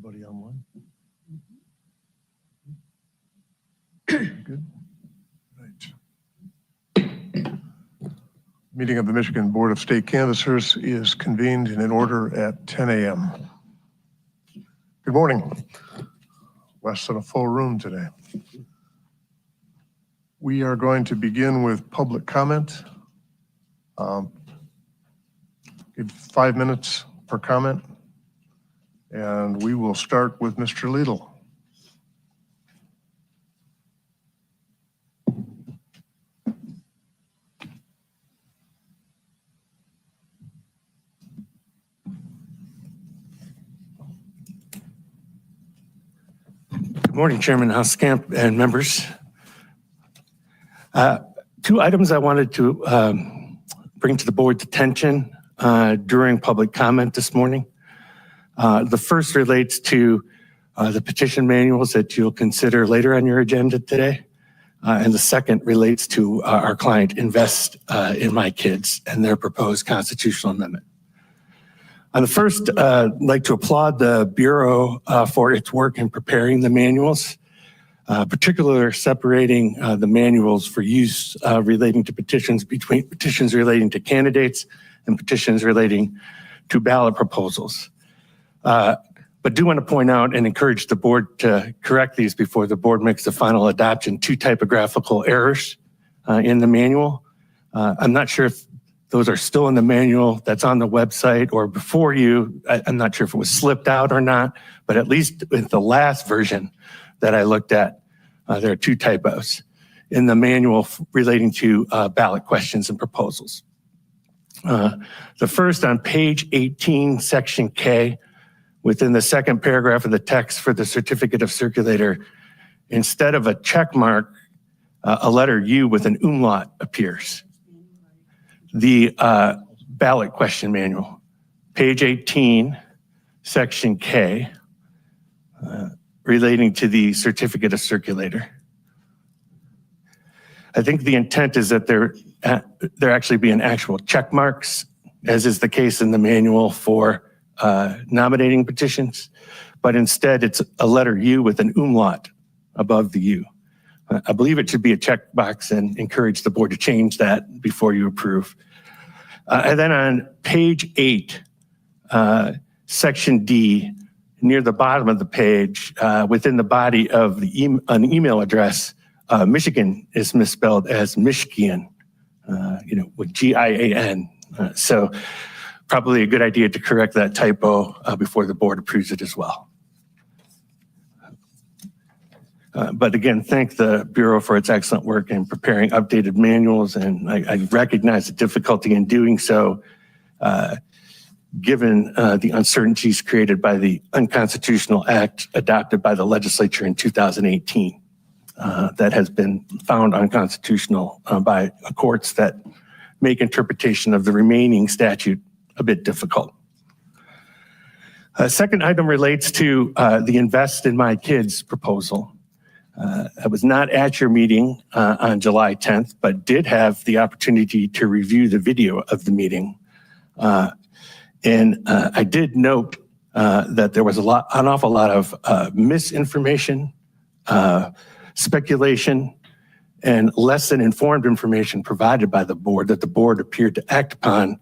everybody online? Good. Right. Meeting of the Michigan Board of State Canvassers is convened and in order at 10 a.m. Good morning. Less than a full room today. We are going to begin with public comment. Give 5 minutes per comment. And we will start with Mr. Lidl. Good morning, Chairman Hoskamp and members. 2 items I wanted to bring to the board's attention during public comment this morning. The first relates to the petition manuals that you'll consider later on your agenda today. And the second relates to our client Invest in My Kids and their proposed constitutional amendment. On the first, I'd like to applaud the Bureau for its work in preparing the manuals, particularly separating the manuals for use relating to petitions between petitions relating to candidates and petitions relating to ballot proposals. But do want to point out and encourage the board to correct these before the board makes the final adoption. 2 typographical errors in the manual. I'm not sure if those are still in the manual that's on the website or before you. I'm not sure if it was slipped out or not, but at least with the last version that I looked at, there are 2 typos in the manual relating to ballot questions and proposals. The first on page 18, section K, within the second paragraph of the text for the certificate of circulator, instead of a check mark, a letter U with an umlaut appears. The ballot question manual, page 18, section K, relating to the certificate of circulator. I think the intent is that there actually be an actual check marks, as is the case in the manual for nominating petitions, but instead it's a letter U with an umlaut above the U. I believe it should be a checkbox and encourage the board to change that before you approve. And then on page 8, section D, near the bottom of the page, within the body of an email address, Michigan is misspelled as Michigan, with G-I-A-N. So probably a good idea to correct that typo before the board approves it as well. But again, thank the Bureau for its excellent work in preparing updated manuals, and I recognize the difficulty in doing so, given the uncertainties created by the unconstitutional act adopted by the legislature in 2018 that has been found unconstitutional by courts that make interpretation of the remaining statute a bit difficult. Second item relates to the Invest in My Kids proposal. I was not at your meeting on July 10th, but did have the opportunity to review the video of the meeting. And I did note that there was an awful lot of misinformation, speculation, and less than informed information provided by the board that the board appeared to act upon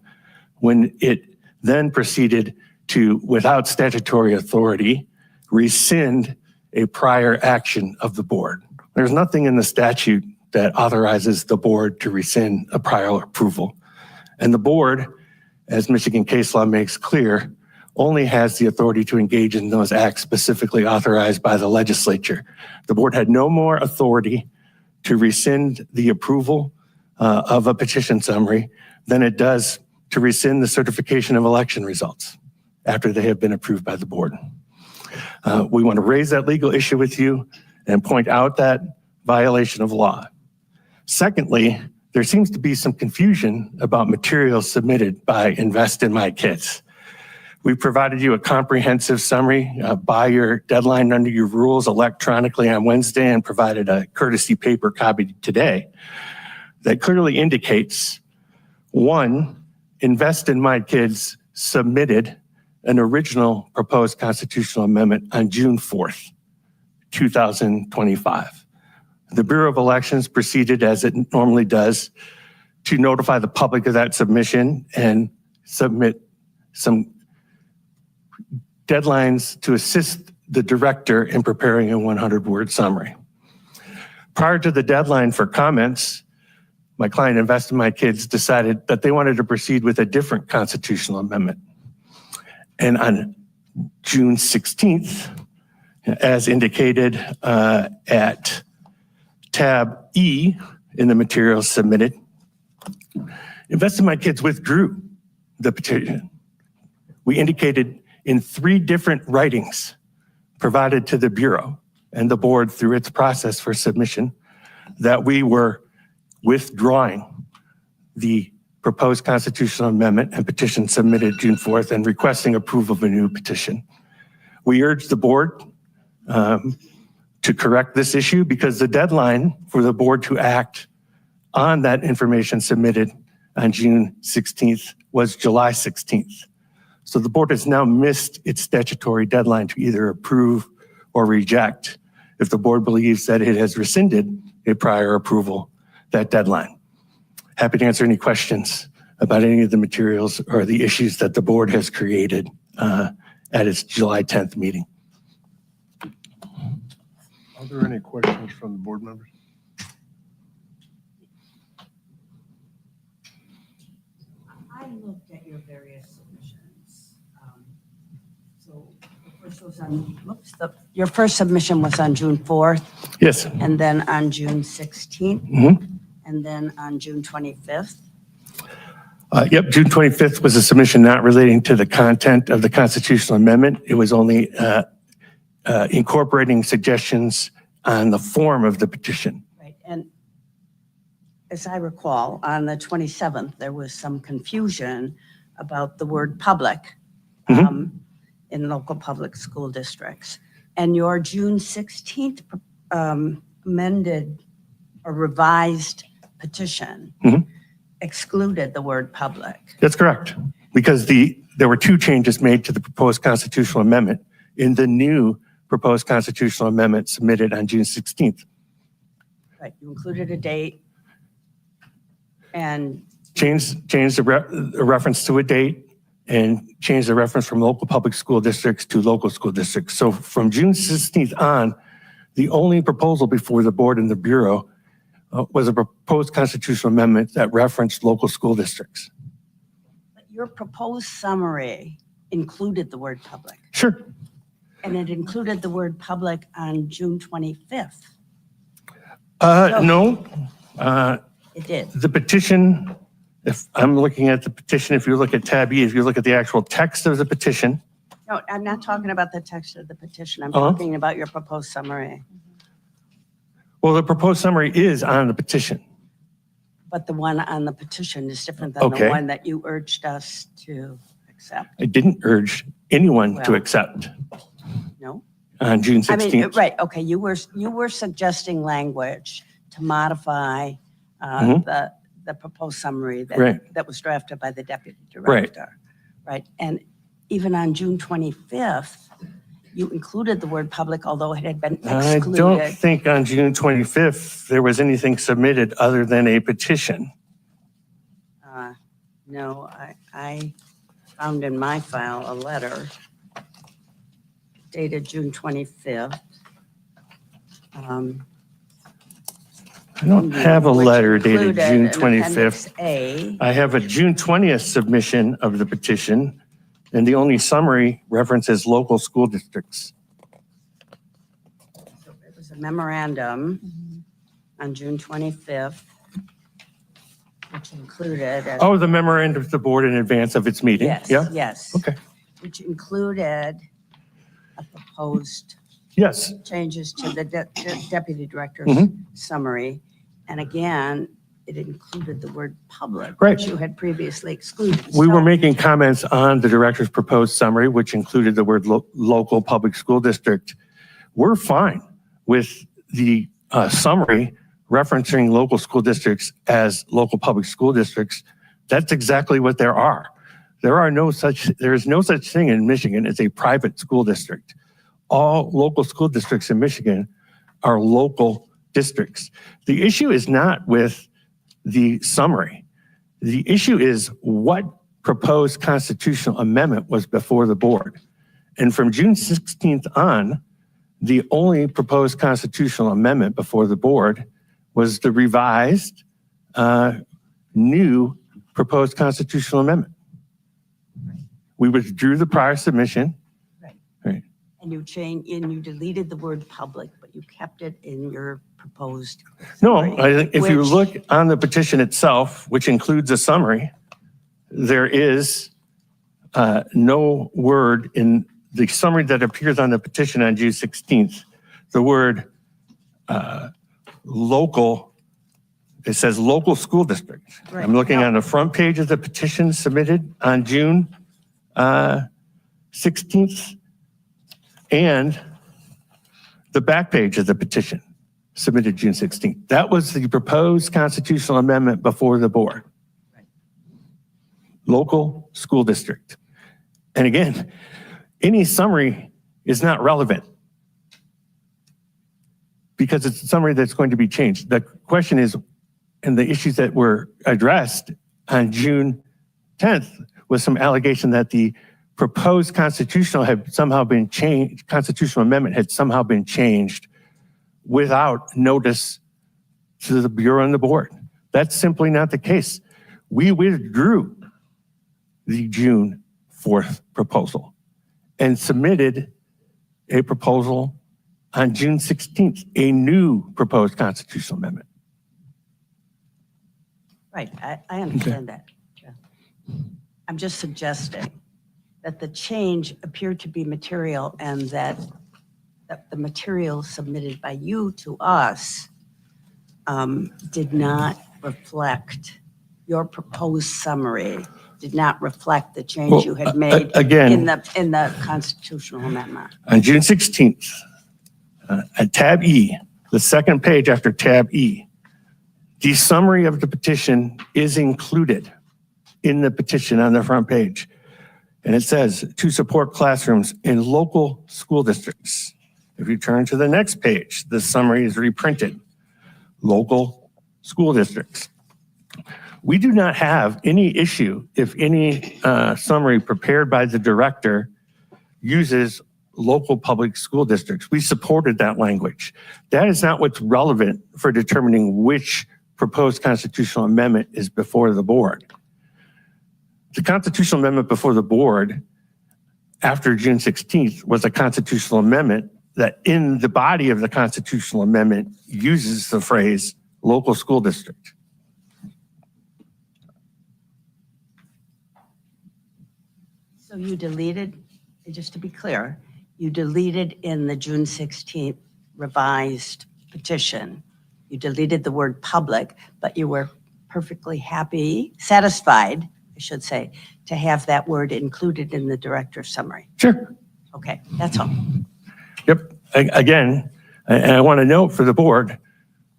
when it then proceeded to, without statutory authority, rescind a prior action of the board. There's nothing in the statute that authorizes the board to rescind a prior approval. And the board, as Michigan case law makes clear, only has the authority to engage in those acts specifically authorized by the legislature. The board had no more authority to rescind the approval of a petition summary than it does to rescind the certification of election results after they have been approved by the board. We want to raise that legal issue with you and point out that violation of law. Secondly, there seems to be some confusion about materials submitted by Invest in My Kids. We provided you a comprehensive summary by your deadline under your rules electronically on Wednesday and provided a courtesy paper copy today that clearly indicates, 1, Invest in My Kids submitted an original proposed constitutional amendment on June 4th, 2025. The Bureau of Elections proceeded as it normally does to notify the public of that submission and submit some deadlines to assist the director in preparing a 100-word summary. Prior to the deadline for comments, my client Invest in My Kids decided that they wanted to proceed with a different constitutional amendment. And on June 16th, as indicated at tab E in the materials submitted, Invest in My Kids withdrew the petition. We indicated in 3 different writings provided to the Bureau and the board through its process for submission that we were withdrawing the proposed constitutional amendment and petition submitted June 4th and requesting approval of a new petition. We urged the board to correct this issue because the deadline for the board to act on that information submitted on June 16th was July 16th. So the board has now missed its statutory deadline to either approve or reject if the board believes that it has rescinded a prior approval, that deadline. Happy to answer any questions about any of the materials or the issues that the board has created at its July 10th meeting. Are there any questions from the board members? I looked at your various submissions. So the first was on, your first submission was on June 4th, Yes. and then on June 16th, Mm-hmm. and then on June 25th. Yep, June 25th was a submission not relating to the content of the constitutional amendment. It was only incorporating suggestions on the form of the petition. Right, and as I recall, on the 27th, there was some confusion about the word public in local public school districts. And your June 16th amended or revised petition excluded the word public. That's correct, because there were 2 changes made to the proposed constitutional amendment in the new proposed constitutional amendment submitted on June 16th. Right, you included a date and Changed the reference to a date and changed the reference from local public school districts to local school districts. So from June 16th on, the only proposal before the board and the Bureau was a proposed constitutional amendment that referenced local school districts. but your proposed summary included the word public. Sure. And it included the word public on June 25th. No. It did. The petition, if I'm looking at the petition, if you look at tab E, if you look at the actual text of the petition. No, I'm not talking about the text of the petition. I'm Uh-huh. talking about your proposed summary. Well, the proposed summary is on the petition. But the one on the petition is different than Okay. the one that you urged us to accept. I didn't urge anyone to Well- accept No? on June I mean, 16th. right, okay, you were suggesting language to modify the proposed summary Right. that was drafted by the deputy Right. director. Right, and even on June 25th, you included the word public, although it had been I don't excluded. think on June 25th there was anything submitted other than a petition. No, I found in my file a letter dated June 25th. I don't have a which letter dated included June an 25th. Appendix A. I have a June 20th submission of the petition, and the only summary references local school districts. So it was a memorandum on June 25th, which included. Oh, the memorandum to the board in advance of its meeting? Yes, Yeah? yes. Okay. Which included a proposed Yes. changes to the deputy director's Mhm. summary. And again, it included the word public, Right. which you had previously excluded. We were So- making comments on the director's proposed summary, which included the word local public school district. We're fine with the summary referencing local school districts as local public school districts. That's exactly what there are. There is no such thing in Michigan as a private school district. All local school districts in Michigan are local districts. The issue is not with the summary. The issue is what proposed constitutional amendment was before the board. And from June 16th on, the only proposed constitutional amendment before the board was the revised new proposed constitutional amendment. We withdrew the prior submission. Right. And you deleted the word public, but you kept it in your proposed. No, summary, I think if you which- look on the petition itself, which includes a summary, there is no word in the summary that appears on the petition on June 16th. The word local, it says local school district. Right. I'm looking No. on the front page of the petition submitted on June 16th and the back page of the petition submitted June 16th. That was the proposed constitutional amendment before the board. Local school district. And again, any summary is not relevant because it's a summary that's going to be changed. The question is, and the issues that were addressed on June 10th was some allegation that the proposed constitutional had somehow been changed, constitutional amendment had somehow been changed without notice to the Bureau and the board. That's simply not the case. We withdrew the June 4th proposal and submitted a proposal on June 16th, a new proposed constitutional amendment. Right, I understand that. Yeah. I'm just suggesting that the change appeared to be material and that the material submitted by you to us did not reflect your proposed summary, did not reflect the change you had made again, in the constitutional amendment. On June 16th, at tab E, the second page after tab E, the summary of the petition is included in the petition on the front page. And it says, to support classrooms in local school districts. If you turn to the next page, the summary is reprinted. Local school districts. We do not have any issue if any summary prepared by the director uses local public school districts. We supported that language. That is not what's relevant for determining which proposed constitutional amendment is before the board. The constitutional amendment before the board after June 16th was a constitutional amendment that in the body of the constitutional amendment uses the phrase local school district. So you deleted, just to be clear, you deleted in the June 16th revised petition, you deleted the word public, but you were perfectly happy, satisfied, I should say, to have that word included in the director's summary. Sure. Okay, that's all. Yep. Again, and I want to note for the board,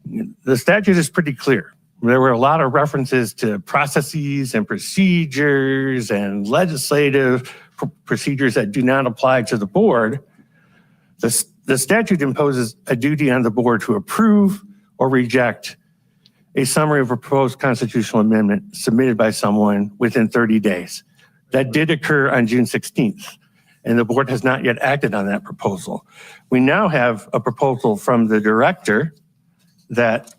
the statute is pretty clear. There were a lot of references to processes and procedures and legislative procedures that do not apply to the board. The statute imposes a duty on the board to approve or reject a summary of a proposed constitutional amendment submitted by someone within 30 days. That did occur on June 16th, and the board has not yet acted on that proposal. We now have a proposal from the director that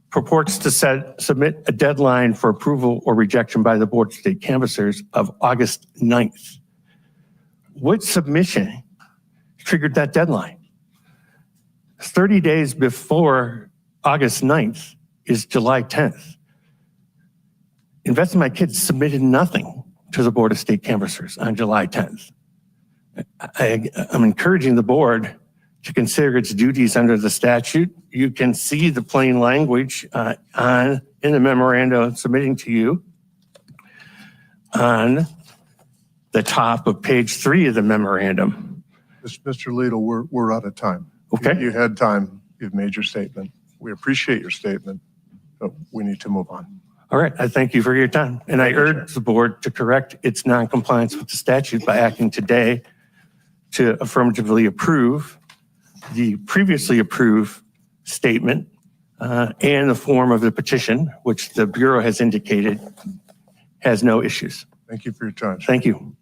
purports to submit a deadline for approval or rejection by the board of state canvassers of August 9th. What submission triggered that deadline? 30 days before August 9th is July 10th. Invest in My Kids submitted nothing to the board of state canvassers on July 10th. I'm encouraging the board to consider its duties under the statute. You can see the plain language in the memorandum submitting to you on the top of page 3 of the memorandum. Mr. Lidl, we're out of time. Okay. You had time. You've made your statement. We appreciate your statement, but we need to move on. All right, I thank you for your time. And I urge the board to correct its noncompliance with the statute by acting today to affirmatively approve the previously approved statement and the form of the petition, which the Bureau has indicated has no issues. Thank you for your time. sir. Thank you.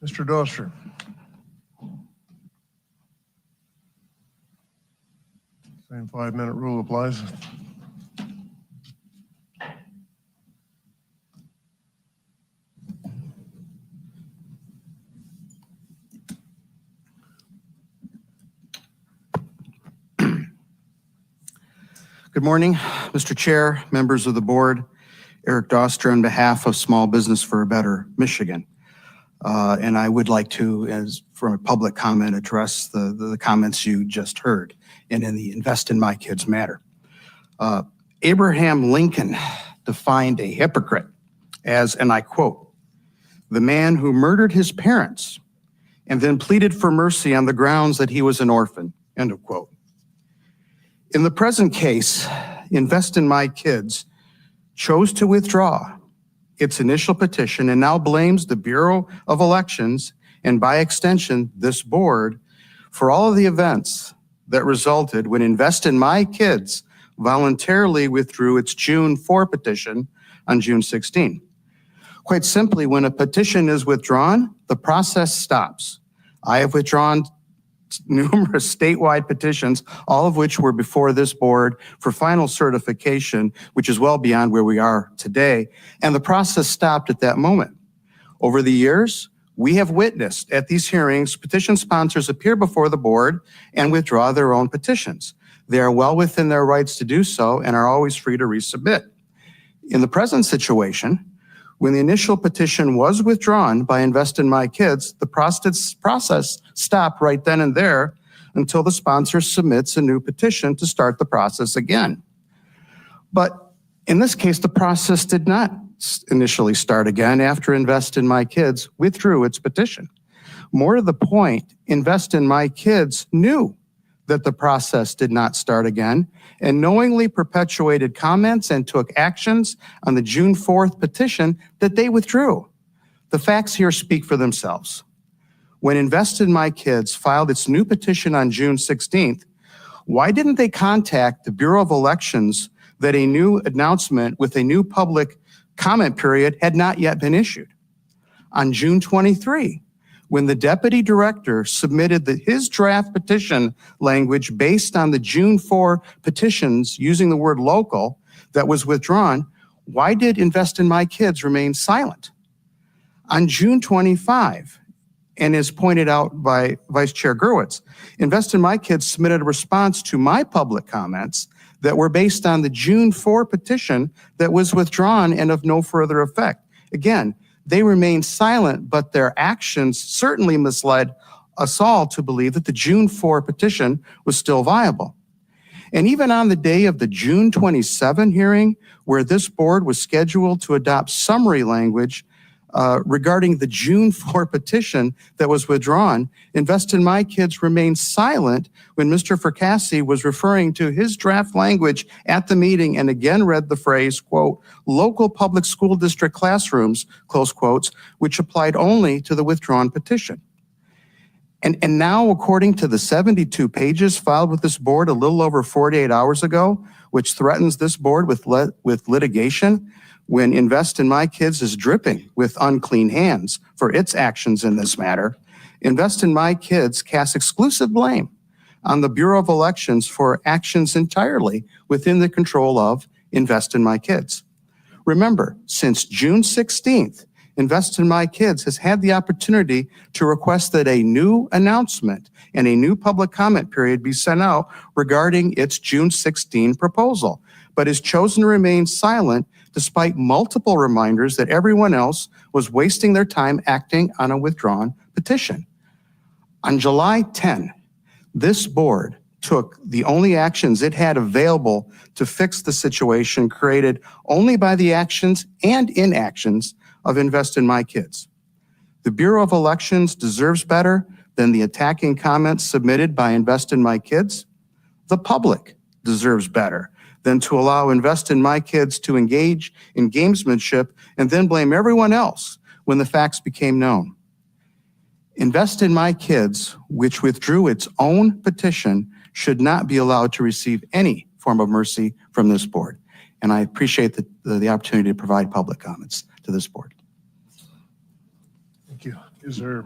Mr. Doster. Same 5-minute rule applies. Good morning, Mr. Chair, members of the board. Eric Doster on behalf of Small Business for a Better Michigan. And I would like to, as from a public comment, address the comments you just heard and in the Invest in My Kids matter. Abraham Lincoln defined a hypocrite as, and I quote, "the man who murdered his parents and then pleaded for mercy on the grounds that he was an orphan," end of quote. In the present case, Invest in My Kids chose to withdraw its initial petition and now blames the Bureau of Elections and by extension this board for all of the events that resulted when Invest in My Kids voluntarily withdrew its June 4 petition on June 16. Quite simply, when a petition is withdrawn, the process stops. I have withdrawn numerous statewide petitions, all of which were before this board for final certification, which is well beyond where we are today. And the process stopped at that moment. Over the years, we have witnessed at these hearings, petition sponsors appear before the board and withdraw their own petitions. They are well within their rights to do so and are always free to resubmit. In the present situation, when the initial petition was withdrawn by Invest in My Kids, the process stopped right then and there until the sponsor submits a new petition to start the process again. But in this case, the process did not initially start again after Invest in My Kids withdrew its petition. More to the point, Invest in My Kids knew that the process did not start again and knowingly perpetuated comments and took actions on the June 4th petition that they withdrew. The facts here speak for themselves. When Invest in My Kids filed its new petition on June 16th, why didn't they contact the Bureau of Elections that a new announcement with a new public comment period had not yet been issued? On June 23, when the deputy director submitted his draft petition language based on the June 4 petitions using the word local that was withdrawn, why did Invest in My Kids remain silent? On June 25, and as pointed out by Vice Chair Gerwitz, Invest in My Kids submitted a response to my public comments that were based on the June 4 petition that was withdrawn and of no further effect. Again, they remained silent, but their actions certainly misled us all to believe that the June 4 petition was still viable. And even on the day of the June 27 hearing, where this board was scheduled to adopt summary language regarding the June 4 petition that was withdrawn, Invest in My Kids remained silent when Mr. Fracassi was referring to his draft language at the meeting and again read the phrase, quote, "local public school district classrooms," close quotes, which applied only to the withdrawn petition. And now, according to the 72 pages filed with this board a little over 48 hours ago, which threatens this board with litigation, when Invest in My Kids is dripping with unclean hands for its actions in this matter, Invest in My Kids casts exclusive blame on the Bureau of Elections for actions entirely within the control of Invest in My Kids. Remember, since June 16th, Invest in My Kids has had the opportunity to request that a new announcement and a new public comment period be sent out regarding its June 16 proposal, but has chosen to remain silent despite multiple reminders that everyone else was wasting their time acting on a withdrawn petition. On July 10, this board took the only actions it had available to fix the situation created only by the actions and inactions of Invest in My Kids. The Bureau of Elections deserves better, than the attacking comments submitted by Invest in My Kids? The public deserves better than to allow Invest in My Kids to engage in gamesmanship and then blame everyone else when the facts became known. Invest in My Kids, which withdrew its own petition, should not be allowed to receive any form of mercy from this board. And I appreciate the opportunity to provide public comments to this board. Thank you. Is there,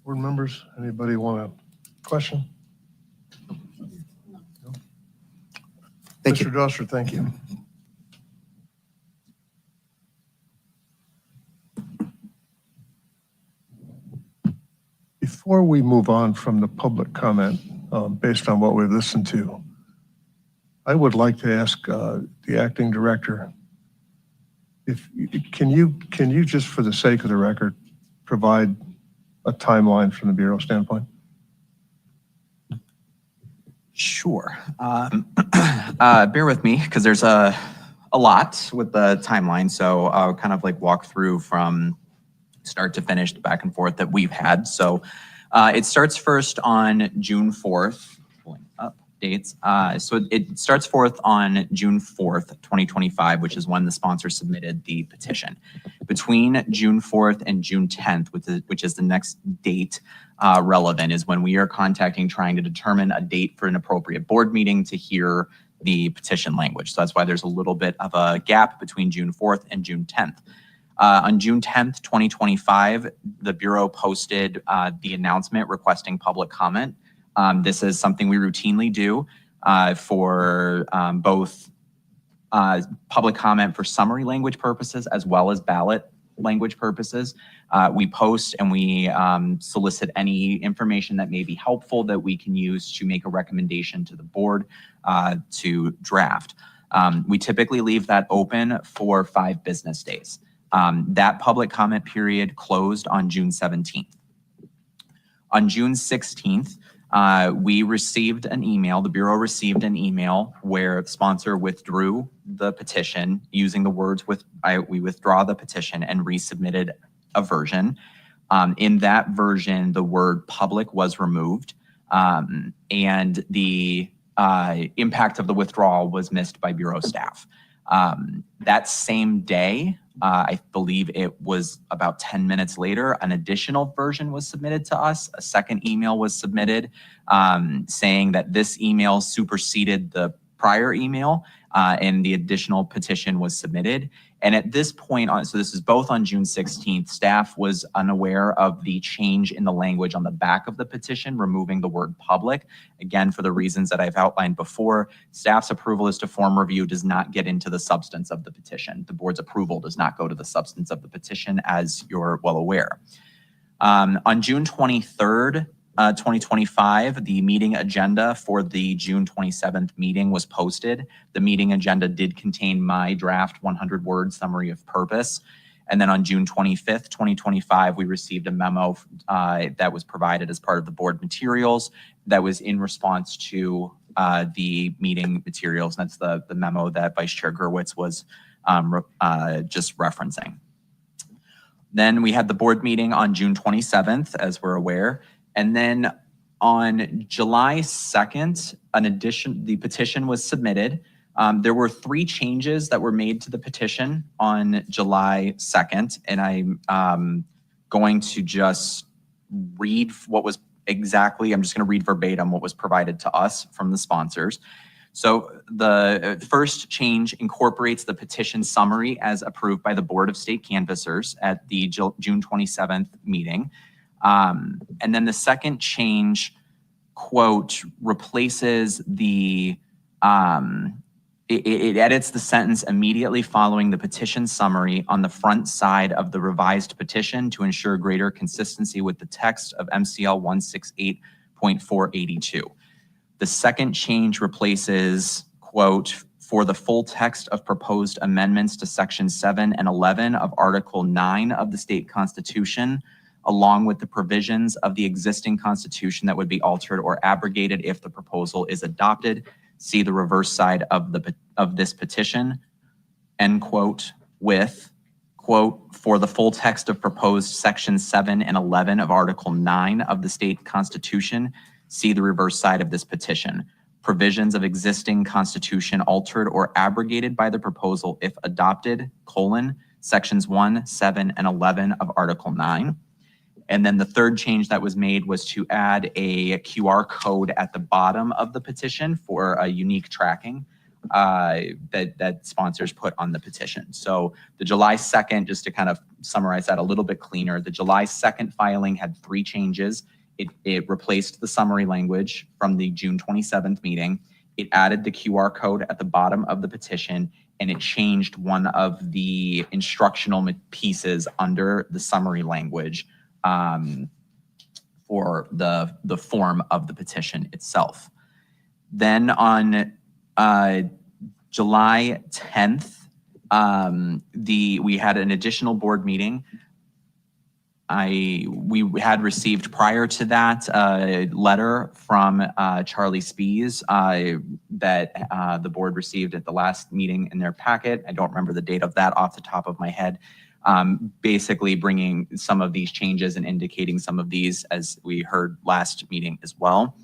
board members, anybody want a question? No? Thank you. Mr. Dosser, thank you. Before we move on from the public comment, based on what we've listened to, I would like to ask the acting director, can you just for the sake of the record, provide a timeline from the Bureau standpoint? Sure. Bear with me because there's a lot with the timeline. So I'll kind of like walk through from start to finish the back and forth that we've had. So it starts first on June 4th, pulling up dates. So it starts forth on June 4th, 2025, which is when the sponsor submitted the petition. Between June 4th and June 10th, which is the next date relevant, is when we are contacting, trying to determine a date for an appropriate board meeting to hear the petition language. So that's why there's a little bit of a gap between June 4th and June 10th. On June 10th, 2025, the Bureau posted the announcement requesting public comment. This is something we routinely do for both public comment for summary language purposes as well as ballot language purposes. We post and we solicit any information that may be helpful that we can use to make a recommendation to the board to draft. We typically leave that open for 5 business days. That public comment period closed on June 17th. On June 16th, we received an email, the Bureau received an email where the sponsor withdrew the petition using the words, we withdraw the petition, and resubmitted a version. In that version, the word public was removed, and the impact of the withdrawal was missed by Bureau staff. That same day, I believe it was about 10 minutes later, an additional version was submitted to us. A second email was submitted saying that this email superseded the prior email and the additional petition was submitted. And at this point, so this is both on June 16th, staff was unaware of the change in the language on the back of the petition, removing the word public. Again, for the reasons that I've outlined before, staff's approval as to form review does not get into the substance of the petition. The board's approval does not go to the substance of the petition, as you're well aware. On June 23rd, 2025, the meeting agenda for the June 27th meeting was posted. The meeting agenda did contain my draft 100-word summary of purpose. And then on June 25th, 2025, we received a memo that was provided as part of the board materials that was in response to the meeting materials. And that's the memo that Vice Chair Gurwitz was just referencing. Then we had the board meeting on June 27th, as we're aware. And then on July 2nd, the petition was submitted. There were 3 changes that were made to the petition on July 2nd. And I'm going to just read what was exactly, I'm just going to read verbatim what was provided to us from the sponsors. So the first change incorporates the petition summary as approved by the Board of State Canvassers at the June 27th meeting. And then the second change, quote, replaces the, it edits the sentence immediately following the petition summary on the front side of the revised petition to ensure greater consistency with the text of MCL 168.482. The second change replaces, quote, for the full text of proposed amendments to Section 7 and 11 of Article 9 of the state constitution, along with the provisions of the existing constitution that would be altered or abrogated if the proposal is adopted. See the reverse side of this petition, end quote, with, quote, "For the full text of proposed sections 7 and 11 of Article 9 of the state constitution, see the reverse side of this petition. Provisions of existing constitution altered or abrogated by the proposal if adopted, sections 1, 7, and 11 of Article 9. And then the third change that was made was to add a QR code at the bottom of the petition for a unique tracking that sponsors put on the petition. So the July 2nd, just to kind of summarize that a little bit cleaner, the July 2nd filing had 3 changes. It replaced the summary language from the June 27th meeting. It added the QR code at the bottom of the petition, and it changed one of the instructional pieces under the summary language for the form of the petition itself. Then on July 10th, we had an additional board meeting. We had received prior to that a letter from Charlie Spees that the board received at the last meeting in their packet. I don't remember the date of that off the top of my head. Basically bringing some of these changes and indicating some of these, as we heard last meeting as well.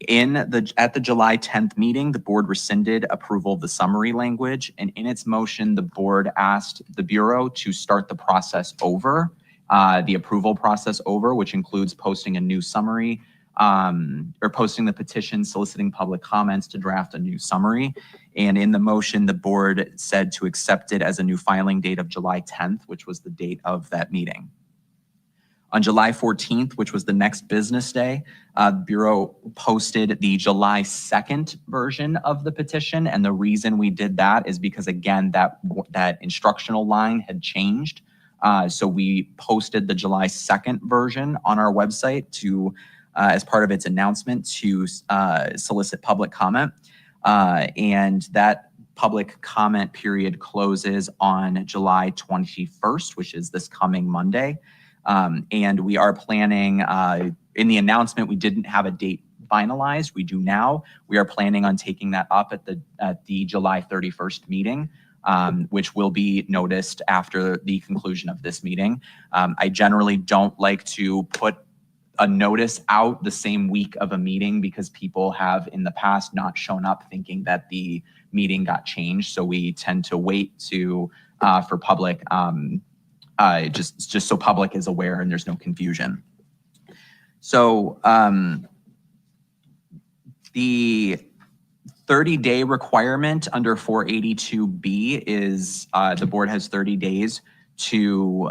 At the July 10th meeting, the board rescinded approval of the summary language, and in its motion, the board asked the Bureau to start the process over. The approval process over, which includes posting a new summary or posting the petition, soliciting public comments to draft a new summary. And in the motion, the board said to accept it as a new filing date of July 10th, which was the date of that meeting. On July 14th, which was the next business day, the Bureau posted the July 2nd version of the petition. And the reason we did that is because, again, that instructional line had changed. So we posted the July 2nd version on our website to, as part of its announcement, to solicit public comment. And that public comment period closes on July 21st, which is this coming Monday. And we are planning, in the announcement, we didn't have a date finalized. We do now. We are planning on taking that up at the July 31st meeting. Which will be noticed after the conclusion of this meeting. I generally don't like to put a notice out the same week of a meeting because people have in the past not shown up thinking that the meeting got changed. So we tend to wait for public, just so public is aware and there's no confusion. So the 30-day requirement under 482B is the board has 30 days to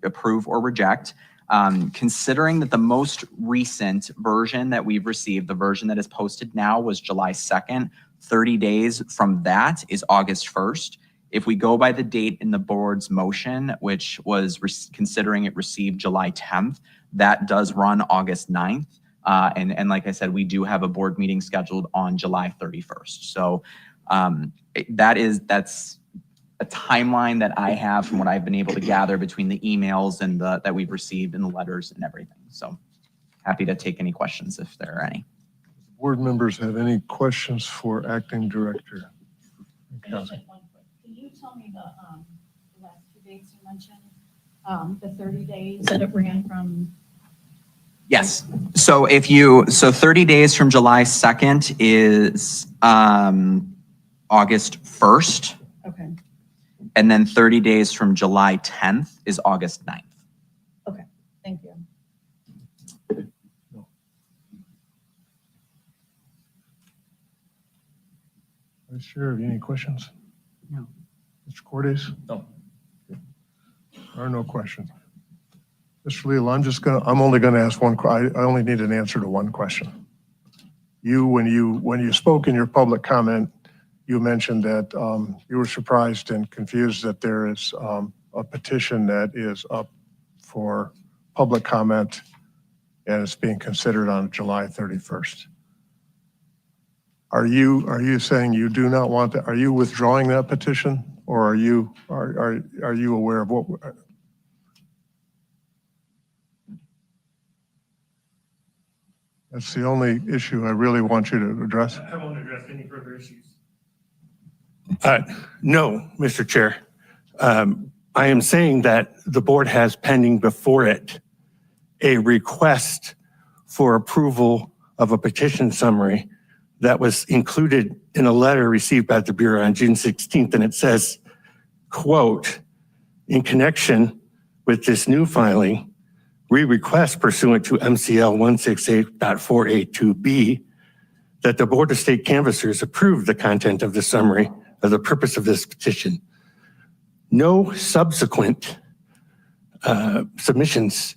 approve or reject. Considering that the most recent version that we've received, the version that is posted now, was July 2nd, 30 days from that is August 1st. If we go by the date in the board's motion, which was considering it received July 10th, that does run August 9th. And like I said, we do have a board meeting scheduled on July 31st. So that's a timeline that I have from what I've been able to gather between the emails and that we've received and the letters and everything. So happy to take any questions if there are any. Board members have any questions for Acting Director? Can you tell me the last 2 dates you mentioned? The 30 days that it ran from? Yes. So 30 days from July 2nd is August 1st. Okay. And then 30 days from July 10th is August 9th. Okay. Thank you. Vice Chair, have you any questions? No. Mr. Cordes? No. There are no questions. Mr. Leal, I'm only going to ask one. I only need an answer to one question. When you spoke in your public comment, you mentioned that you were surprised and confused that there is a petition that is up for public comment and it's being considered on July 31st. Are you saying you do not want that? Are you withdrawing that petition, or are you aware of what? That's the only issue I really want you to address. I won't address any further issues. No, Mr. Chair. I am saying that the board has pending before it a request for approval of a petition summary that was included in a letter received by the Bureau on June 16th. And it says, quote, in connection with this new filing, we request pursuant to MCL 168.482B that the Board of State Canvassers approve the content of the summary for the purpose of this petition. No subsequent submissions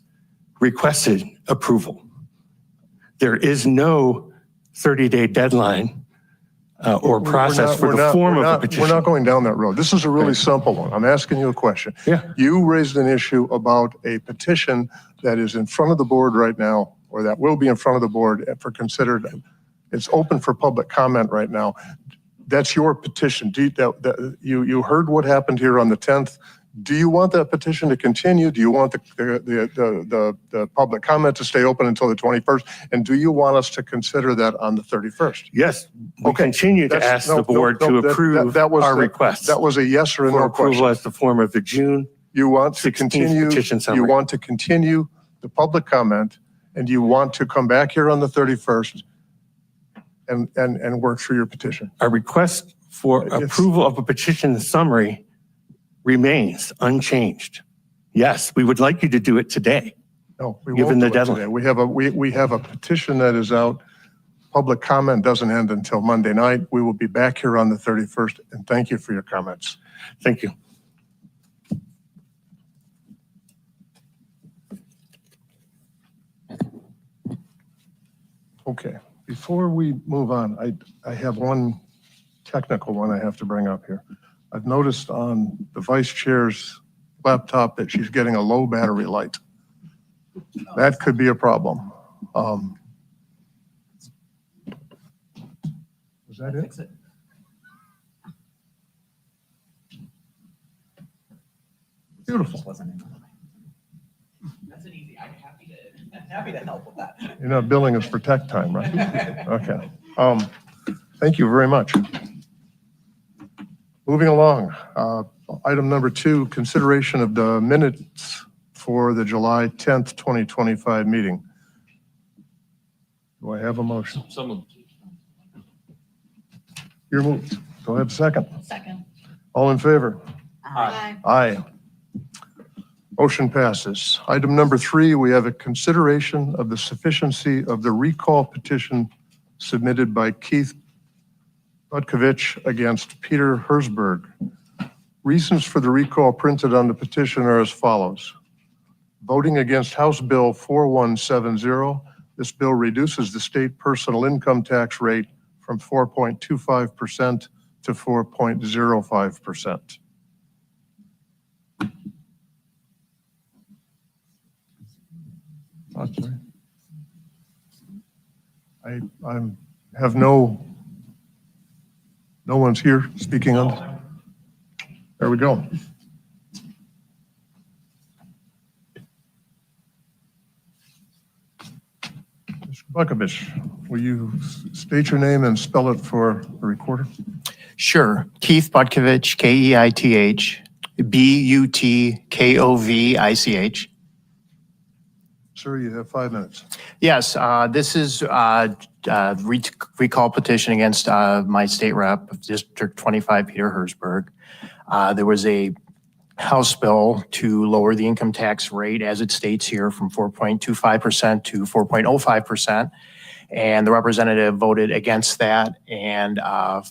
requested approval. There is no 30-day deadline or process for the form of a petition. We're not going down that road. This is a really simple one. I'm asking you a question. Yeah. You raised an issue about a petition that is in front of the board right now, or that will be in front of the board for considered. It's open for public comment right now. That's your petition. You heard what happened here on the 10th. Do you want that petition to continue? Do you want the public comment to stay open until the 21st? And do you want us to consider that on the 31st? Yes, we Okay. continue to ask the board to approve our request. That was a yes or a for no approval question. as the form of the June. You want to 16th continue, petition summary. you want to continue the public comment, and you want to come back here on the 31st and work through your petition. Our request for It's- approval of a petition summary remains unchanged. Yes, we would like you to do it today. No, we Given won't the do it deadline. today. We have a petition that is out. Public comment doesn't end until Monday night. We will be back here on the 31st, and thank you for your comments. Thank you. Okay, before we move on, I have one technical one I have to bring up here. I've noticed on the vice chair's laptop that she's getting a low battery light. That could be a problem. Was that it? Beautiful. That's an easy. I'm happy to help with that. You're not billing us for tech time, right? Okay. Thank you very much. Moving along, item number 2, consideration of the minutes for the July 10th, 2025 meeting. Do I have a motion? You're moved. Do I have a second? Second. All in favor? Aye. Aye. Motion passes. Item number 3, we have a consideration of the sufficiency of the recall petition submitted by Keith Butkovich against Peter Herzberg. Reasons for the recall printed on the petition are as follows. Voting against House Bill 4170, this bill reduces the state personal income tax rate from 4.25% to 4.05%. I'm sorry. I have no one's here speaking on. There we go. Mr. Bukovich, will you state your name and spell it for the recorder? Sure. Keith Butkovich, Keith, Butkovich. Sir, you have 5 minutes. Yes, this is recall petition against my state rep of District 25, Peter Herzberg. There was a House bill to lower the income tax rate, as it states here, from 4.25% to 4.05%. And the representative voted against that. And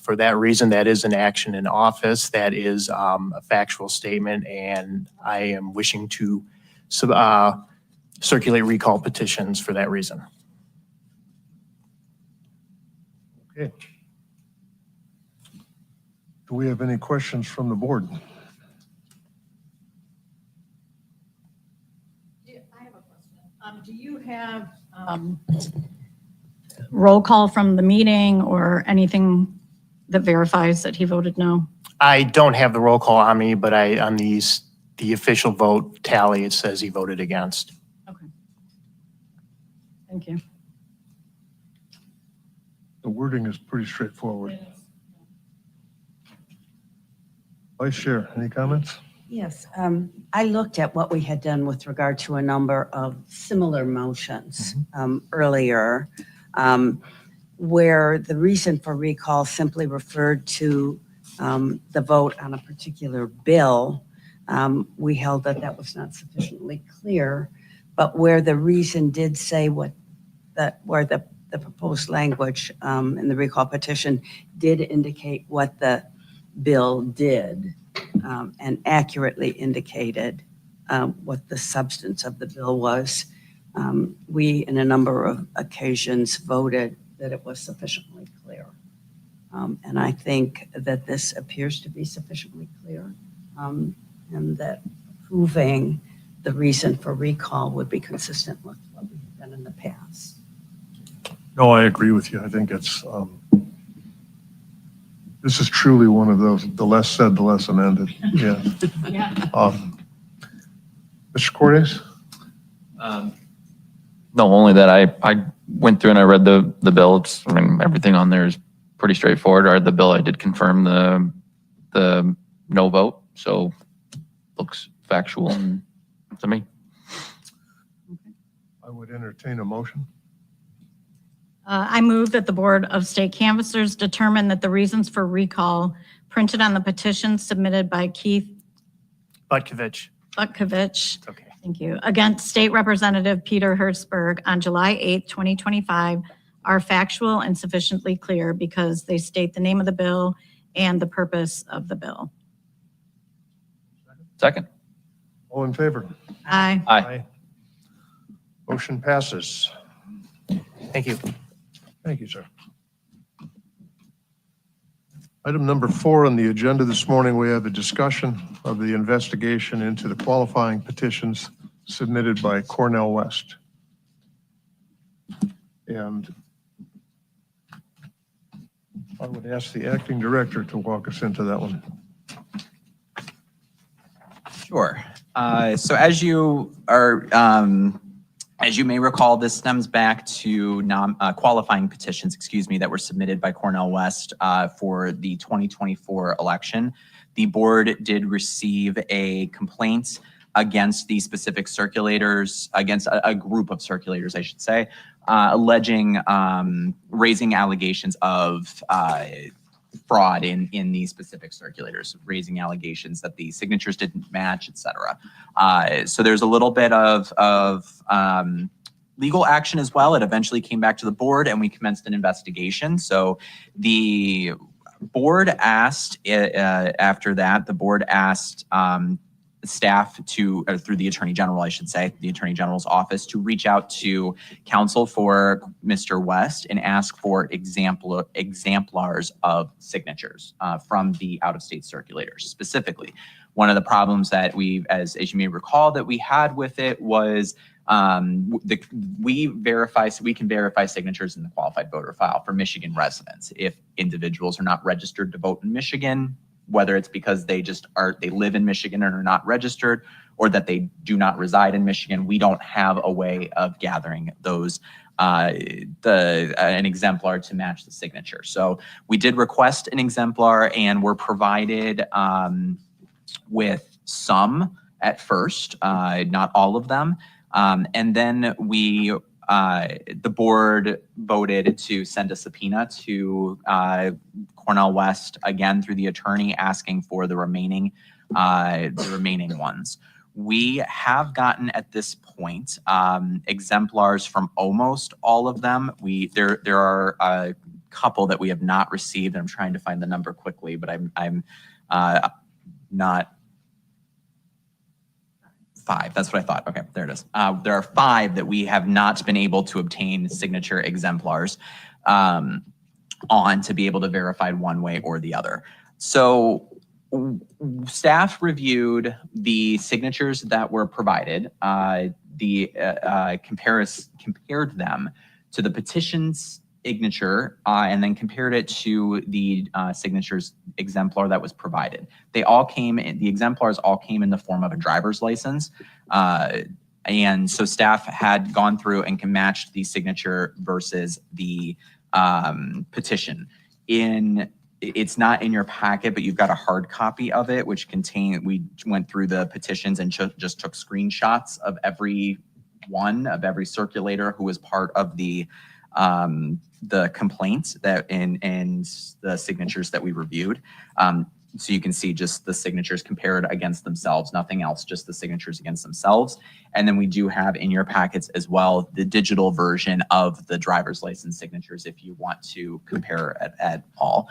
for that reason, that is an action in office. That is a factual statement. And I am wishing to circulate recall petitions for that reason. Okay. Do we have any questions from the board? I have a question. Do you have roll call from the meeting or anything that verifies that he voted no? I don't have the roll call on me, but on the official vote tally, it says he voted against. Okay. Thank you. The wording is pretty straightforward. Vice Chair, any comments? Yes, I looked at what we had done with regard to a number of similar motions earlier, where the reason for recall simply referred to the vote on a particular bill. We held that that was not sufficiently clear, but where the reason did say where the proposed language in the recall petition did indicate what the bill did, and accurately indicated what the substance of the bill was. We, in a number of occasions, voted that it was sufficiently clear. And I think that this appears to be sufficiently clear, and that proving the reason for recall would be consistent with what we have done in the past. No, I agree with you. I think it's, this is truly one of those, the less said, the less amended. Yeah. Yeah. Mr. Cordes? No, only that I went through and I read the bill. It's, I mean, everything on there is pretty straightforward. I read the bill. I did confirm the no vote, so looks factual to me. I would entertain a motion. I move that the Board of State Canvassers determine that the reasons for recall printed on the petition submitted by Keith Butkovich. Butkovich, Okay. thank you, against State Representative Peter Hertzberg on July 8th, 2025 are factual and sufficiently clear because they state the name of the bill and the purpose of the bill. Second. All in favor? Aye. Aye. Motion passes. Thank you. Thank you, sir. Item number 4 on the agenda this morning, we have a discussion of the investigation into the qualifying petitions submitted by Cornell West. And I would ask the acting director to walk us into that one. Sure. So as you may recall, this stems back to qualifying petitions, that were submitted by Cornell West for the 2024 election. The board did receive a complaint against the specific circulators, against a group of circulators, I should say, alleging raising allegations of fraud in these specific circulators, raising allegations that the signatures didn't match, et cetera. So there's a little bit of legal action as well. It eventually came back to the board and we commenced an investigation. So the board asked, after that, the board asked staff to, or through the Attorney General, I should say, the Attorney General's office, to reach out to counsel for Mr. West and ask for exemplars of signatures from the out-of-state circulators. Specifically, one of the problems that as you may recall, that we had with it was we can verify signatures in the qualified voter file for Michigan residents. If individuals are not registered to vote in Michigan, whether it's because they live in Michigan and are not registered, or that they do not reside in Michigan, we don't have a way of gathering those, an exemplar to match the signature. So we did request an exemplar and were provided with some at first, not all of them. And then the board voted to send a subpoena to Cornell West, again through the attorney, asking for the remaining ones. We have gotten at this point exemplars from almost all of them. There are a couple that we have not received. I'm trying to find the number quickly, but I'm not. 5. That's what I thought. Okay, there it is. There are 5 that we have not been able to obtain signature exemplars on to be able to verify one way or the other. So staff reviewed the signatures that were provided, compared them to the petition's signature, and then compared it to the signatures exemplar that was provided. The exemplars all came in the form of a driver's license. And so staff had gone through and matched the signature versus the petition. In It's not in your packet, but you've got a hard copy of it, which we went through the petitions and just took screenshots of every circulator who was part of the complaints and the signatures that we reviewed. So you can see just the signatures compared against themselves, nothing else, just the signatures against themselves. And then we do have in your packets as well the digital version of the driver's license signatures if you want to compare at all.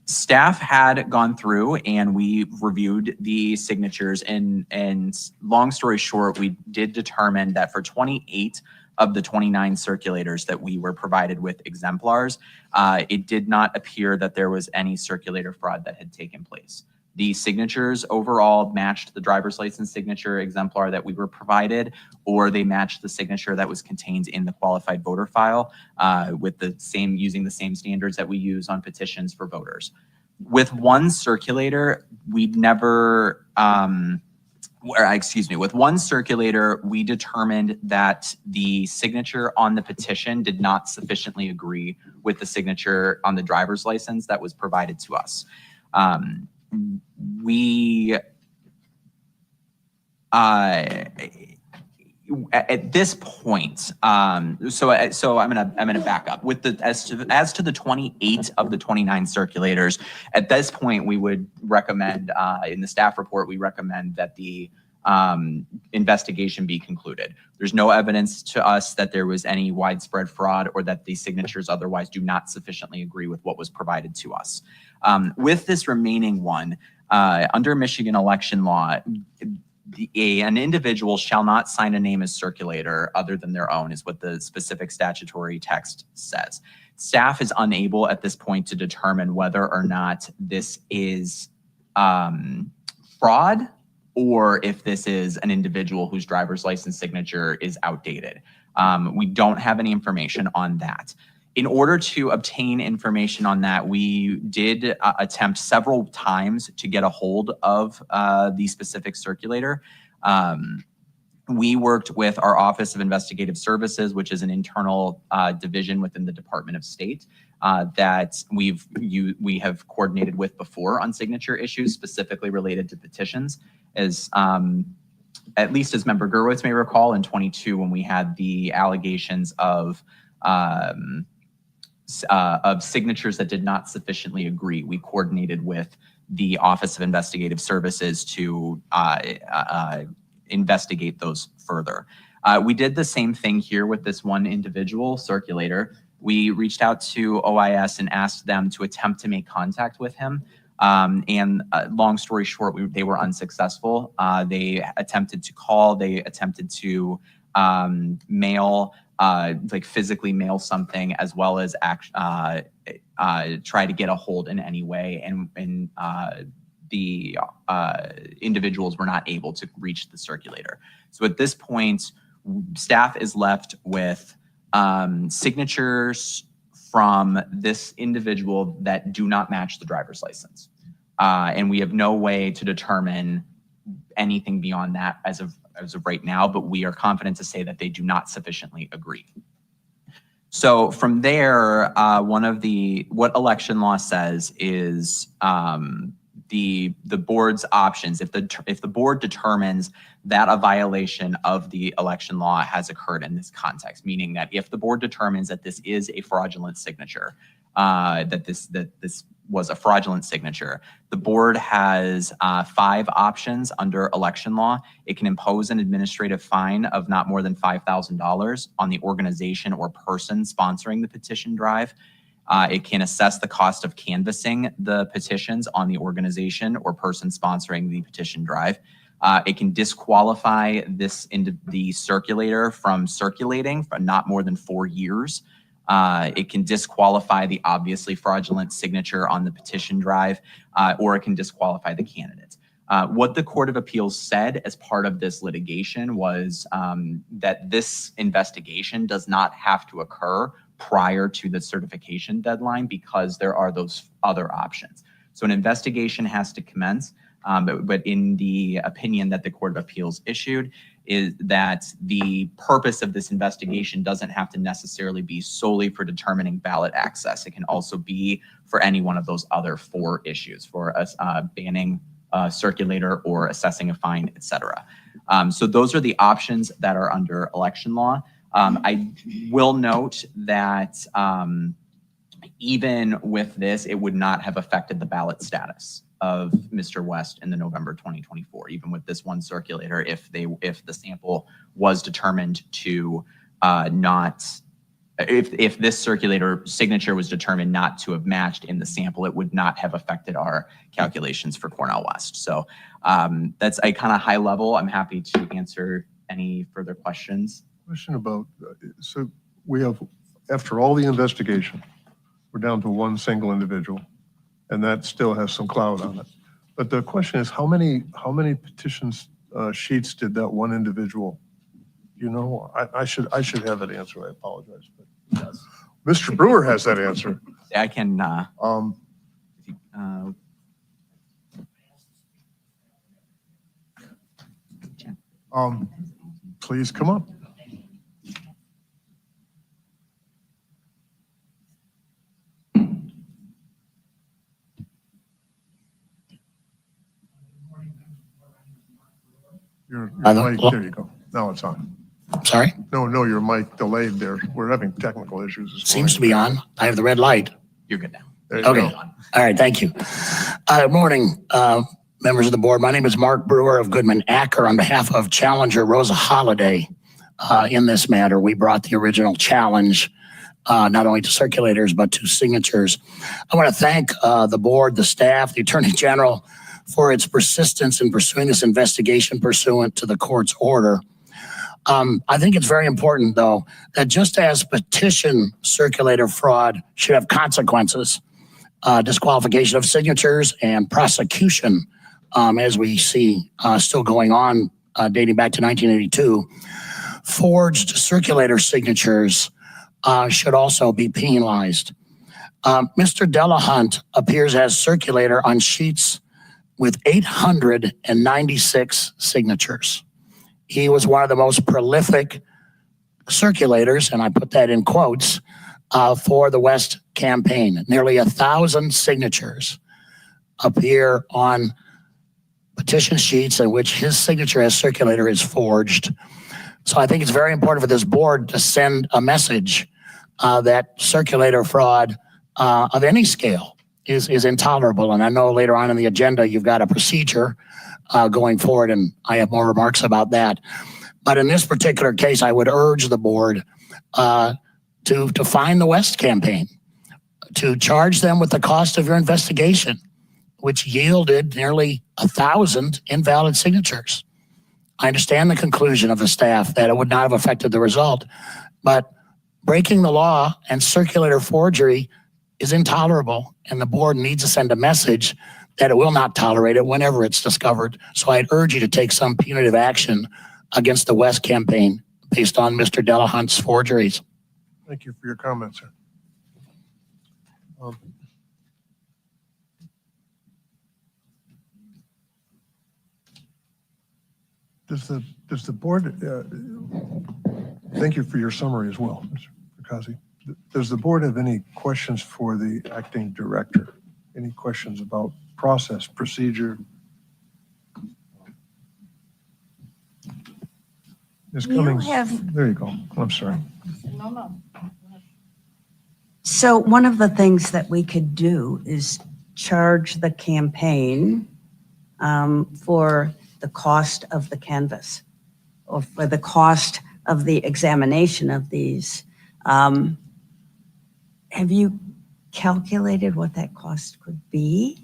Staff had gone through and we reviewed the signatures, and long story short, we did determine that for 28 of the 29 circulators that we were provided with exemplars, it did not appear that there was any circulator fraud that had taken place. The signatures overall matched the driver's license signature exemplar that we were provided, or they matched the signature that was contained in the qualified voter file with using the same standards that we use on petitions for voters. With one circulator, with one circulator, we determined that the signature on the petition did not sufficiently agree with the signature on the driver's license that was provided to us. At this point, so I'm gonna back up with as to the 28 of the 29 circulators. At this point, we would recommend in the staff report, we recommend that the investigation be concluded. There's no evidence to us that there was any widespread fraud or that the signatures otherwise do not sufficiently agree with what was provided to us. With this remaining one, under Michigan election law, an individual shall not sign a name as circulator other than their own, is what the specific statutory text says. Staff is unable at this point to determine whether or not this is fraud or if this is an individual whose driver's license signature is outdated. We don't have any information on that. In order to obtain information on that, we did attempt several times to get a hold of the specific circulator. We worked with our Office of Investigative Services, which is an internal division within the Department of State that we have coordinated with before on signature issues specifically related to petitions. As at least as Member Gurwitz may recall, in 22 when we had the allegations of signatures that did not sufficiently agree, we coordinated with the Office of Investigative Services to investigate those further. We did the same thing here with this one individual circulator. We reached out to OIS and asked them to attempt to make contact with him. Long story short, they were unsuccessful. They attempted to call, they attempted to mail, physically mail something, as well as try to get a hold in any way. And the individuals were not able to reach the circulator. So at this point, staff is left with signatures from this individual that do not match the driver's license. And we have no way to determine anything beyond that as of right now, but we are confident to say that they do not sufficiently agree. So from there, what election law says is the board's options. If the board determines that a violation of the election law has occurred in this context, meaning that if the board determines that this is a fraudulent signature, that this was a fraudulent signature, the board has 5 options under election law. It can impose an administrative fine of not more than $5,000 on the organization or person sponsoring the petition drive. It can assess the cost of canvassing the petitions on the organization or person sponsoring the petition drive. It can disqualify the circulator from circulating for not more than 4 years. It can disqualify the obviously fraudulent signature on the petition drive, or it can disqualify the candidate. What the Court of Appeals said as part of this litigation was that this investigation does not have to occur prior to the certification deadline because there are those other options. So an investigation has to commence But in the opinion that the Court of Appeals issued, is that the purpose of this investigation doesn't have to necessarily be solely for determining ballot access. It can also be for any one of those other 4 issues, for us banning a circulator or assessing a fine, etc. So those are the options that are under election law. I will note that even with this, it would not have affected the ballot status of Mr. West in the November 2024, even with this one circulator, if the sample was determined to if this circulator signature was determined not to have matched in the sample, it would not have affected our calculations for Cornell West. So that's a kind of high level. I'm happy to answer any further questions. Question about, so we have, after all the investigation, we're down to one single individual, and that still has some cloud on it. But the question is, how many petitions sheets did that one individual? You know, I should have that answer. I apologize. But Mr. Brewer has that answer. I can. Please come up. Your mic, there you go. Now it's on. Sorry? No, your mic delayed there. We're having technical issues. this Seems to morning. be on. I have the red light. You're good now. There you Okay. go. All right, thank you. Good morning, members of the board. My name is Mark Brewer of Goodman Acker on behalf of Challenger Rosa Holiday. In this matter, we brought the original challenge not only to circulators, but to signatures. I want to thank the board, the staff, the Attorney General for its persistence in pursuing this investigation pursuant to the court's order. I think it's very important, though, that just as petition circulator fraud should have consequences, disqualification of signatures and prosecution, as we see still going on dating back to 1982, forged circulator signatures should also be penalized. Mr. Delahunt appears as circulator on sheets with 896 signatures. He was one of the most prolific circulators, and I put that in quotes, for the West campaign. Nearly 1,000 signatures appear on petition sheets in which his signature as circulator is forged. So I think it's very important for this board to send a message that circulator fraud of any scale is intolerable. And I know later on in the agenda, you've got a procedure going forward, and I have more remarks about that. But in this particular case, I would urge the board to fine the West campaign, to charge them with the cost of your investigation, which yielded nearly 1,000 invalid signatures. I understand the conclusion of the staff that it would not have affected the result, but breaking the law and circulator forgery is intolerable, and the board needs to send a message that it will not tolerate it whenever it's discovered. So I'd urge you to take some punitive action against the West campaign based on Mr. Delahunt's forgeries. Thank you for your comments, sir. Does the board, thank you for your summary as well, Mr. Perkasi. Does the board have any questions for the acting director? Any questions about process, procedure? Ms. Cummings, there you go. I'm sorry. So one of the things that we could do is charge the campaign for the cost of the canvas or for the cost of the examination of these. Have you calculated what that cost could be?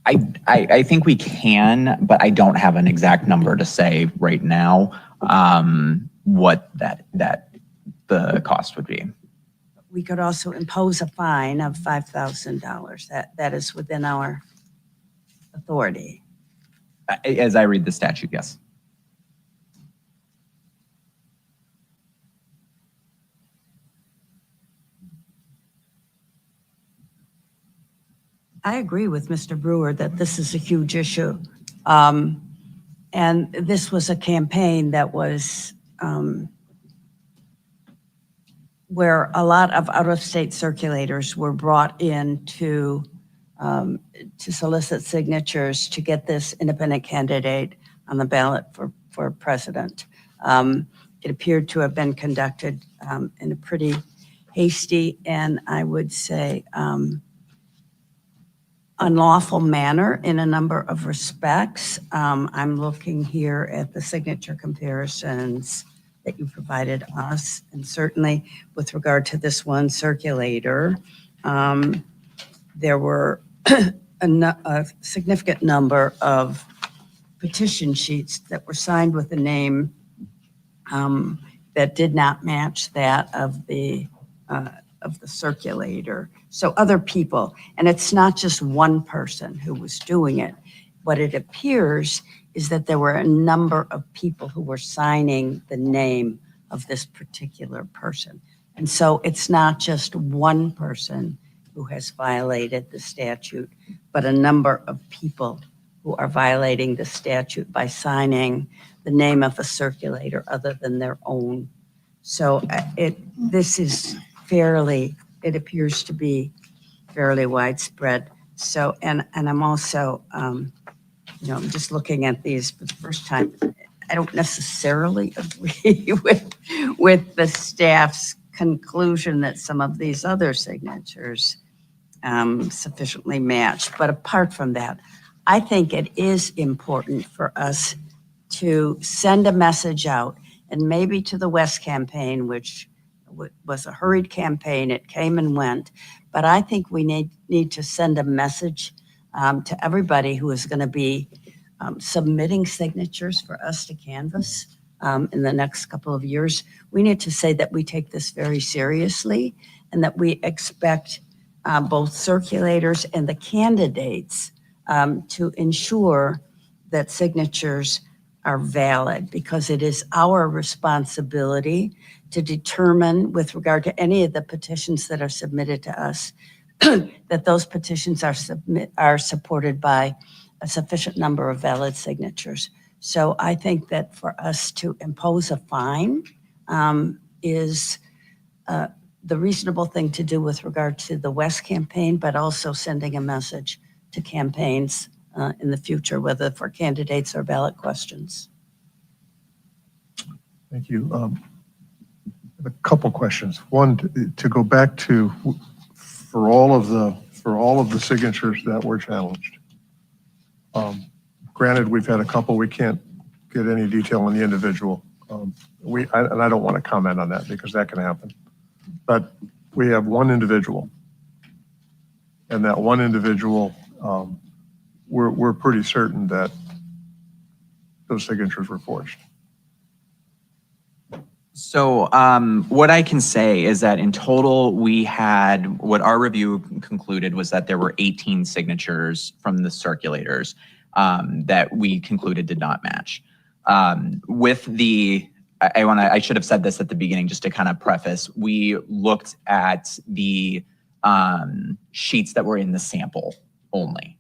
I think we can, but I don't have an exact number to say right now what the cost would be. We could also impose a fine of $5,000. That is within our authority. As I read the statute, yes. I agree with Mr. Brewer that this is a huge issue. And this was a campaign that was where a lot of out-of-state circulators were brought in to solicit signatures to get this independent candidate on the ballot for president. It appeared to have been conducted in a pretty hasty and I would say unlawful manner in a number of respects. I'm looking here at the signature comparisons that you provided us, and certainly with regard to this one circulator, there were a significant number of petition sheets that were signed with a name that did not match that of the circulator. So other people, and it's not just one person who was doing it. What it appears is that there were a number of people who were signing the name of this particular person. And so it's not just one person who has violated the statute, but a number of people who are violating the statute by signing the name of a circulator other than their own. So this is it appears to be fairly widespread. So, and I'm also, I'm just looking at these for the first time. I don't necessarily agree with the staff's conclusion that some of these other signatures sufficiently match. But apart from that, I think it is important for us to send a message out, and maybe to the West campaign, which was a hurried campaign. It came and went. But I think we need to send a message to everybody who is going to be submitting signatures for us to canvass in the next couple of years. We need to say that we take this very seriously and that we expect both circulators and the candidates to ensure that signatures are valid, because it is our responsibility to determine, with regard to any of the petitions that are submitted to us, that those petitions are supported by a sufficient number of valid signatures. So I think that for us to impose a fine is the reasonable thing to do with regard to the West campaign, but also sending a message to campaigns in the future, whether for candidates or ballot questions. Thank you. A couple questions. One, to go back to for all of the signatures that were challenged. Granted, we've had a couple. We can't get any detail on the individual. And I don't want to comment on that because that can happen. But we have one individual, and that one individual, we're pretty certain that those signatures were forged. So what I can say is that in total, we had, what our review concluded was that there were 18 signatures from the circulators that we concluded did not match. I should have said this at the beginning just to kind of preface, we looked at the sheets that were in the sample only.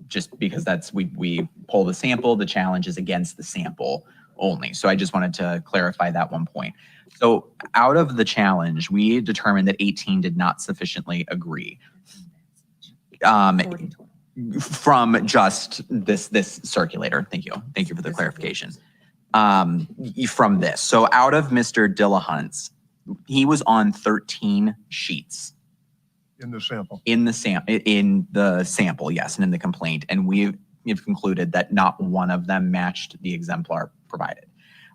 Just because we pull the sample, the challenge is against the sample only. So I just wanted to clarify that one point. So out of the challenge, we determined that 18 did not sufficiently agree. From just this circulator. Thank you. Thank you for the clarification. From this. So out of Mr. Dillahunt's, he was on 13 sheets. In the sample. In the sample, yes, and in the complaint. And we've concluded that not one of them matched the exemplar provided.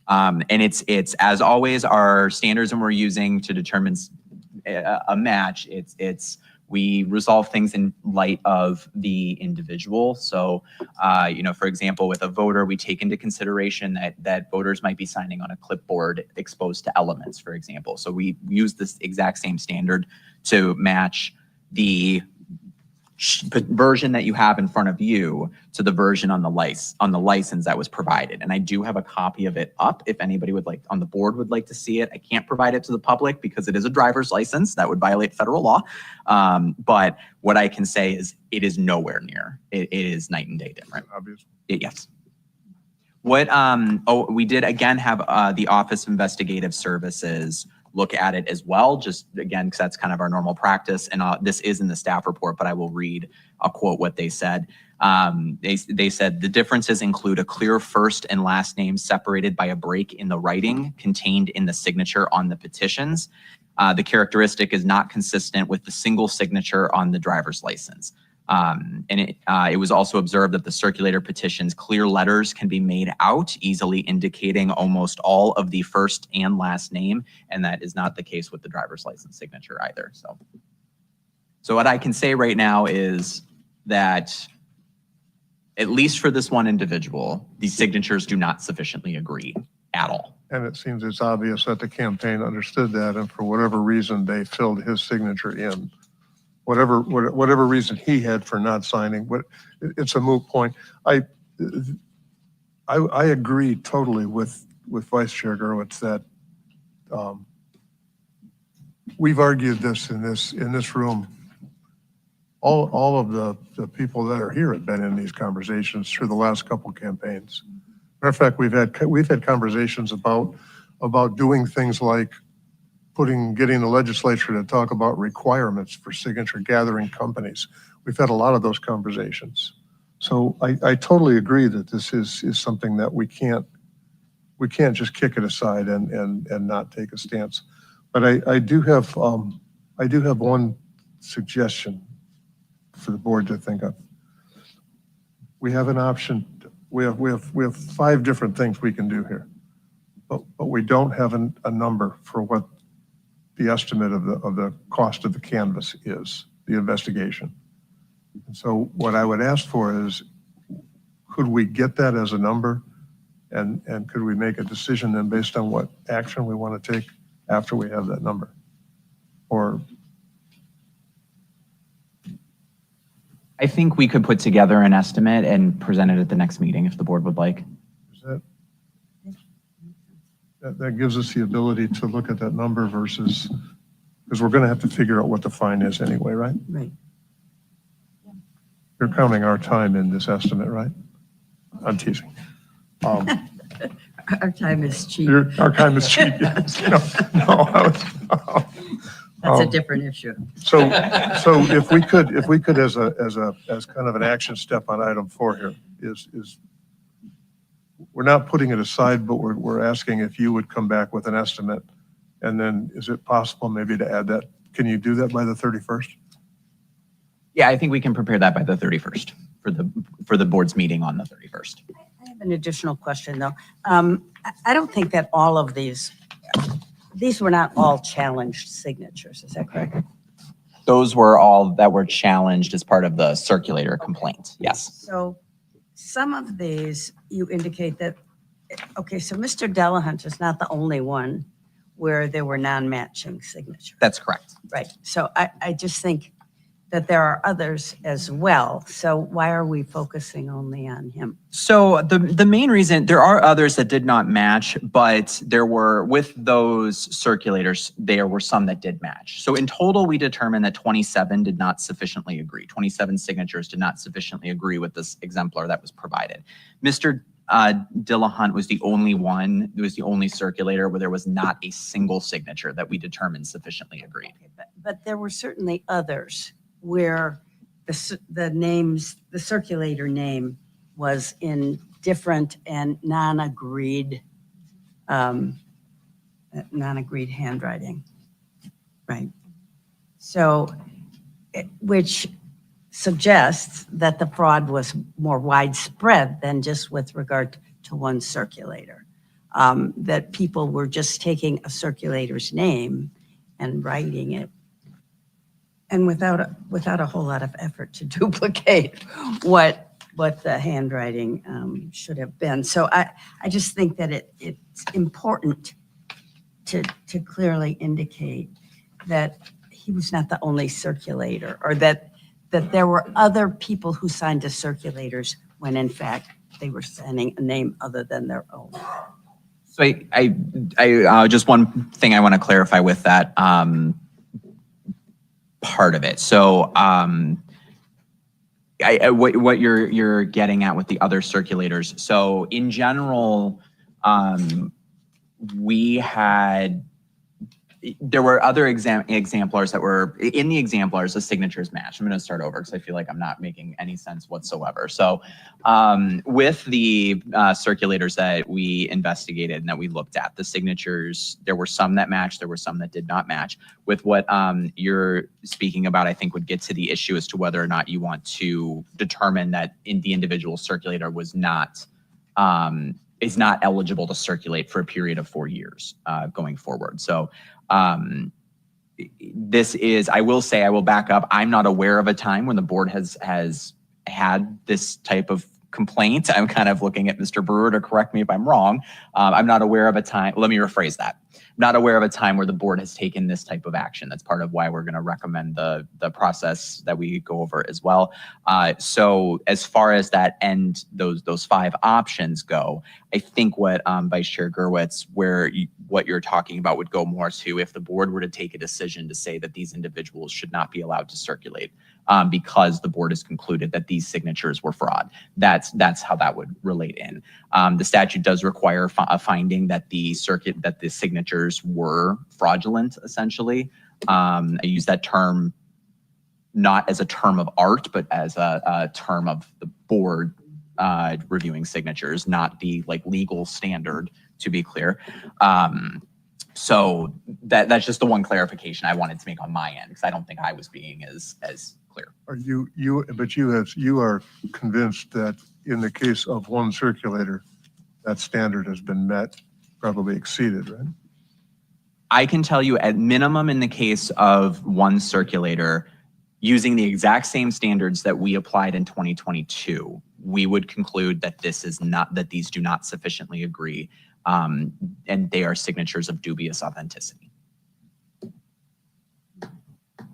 And it's as always our standards when we're using to determine a match, we resolve things in light of the individual. So, for example, with a voter, we take into consideration that voters might be signing on a clipboard exposed to elements, for example. So we use this exact same standard to match the version that you have in front of you to the version on the license that was provided. And I do have a copy of it up if anybody would like on the board would like to see it. I can't provide it to the public because it is a driver's license that would violate federal law. But what I can say is it is nowhere near. It is night and day different. Obvious. Yes. What, we did again have the Office of Investigative Services look at it as well, just again, because that's kind of our normal practice. And this is in the staff report, but I will read, I'll quote what they said. They said the differences include a clear first and last name separated by a break in the writing contained in the signature on the petitions. The characteristic is not consistent with the single signature on the driver's license. And it was also observed that the circulator petitions clear letters can be made out, easily indicating almost all of the first and last name, and that is not the case with the driver's license signature either. So what I can say right now is that at least for this one individual, these signatures do not sufficiently agree at all. And it seems it's obvious that the campaign understood that, and for whatever reason, they filled his signature in. Whatever reason he had for not signing, it's a moot point. I agree totally with Vice Chair Gerwitz that we've argued this in this room. All of the people that are here have been in these conversations through the last couple campaigns. Matter of fact, we've had conversations about doing things like getting the legislature to talk about requirements for signature gathering companies. We've had a lot of those conversations. So I totally agree that this is something that we can't just kick it aside and not take a stance. But I do have one suggestion for the board to think of. We have an option. We have 5 different things we can do here, but we don't have a number for what the estimate of the cost of the canvas is, the investigation. And so what I would ask for is, could we get that as a number, and could we make a decision then based on what action we want to take after we have that number? Or I think we could put together an estimate and present it at the next meeting if the board would like. is that gives us the ability to look at that number versus, because we're going to have to figure out what the fine is anyway, right? Right. You're counting our time in this estimate, right? I'm teasing. Our time is cheap. Our time is cheap. Yes. That's a different issue. So if we could as kind of an action step on item 4 here is we're not putting it aside, but we're asking if you would come back with an estimate, and then is it possible maybe to add that? Can you do that by the 31st? Yeah, I think we can prepare that by the 31st for the board's meeting on the 31st. I have an additional question, though. I don't think that all of these were not all challenged signatures. Is that correct? Those were all that were challenged as part of the circulator complaint. Yes. So some of these, you indicate that, okay, so Mr. Delahunt is not the only one where there were non-matching signatures. That's correct. Right. So I just think that there are others as well. So why are we focusing only on him? So the main reason, there are others that did not match, but there were, with those circulators, there were some that did match. So in total, we determined that 27 did not sufficiently agree. 27 signatures did not sufficiently agree with this exemplar that was provided. Mr. Delahunt was the only one, it was the only circulator where there was not a single signature that we determined sufficiently agreed. Okay, but there were certainly others where the names, the circulator name was in different and non-agreed handwriting, right? So, which suggests that the fraud was more widespread than just with regard to one circulator, that people were just taking a circulator's name and writing it, and without a whole lot of effort to duplicate what the handwriting should have been. So I just think that it's important to clearly indicate that he was not the only circulator, or that that there were other people who signed the circulators when in fact they were signing a name other than their own. So just one thing I want to clarify with that part of it. So what you're getting at with the other circulators. So in general, there were other exemplars that were in the exemplars, the signatures match. I'm going to start over because I feel like I'm not making any sense whatsoever. So with the circulators that we investigated and that we looked at, the signatures, there were some that matched, there were some that did not match. With what you're speaking about, I think would get to the issue as to whether or not you want to determine that the individual circulator was not is not eligible to circulate for a period of 4 years going forward. So this is, I will say, I will back up. I'm not aware of a time when the board has had this type of complaint. I'm kind of looking at Mr. Brewer to correct me if I'm wrong. I'm not aware of a time, let me rephrase that. Not aware of a time where the board has taken this type of action. That's part of why we're going to recommend the process that we go over as well. So as far as that end, those 5 options go, I think what Vice Chair Gerwitz, what you're talking about would go more to if the board were to take a decision to say that these individuals should not be allowed to circulate because the board has concluded that these signatures were fraud. That's how that would relate in. The statute does require a finding that the signatures were fraudulent, essentially. I use that term not as a term of art, but as a term of the board reviewing signatures, not the legal standard, to be clear. So that's just the one clarification I wanted to make on my end, because I don't think I was being as clear. Are you are convinced that in the case of one circulator, that standard has been met, probably exceeded, right? I can tell you at minimum in the case of one circulator, using the exact same standards that we applied in 2022, we would conclude that these do not sufficiently agree, and they are signatures of dubious authenticity.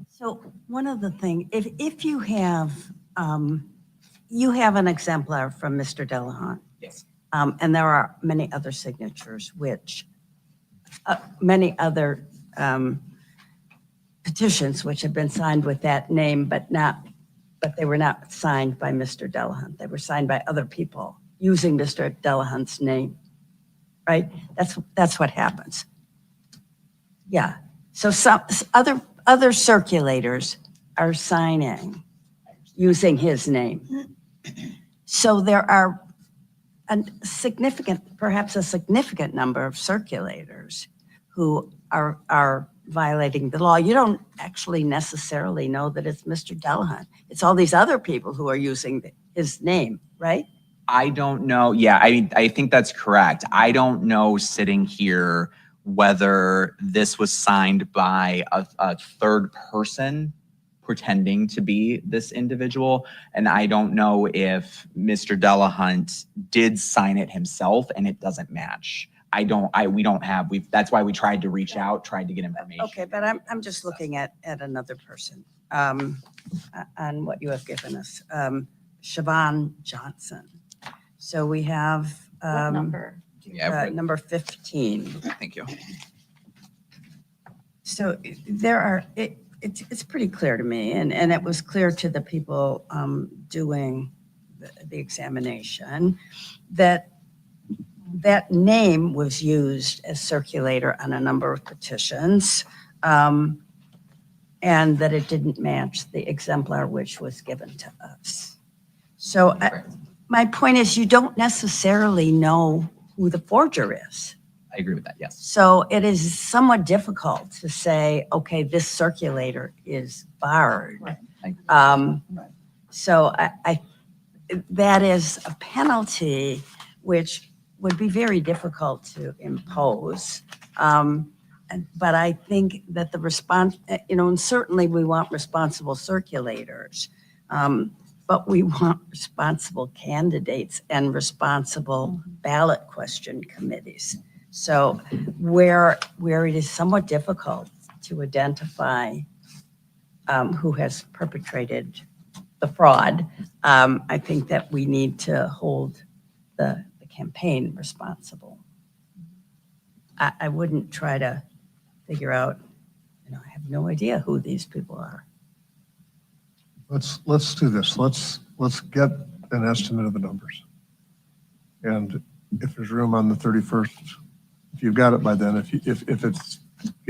So one of the things, if you have an exemplar from Mr. Delahunt, Yes. And there are many other signatures, which many other petitions which have been signed with that name, but they were not signed by Mr. Delahunt. They were signed by other people using Mr. Delahunt's name, right? That's what happens. Yeah. So some other circulators are signing using his name. So there are perhaps a significant number of circulators who are violating the law. You don't actually necessarily know that it's Mr. Delahunt. It's all these other people who are using his name, right? I don't know. Yeah, I think that's correct. I don't know sitting here whether this was signed by a third person pretending to be this individual. And I don't know if Mr. Delahunt did sign it himself and it doesn't match. That's why we tried to reach out, tried to get information. Okay, but I'm just looking at another person on what you have given us. Siobhan Johnson. So we have What number? Yeah, number 15. thank you. So it's pretty clear to me, and it was clear to the people doing the examination that name was used as circulator on a number of petitions, and that it didn't match the exemplar which was given to us. So my point is, you don't necessarily know who the forger is. I agree with that, yes. So it is somewhat difficult to say, okay, this circulator is barred. Right. So that is a penalty which would be very difficult to impose. But I think that the response, and certainly we want responsible circulators, but we want responsible candidates and responsible ballot question committees. So where it is somewhat difficult to identify who has perpetrated the fraud, I think that we need to hold the campaign responsible. I wouldn't try to figure out, I have no idea who these people are. Let's do this. Let's get an estimate of the numbers. And if there's room on the 31st, if you've got it by then, if you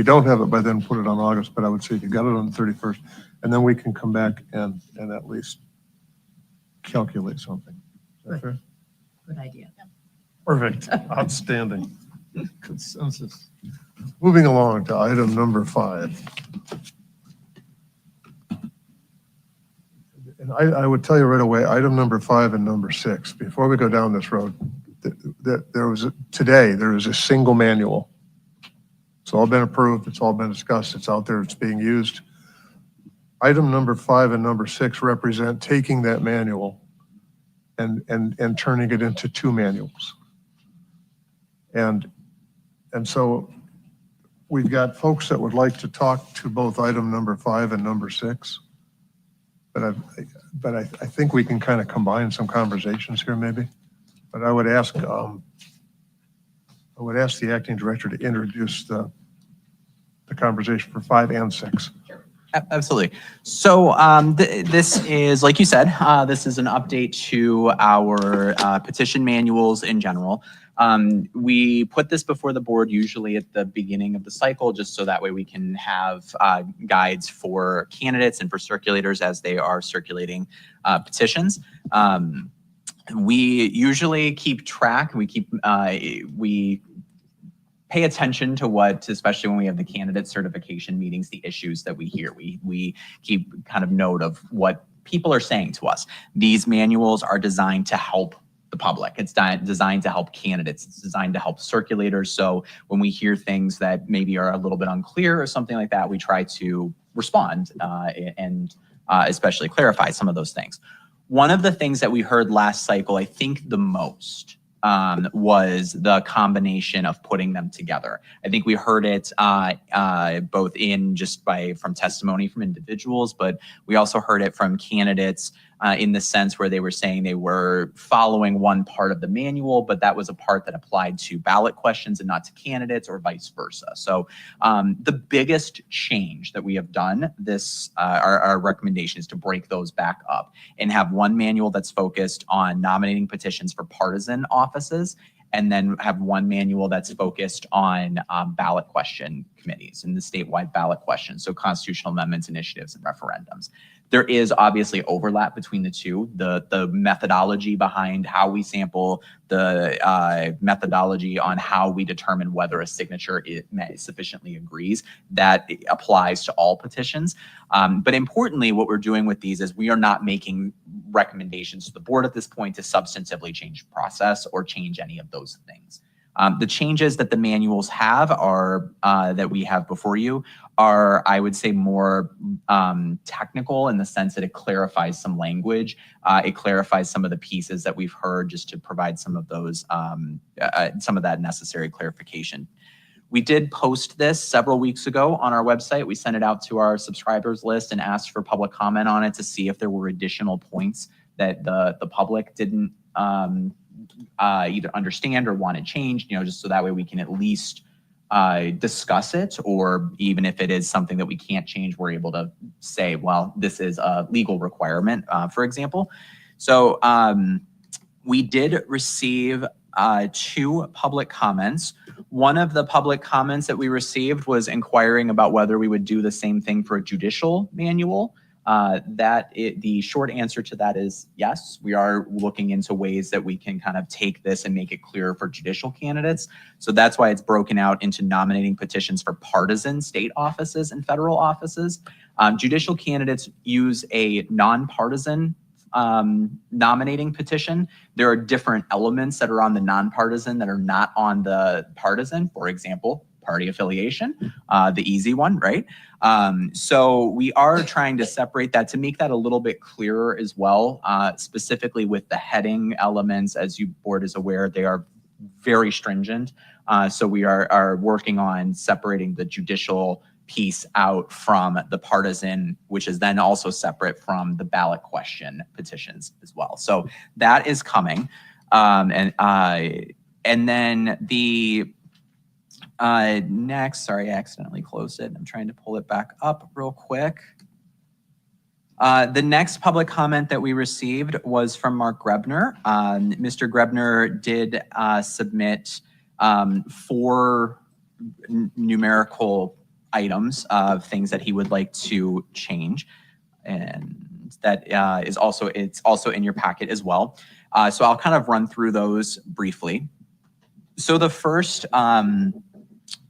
don't have it by then, put it on August, but I would say if you got it on the 31st, and then we can come back and at least calculate something. Is that fair? Good idea. Perfect. Outstanding. Consensus. Moving along to item number 5. And I would tell you right away, item number 5 and number 6, before we go down this road, there was a single manual. It's all been approved. It's all been discussed. It's out there. It's being used. Item number 5 and number 6 represent taking that manual and turning it into 2 manuals. And so we've got folks that would like to talk to both item number 5 and number 6. But I think we can kind of combine some conversations here maybe. But I would ask the acting director to introduce the conversation for 5 and 6. Absolutely. So this is, like you said, this is an update to our petition manuals in general. We put this before the board usually at the beginning of the cycle, just so that way we can have guides for candidates and for circulators as they are circulating petitions. We usually keep track. We pay attention to what, especially when we have the candidate certification meetings, the issues that we hear. We keep kind of note of what people are saying to us. These manuals are designed to help the public. It's designed to help candidates. It's designed to help circulators. So when we hear things that maybe are a little bit unclear or something like that, we try to respond and especially clarify some of those things. One of the things that we heard last cycle, I think the most, was the combination of putting them together. I think we heard it both from testimony from individuals, but we also heard it from candidates in the sense where they were saying they were following one part of the manual, but that was a part that applied to ballot questions and not to candidates, or vice versa. So the biggest change that we have done, our recommendation is to break those back up and have one manual that's focused on nominating petitions for partisan offices, and then have one manual that's focused on ballot question committees and the statewide ballot questions, so constitutional amendments, initiatives, and referendums. There is obviously overlap between the two. The methodology behind how we sample, the methodology on how we determine whether a signature sufficiently agrees, that applies to all petitions. But importantly, what we're doing with these is we are not making recommendations to the board at this point to substantively change process or change any of those things. The changes that the manuals have are that we have before you are, I would say, more technical in the sense that it clarifies some language. It clarifies some of the pieces that we've heard, just to provide some of those, some of that necessary clarification. We did post this several weeks ago on our website. We sent it out to our subscribers list and asked for public comment on it to see if there were additional points that the public didn't either understand or want to change, just so that way we can at least discuss it, or even if it is something that we can't change, we're able to say, well, this is a legal requirement, for example. So we did receive 2 public comments. One of the public comments that we received was inquiring about whether we would do the same thing for a judicial manual. The short answer to that is yes. We are looking into ways that we can kind of take this and make it clearer for judicial candidates. So that's why it's broken out into nominating petitions for partisan state offices and federal offices. Judicial candidates use a nonpartisan nominating petition. There are different elements that are on the nonpartisan that are not on the partisan. For example, party affiliation, the easy one, right? So we are trying to separate that to make that a little bit clearer as well, specifically with the heading elements. As you board is aware, they are very stringent. So we are working on separating the judicial piece out from the partisan, which is then also separate from the ballot question petitions as well. So that is coming. And then the next, sorry, I accidentally closed it. I'm trying to pull it back up real quick. The next public comment that we received was from Mark Grebner. Mr. Grebner did submit 4 numerical items of things that he would like to change, and that it's also in your packet as well. So I'll kind of run through those briefly. So the first, Mr.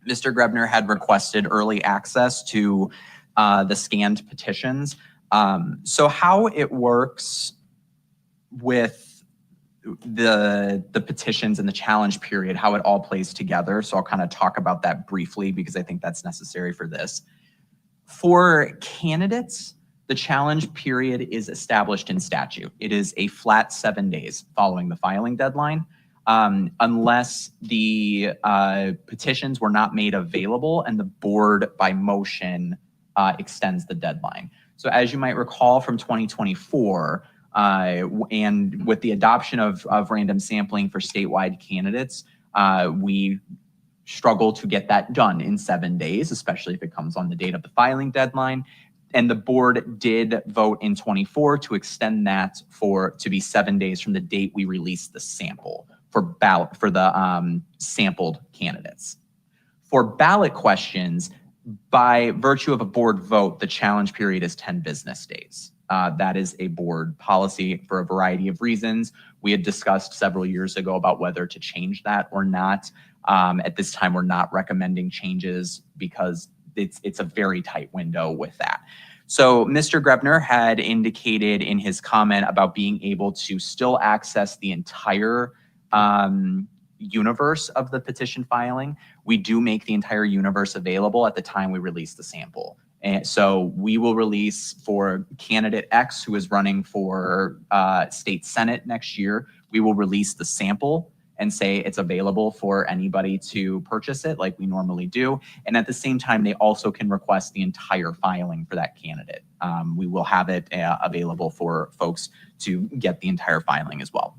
Grebner had requested early access to the scanned petitions. So how it works with the petitions and the challenge period, how it all plays together. So I'll kind of talk about that briefly because I think that's necessary for this. For candidates, the challenge period is established in statute. It is a flat 7 days following the filing deadline, unless the petitions were not made available and the board by motion extends the deadline. So as you might recall from 2024, and with the adoption of random sampling for statewide candidates, we struggle to get that done in 7 days, especially if it comes on the date of the filing deadline. And the board did vote in 24 to extend that to be 7 days from the date we released the sample for ballot for the sampled candidates. For ballot questions, by virtue of a board vote, the challenge period is 10 business days. That is a board policy for a variety of reasons. We had discussed several years ago about whether to change that or not. At this time, we're not recommending changes because it's a very tight window with that. So Mr. Grebner had indicated in his comment about being able to still access the entire universe of the petition filing. We do make the entire universe available at the time we release the sample. And so we will release for candidate X, who is running for state senate next year, we will release the sample and say it's available for anybody to purchase it like we normally do. And at the same time, they also can request the entire filing for that candidate. We will have it available for folks to get the entire filing as well.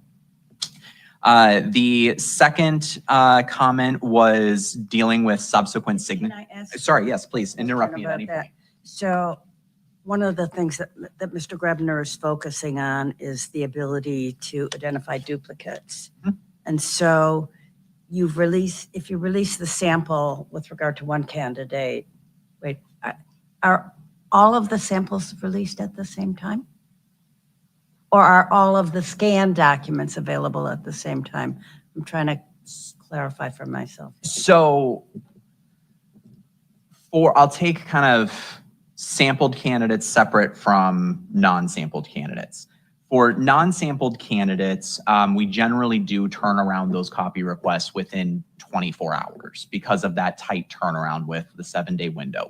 The second comment was dealing with subsequent Can signatures. I ask? Sorry, yes, please interrupt me at about any that? point. So one of the things that Mr. Grebner is focusing on is the ability to identify duplicates. Mhm. And so if you release the sample with regard to one candidate, are all of the samples released at the same time? Or are all of the scanned documents available at the same time? I'm trying to clarify for myself. So I'll take kind of sampled candidates separate from non-sampled candidates. For non-sampled candidates, we generally do turn around those copy requests within 24 hours because of that tight turnaround with the 7-day window.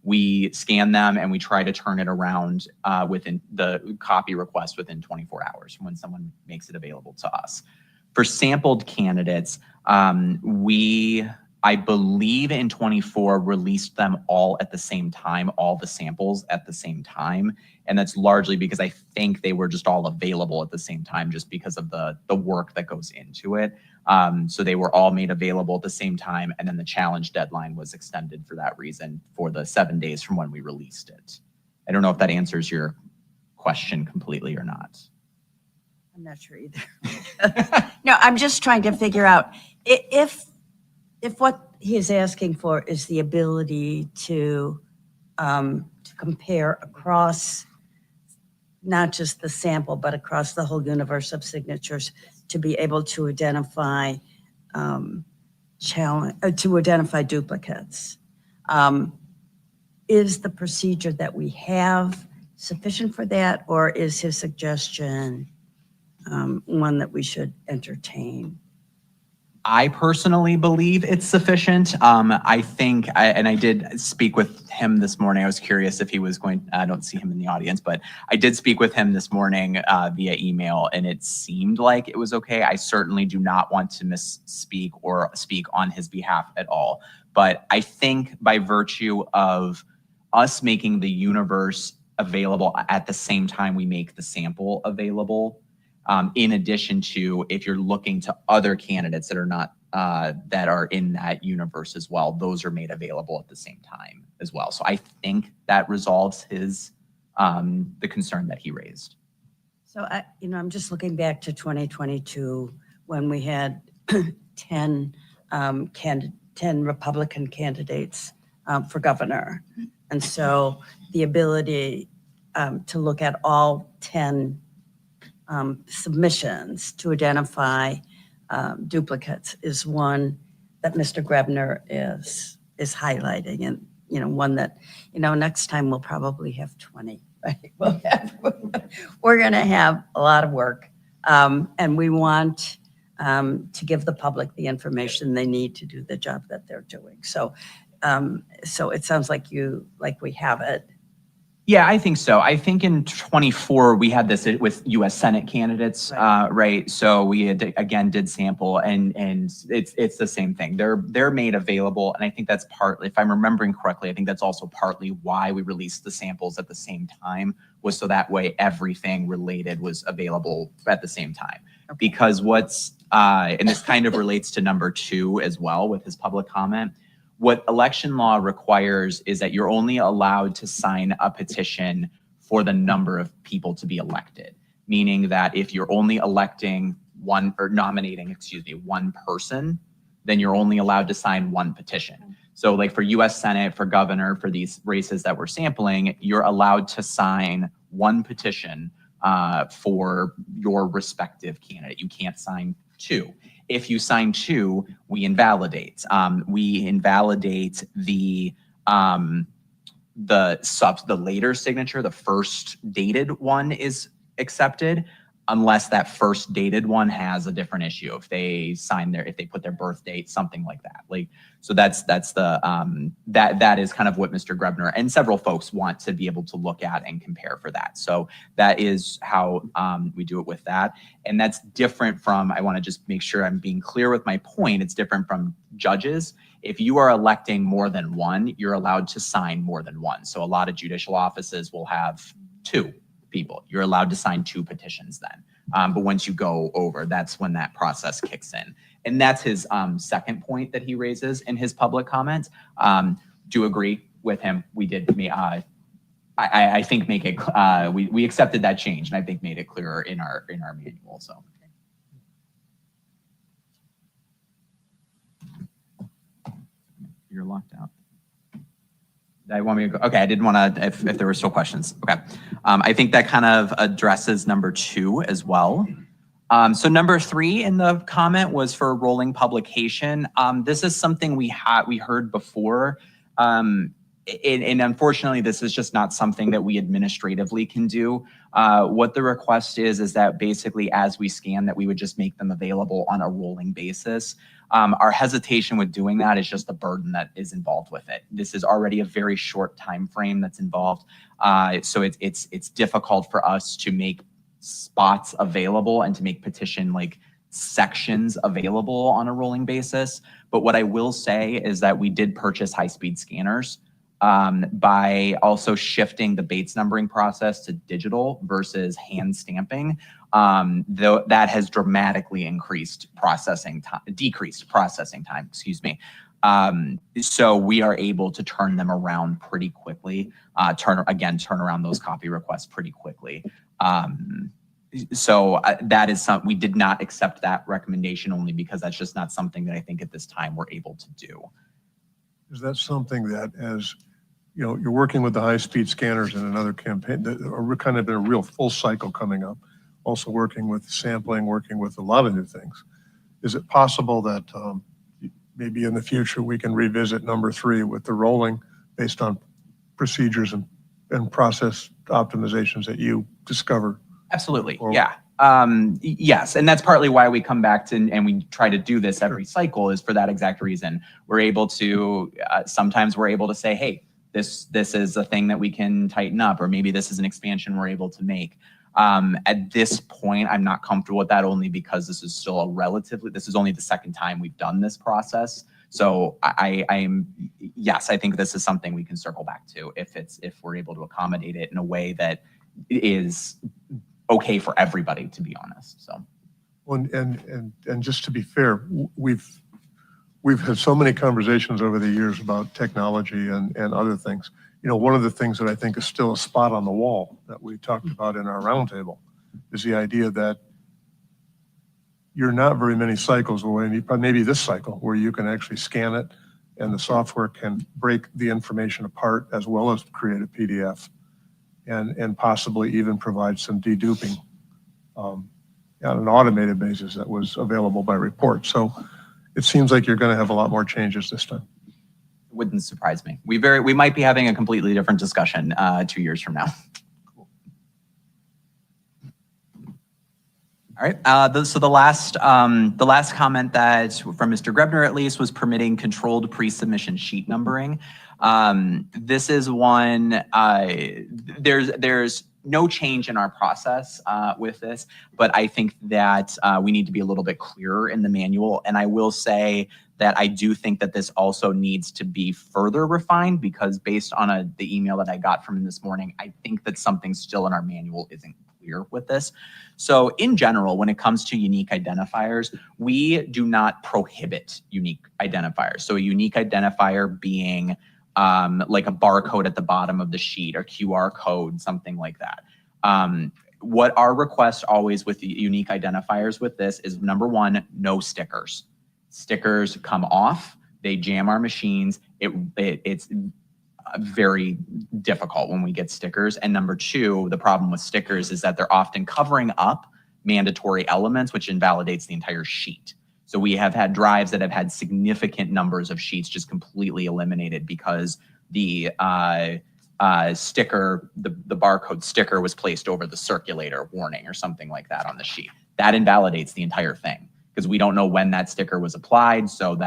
We scan them and we try to turn it around within the copy request within 24 hours when someone makes it available to us. For sampled candidates, I believe in 24 released them all at the same time, all the samples at the same time. And that's largely because I think they were just all available at the same time just because of the work that goes into it. So they were all made available at the same time. And then the challenge deadline was extended for that reason for the 7 days from when we released it. I don't know if that answers your question completely or not. I'm not sure either. No, I'm just trying to figure out if what he is asking for is the ability to compare across not just the sample, but across the whole universe of signatures to be able to identify duplicates. Is the procedure that we have sufficient for that, or is his suggestion one that we should entertain? I personally believe it's sufficient. I think, and I did speak with him this morning. I was curious if he was going, I don't see him in the audience, but I did speak with him this morning via email, and it seemed like it was okay. I certainly do not want to misspeak or speak on his behalf at all. But I think by virtue of us making the universe available at the same time we make the sample available, in addition to if you're looking to other candidates that are not that are in that universe as well, those are made available at the same time as well. So I think that resolves his the concern that he raised. So I'm just looking back to 2022 when we had 10 Republican candidates for governor, and so the ability to look at all 10 submissions to identify duplicates is one that Mr. Grebner is highlighting, and one that next time we'll probably have 20. Right? We're going to have a lot of work, and we want to give the public the information they need to do the job that they're doing. So it sounds like we have it. Yeah, I think so. I think in 24, we had this with U.S. Senate candidates, right? So we again did sample, and it's the same thing. They're made available, and I think that's partly, if I'm remembering correctly, I think that's also partly why we released the samples at the same time, was so that way everything related was available at the same time. Okay. Because and this kind of relates to number 2 as well with his public comment. What election law requires is that you're only allowed to sign a petition for the number of people to be elected, meaning that if you're only nominating one person, then you're only allowed to sign one petition. So like for U.S. Senate, for governor, for these races that we're sampling, you're allowed to sign one petition for your respective candidate. You can't sign 2. If you sign 2, we invalidate. We invalidate the later signature. The first dated one is accepted, unless that first dated one has a different issue. If they put their birth date, something like that. So that's the that is kind of what Mr. Grebner and several folks want to be able to look at and compare for that. So that is how we do it with that. And that's different from, I want to just make sure I'm being clear with my point. It's different from judges. If you are electing more than one, you're allowed to sign more than one. So a lot of judicial offices will have 2 people. You're allowed to sign 2 petitions then. But once you go over, that's when that process kicks in. And that's his second point that he raises in his public comment. Do agree with him. We did, I think, make it, we accepted that change, and I think made it clearer in our manual. So. You're locked out. I want me to go. Okay, I didn't want to, if there were still questions. Okay. I think that kind of addresses number 2 as well. So number 3 in the comment was for rolling publication. This is something we heard before. And unfortunately, this is just not something that we administratively can do. What the request is that basically as we scan that we would just make them available on a rolling basis. Our hesitation with doing that is just the burden that is involved with it. This is already a very short time frame that's involved. So it's difficult for us to make spots available and to make petition sections available on a rolling basis. But what I will say is that we did purchase high-speed scanners. By also shifting the Bates numbering process to digital versus hand stamping, though that has dramatically decreased processing time, so we are able to turn them around pretty quickly, turn around those copy requests pretty quickly. So that is something, we did not accept that recommendation only because that's just not something that I think at this time we're able to do. Is that something that, as you're working with the high-speed scanners in another campaign that are kind of in a real full cycle coming up, also working with sampling, working with a lot of new things. Is it possible that maybe in the future we can revisit number 3 with the rolling based on procedures and process optimizations that you discover? Absolutely. Yeah. Yes, and that's partly why we come back to and we try to do this every cycle is for that exact reason. We're able to sometimes we're able to say, hey, this is a thing that we can tighten up, or maybe this is an expansion we're able to make. At this point, I'm not comfortable with that only because this is still this is only the second time we've done this process. So yes, I think this is something we can circle back to if we're able to accommodate it in a way that is okay for everybody, to be honest. So, Well, and just to be fair, we've had so many conversations over the years about technology and other things. You know, one of the things that I think is still a spot on the wall that we talked about in our roundtable is the idea that you're not very many cycles away, maybe this cycle, where you can actually scan it and the software can break the information apart as well as create a PDF and possibly even provide some deduping on an automated basis that was available by report. So it seems like you're going to have a lot more changes this time. wouldn't surprise me. We might be having a completely different discussion 2 years from now. All right. So the last comment that from Mr. Grebner at least was permitting controlled pre-submission sheet numbering. This is one. There's no change in our process with this, but I think that we need to be a little bit clearer in the manual. And I will say that I do think that this also needs to be further refined, because based on the email that I got from him this morning, I think that something still in our manual isn't clear with this. So in general, when it comes to unique identifiers, we do not prohibit unique identifiers. So a unique identifier being like a barcode at the bottom of the sheet or QR code, something like that. What our request always with the unique identifiers with this is, number one, no stickers. Stickers come off, they jam our machines. It's very difficult when we get stickers. And number two, the problem with stickers is that they're often covering up mandatory elements, which invalidates the entire sheet. So we have had drives that have had significant numbers of sheets just completely eliminated because the sticker, the barcode sticker was placed over the circulator warning or something like that on the sheet. That invalidates the entire thing because we don't know when that sticker was applied. So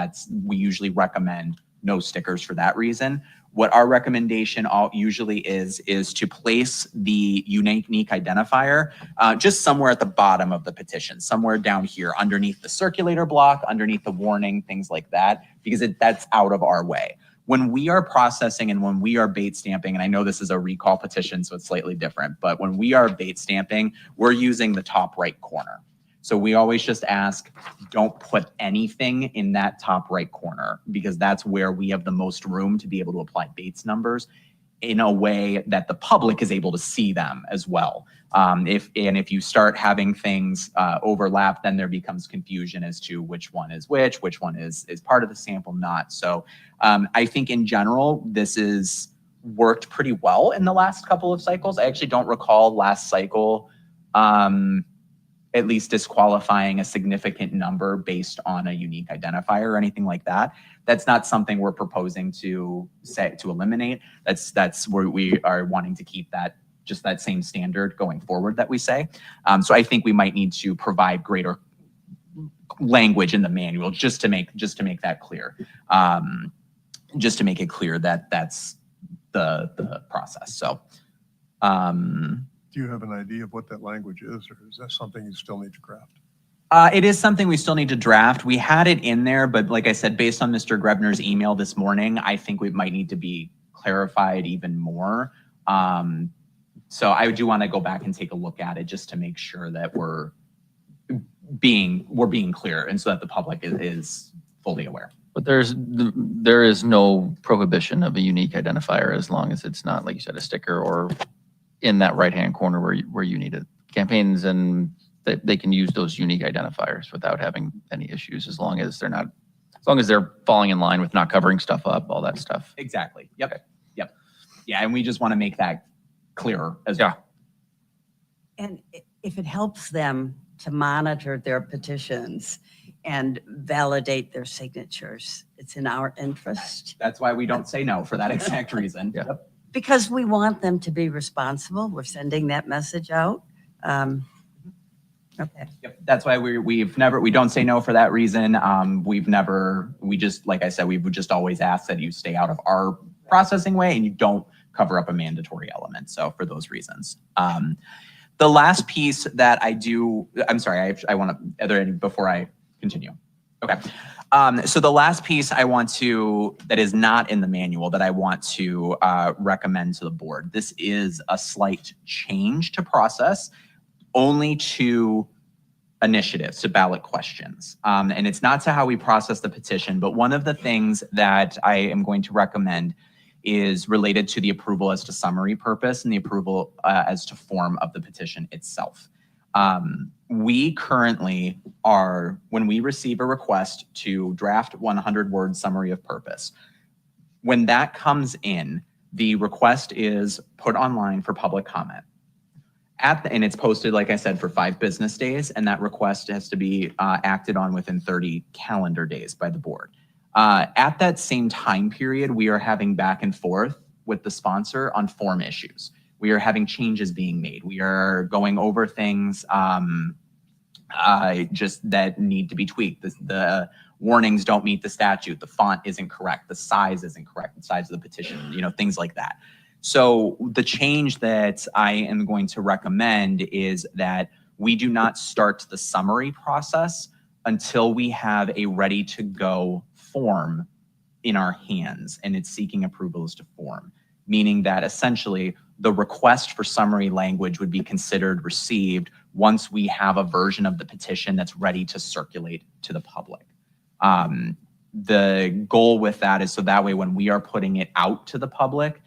we usually recommend no stickers for that reason. What our recommendation usually is to place the unique identifier just somewhere at the bottom of the petition, somewhere down here underneath the circulator block, underneath the warning, things like that, because that's out of our way. When we are processing and when we are bait stamping, and I know this is a recall petition, so it's slightly different, but when we are bait stamping, we're using the top right corner. So we always just ask, don't put anything in that top right corner, because that's where we have the most room to be able to apply Bates numbers in a way that the public is able to see them as well. If you start having things overlap, then there becomes confusion as to which one is which one is part of the sample, not. So I think in general, this is worked pretty well in the last couple of cycles. I actually don't recall last cycle at least disqualifying a significant number based on a unique identifier or anything like that. That's not something we're proposing to eliminate. That's where we are wanting to keep that same standard going forward that we say. So I think we might need to provide greater language in the manual just to make that clear. Just to make it clear that that's the process. So. Do you have an idea of what that language is, or is that something you still need to craft? It is something we still need to draft. We had it in there, but like I said, based on Mr. Grebner's email this morning, I think we might need to be clarified even more. So I do want to go back and take a look at it just to make sure that we're being clear, and so that the public is fully aware. But there is no prohibition of a unique identifier as long as it's not, like you said, a sticker or in that right-hand corner where you need it. Campaigns, and they can use those unique identifiers without having any issues, as long as they're falling in line with not covering stuff up, all that stuff. Exactly. Yep. Okay. Yep. Yeah, and we just want to make that clearer as well. And if it helps them to monitor their petitions and validate their signatures, it's in our interest. That's why we don't say no for that exact reason. Yeah. Yep. Because we want them to be responsible. We're sending that message out. Okay. Yep, that's why we don't say no for that reason. We just, like I said, we would just always ask that you stay out of our processing way and you don't cover up a mandatory element. So for those reasons. The last piece that I'm sorry, I want to, are there any, before I continue? Okay. So the last piece that is not in the manual that I want to recommend to the board. This is a slight change to process, only to initiatives, to ballot questions. And it's not to how we process the petition, but one of the things that I am going to recommend is related to the approval as to summary purpose and the approval as to form of the petition itself. We currently when we receive a request to draft 100-word summary of purpose, when that comes in, the request is put online for public comment. And it's posted, like I said, for 5 business days, and that request has to be acted on within 30 calendar days by the board. At that same time period, we are having back and forth with the sponsor on form issues. We are having changes being made. We are going over things just that need to be tweaked. The warnings don't meet the statute. The font isn't correct. The size isn't correct. The size of the petition, things like that. So the change that I am going to recommend is that we do not start the summary process until we have a ready to go form in our hands and it's seeking approval as to form, meaning that essentially the request for summary language would be considered received once we have a version of the petition that's ready to circulate to the public. The goal with that is so that way when we are putting it out to the public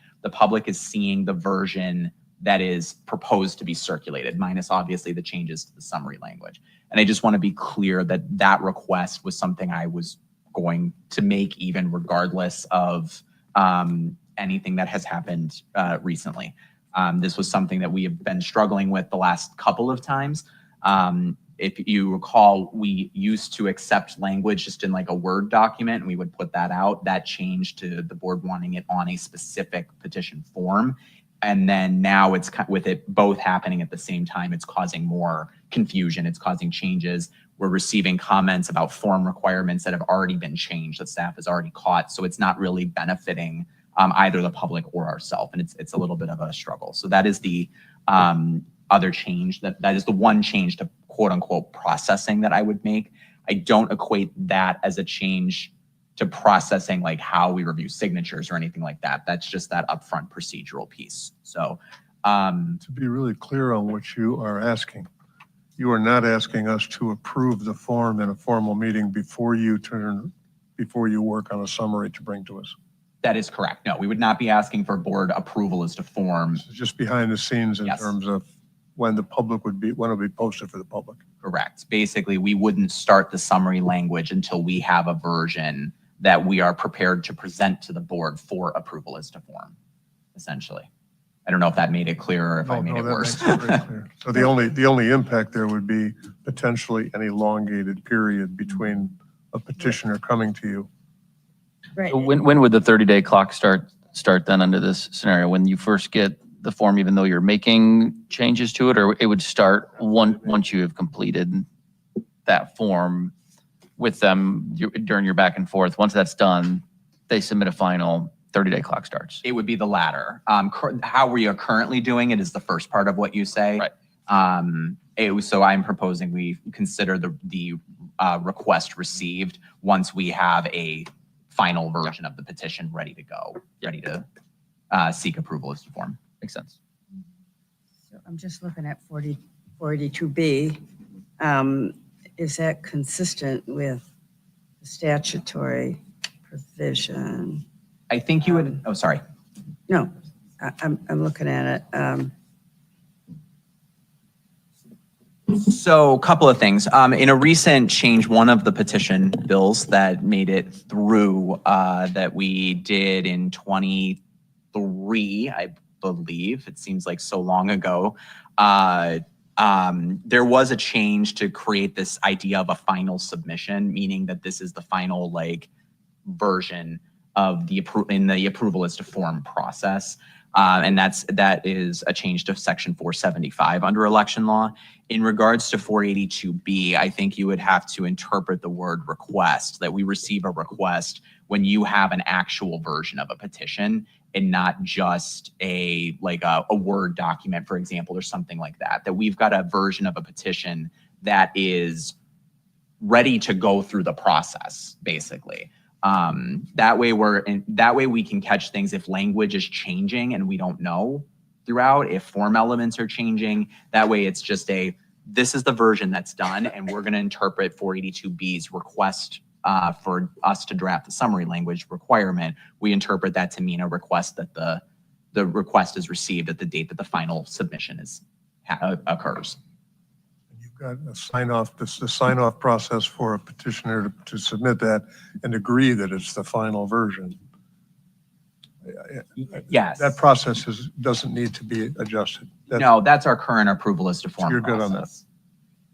is seeing the version that is proposed to be circulated, minus obviously the changes to the summary language. And I just want to be clear that that request was something I was going to make even regardless of anything that has happened recently. This was something that we have been struggling with the last couple of times. If you recall, we used to accept language just in like a Word document and we would put that out. That changed to the board wanting it on a specific petition form. And then now it's with it both happening at the same time, it's causing more confusion. It's causing changes. We're receiving comments about form requirements that have already been changed that staff has already caught. So it's not really benefiting either the public or ourselves. And it's a little bit of a struggle. So that is the other change. That is the one change to quote unquote processing that I would make. I don't equate that as a change to processing like how we review signatures or anything like that. That's just that upfront procedural piece. So to be really clear on what you are asking, you are not asking us to approve the form in a formal meeting before you work on a summary to bring to us. That is correct. No, we would not be asking for board approval as to form. It's just behind the scenes in terms of when the public when it would be posted for the public. Correct. Basically, we wouldn't start the summary language until we have a version that we are prepared to present to the board for approval as to form, essentially. I don't know if that made it clearer or if I made it worse. Makes it very clear. So the only impact there would be potentially an elongated period between a petitioner coming to you. Right. So when would the 30-day clock start then under this scenario? When you first get the form, even though you're making changes to it, or it would start once you have completed that form with them during your back and forth? Once that's done, they submit a final 30-day clock starts. It would be the latter. How we are currently doing it is the first part of what you say. Right. So I'm proposing we consider the request received once we have a final version of the petition ready to go, ready to seek approval as to form. Makes sense. So I'm just looking at 482B. Is that consistent with the statutory provision? I think you would, oh, sorry. No, I'm looking at it. So a couple of things. In a recent change, one of the petition bills that made it through that we did in 23, I believe, it seems like so long ago, there was a change to create this idea of a final submission, meaning that this is the final version of the approval as to form process. And that is a change to section 475 under election law. In regards to 482B, I think you would have to interpret the word request, that we receive a request when you have an actual version of a petition and not just a Word document, for example, or something like that, that we've got a version of a petition that is ready to go through the process, basically. That way we can catch things if language is changing and we don't know throughout, if form elements are changing. That way it's just this is the version that's done, and we're going to interpret 482B's request for us to draft the summary language requirement. We interpret that to mean a request that the request is received at the date that the final submission occurs. You've got a sign-off, the sign-off process for a petitioner to submit that and agree that it's the final version. Yes. That process doesn't need to be adjusted. No, that's our current approval as to form You're good on that. process.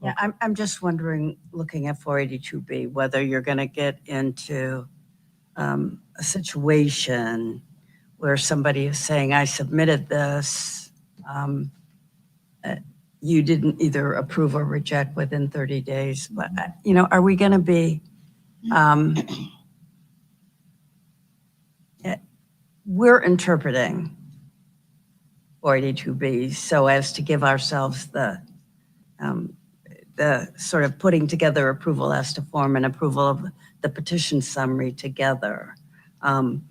Yeah, I'm just wondering, looking at 482B, whether you're going to get into a situation where somebody is saying, I submitted this, you didn't either approve or reject within 30 days. But, are we going to be, we're interpreting 482B so as to give ourselves the sort of putting together approval as to form and approval of the petition summary together. And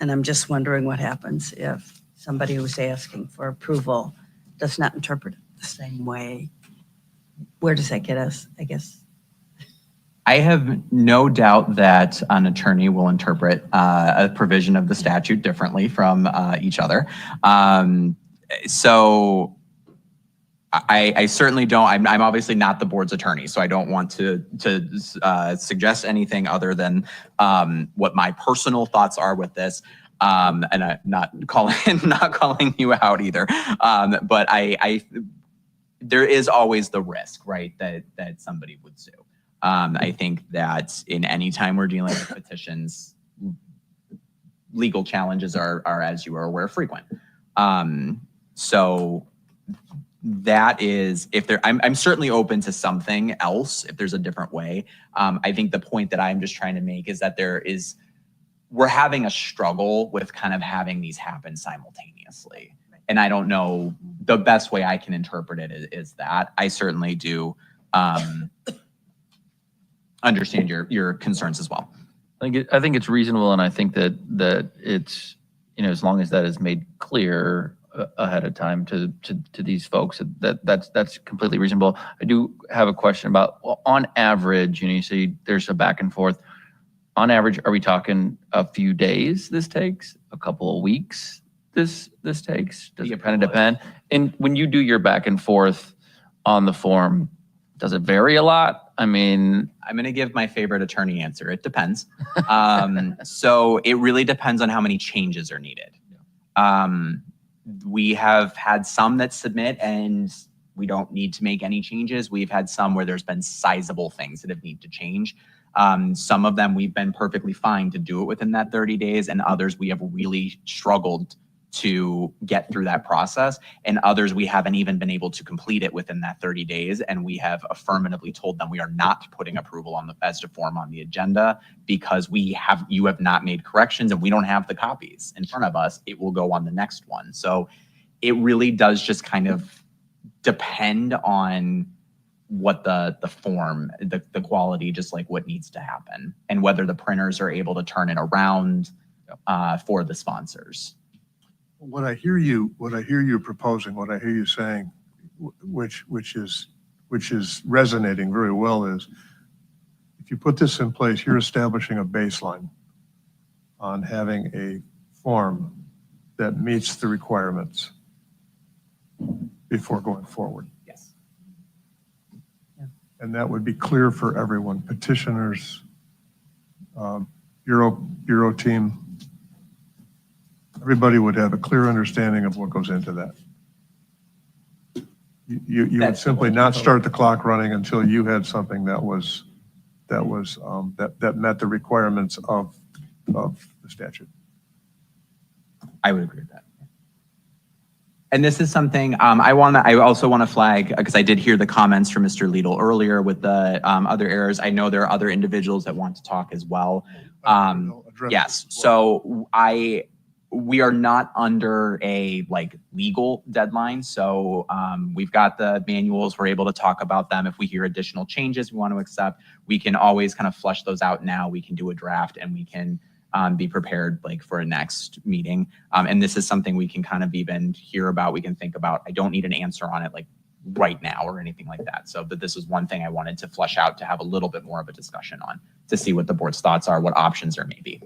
I'm just wondering what happens if somebody who's asking for approval does not interpret it the same way. Where does that get us, I guess? I have no doubt that an attorney will interpret a provision of the statute differently from each other. So I certainly don't, I'm obviously not the board's attorney, so I don't want to suggest anything other than what my personal thoughts are with this. And I'm not calling you out either. But there is always the risk, right, that somebody would sue. I think that in any time we're dealing with petitions, legal challenges are, as you are aware, frequent. So that is, I'm certainly open to something else if there's a different way. I think the point that I'm just trying to make is that we're having a struggle with kind of having these happen simultaneously. And I don't know, the best way I can interpret it is that. I certainly do understand your concerns as well. I think it's reasonable, and I think that it's, as long as that is made clear ahead of time to these folks, that's completely reasonable. I do have a question about, well, on average, you say there's a back and forth. On average, are we talking a few days this takes, a couple of weeks this takes? Does it kind of depend? And when you do your back and forth on the form, does it vary a lot? I mean, I'm going to give my favorite attorney answer. It depends. So it really depends on how many changes are needed. We have had some that submit and we don't need to make any changes. We've had some where there's been sizable things that have need to change. Some of them we've been perfectly fine to do it within that 30 days, and others we have really struggled to get through that process, and others we haven't even been able to complete it within that 30 days, and we have affirmatively told them we are not putting approval on the as to form on the agenda because you have not made corrections and we don't have the copies in front of us. It will go on the next one. So it really does just kind of depend on what the form, the quality, just like what needs to happen, and whether the printers are able to turn it around for the sponsors. What I hear you proposing, what I hear you saying, which is resonating very well, is if you put this in place, you're establishing a baseline on having a form that meets the requirements before going forward. Yes. And that would be clear for everyone, petitioners, Bureau team. Everybody would have a clear understanding of what goes into that. You would simply not start the clock running until you had something that met the requirements of the statute. I would agree with that. And this is something I also want to flag, because I did hear the comments from Mr. Liedl earlier with the other errors. I know there are other individuals that want to talk as well. Yes, so we are not under a legal deadline. So we've got the manuals, we're able to talk about them. If we hear additional changes we want to accept, we can always kind of flush those out now. We can do a draft and we can be prepared for a next meeting. And this is something we can kind of even hear about, we can think about. I don't need an answer on it right now or anything like that. So, but this is one thing I wanted to flush out to have a little bit more of a discussion on, to see what the board's thoughts are, what options there may be.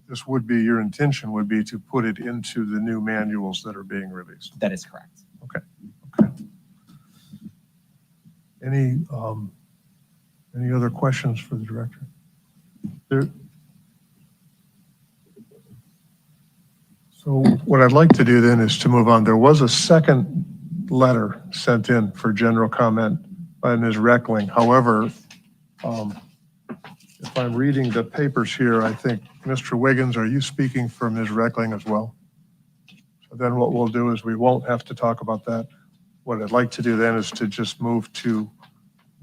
This would be, your intention would be to put it into the new manuals that are being released. That is correct. Okay. Any other questions for the director? So what I'd like to do then is to move on. There was a second letter sent in for general comment by Ms. Reckling. However, if I'm reading the papers here, I think, Mr. Wiggins, are you speaking for Ms. Reckling as well? So then what we'll do is we won't have to talk about that. What I'd like to do then is to just move to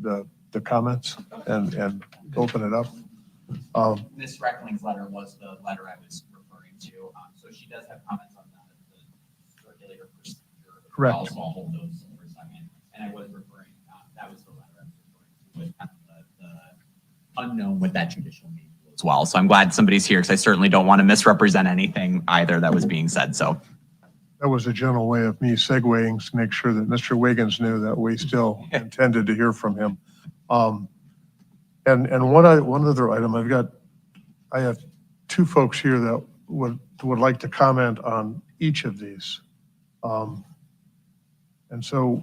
the comments and open it up. Ms. Reckling's letter was the letter I was referring to. So she does have comments on the circulator procedure. Correct. So I'll hold those for a second. And I was referring, that was the letter I was referring to with kind of the unknown with that judicial manual as well. So I'm glad somebody's here, because I certainly don't want to misrepresent anything either that was being said. So that was a gentle way of me segueing to make sure that Mr. Wiggins knew that we still intended to hear from him. And one other item, I have two folks here that would like to comment on each of these. And so,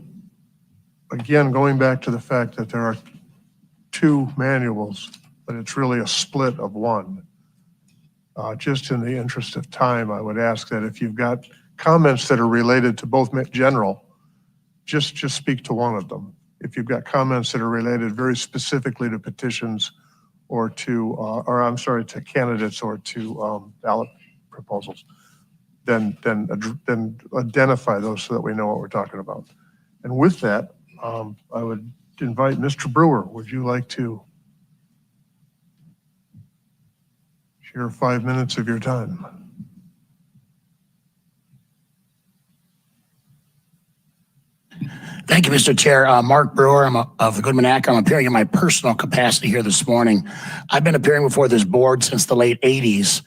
again, going back to the fact that there are two manuals, but it's really a split of one. Just in the interest of time, I would ask that if you've got comments that are related to both general, just speak to one of them. If you've got comments that are related very specifically to petitions or to candidates or to ballot proposals, then identify those so that we know what we're talking about. And with that, I would invite Mr. Brewer. Would you like to share 5 minutes of your time? Thank you, Mr. Chair. Mark Brewer, I'm of the Goodman Act. I'm appearing in my personal capacity here this morning. I've been appearing before this board since the late 80s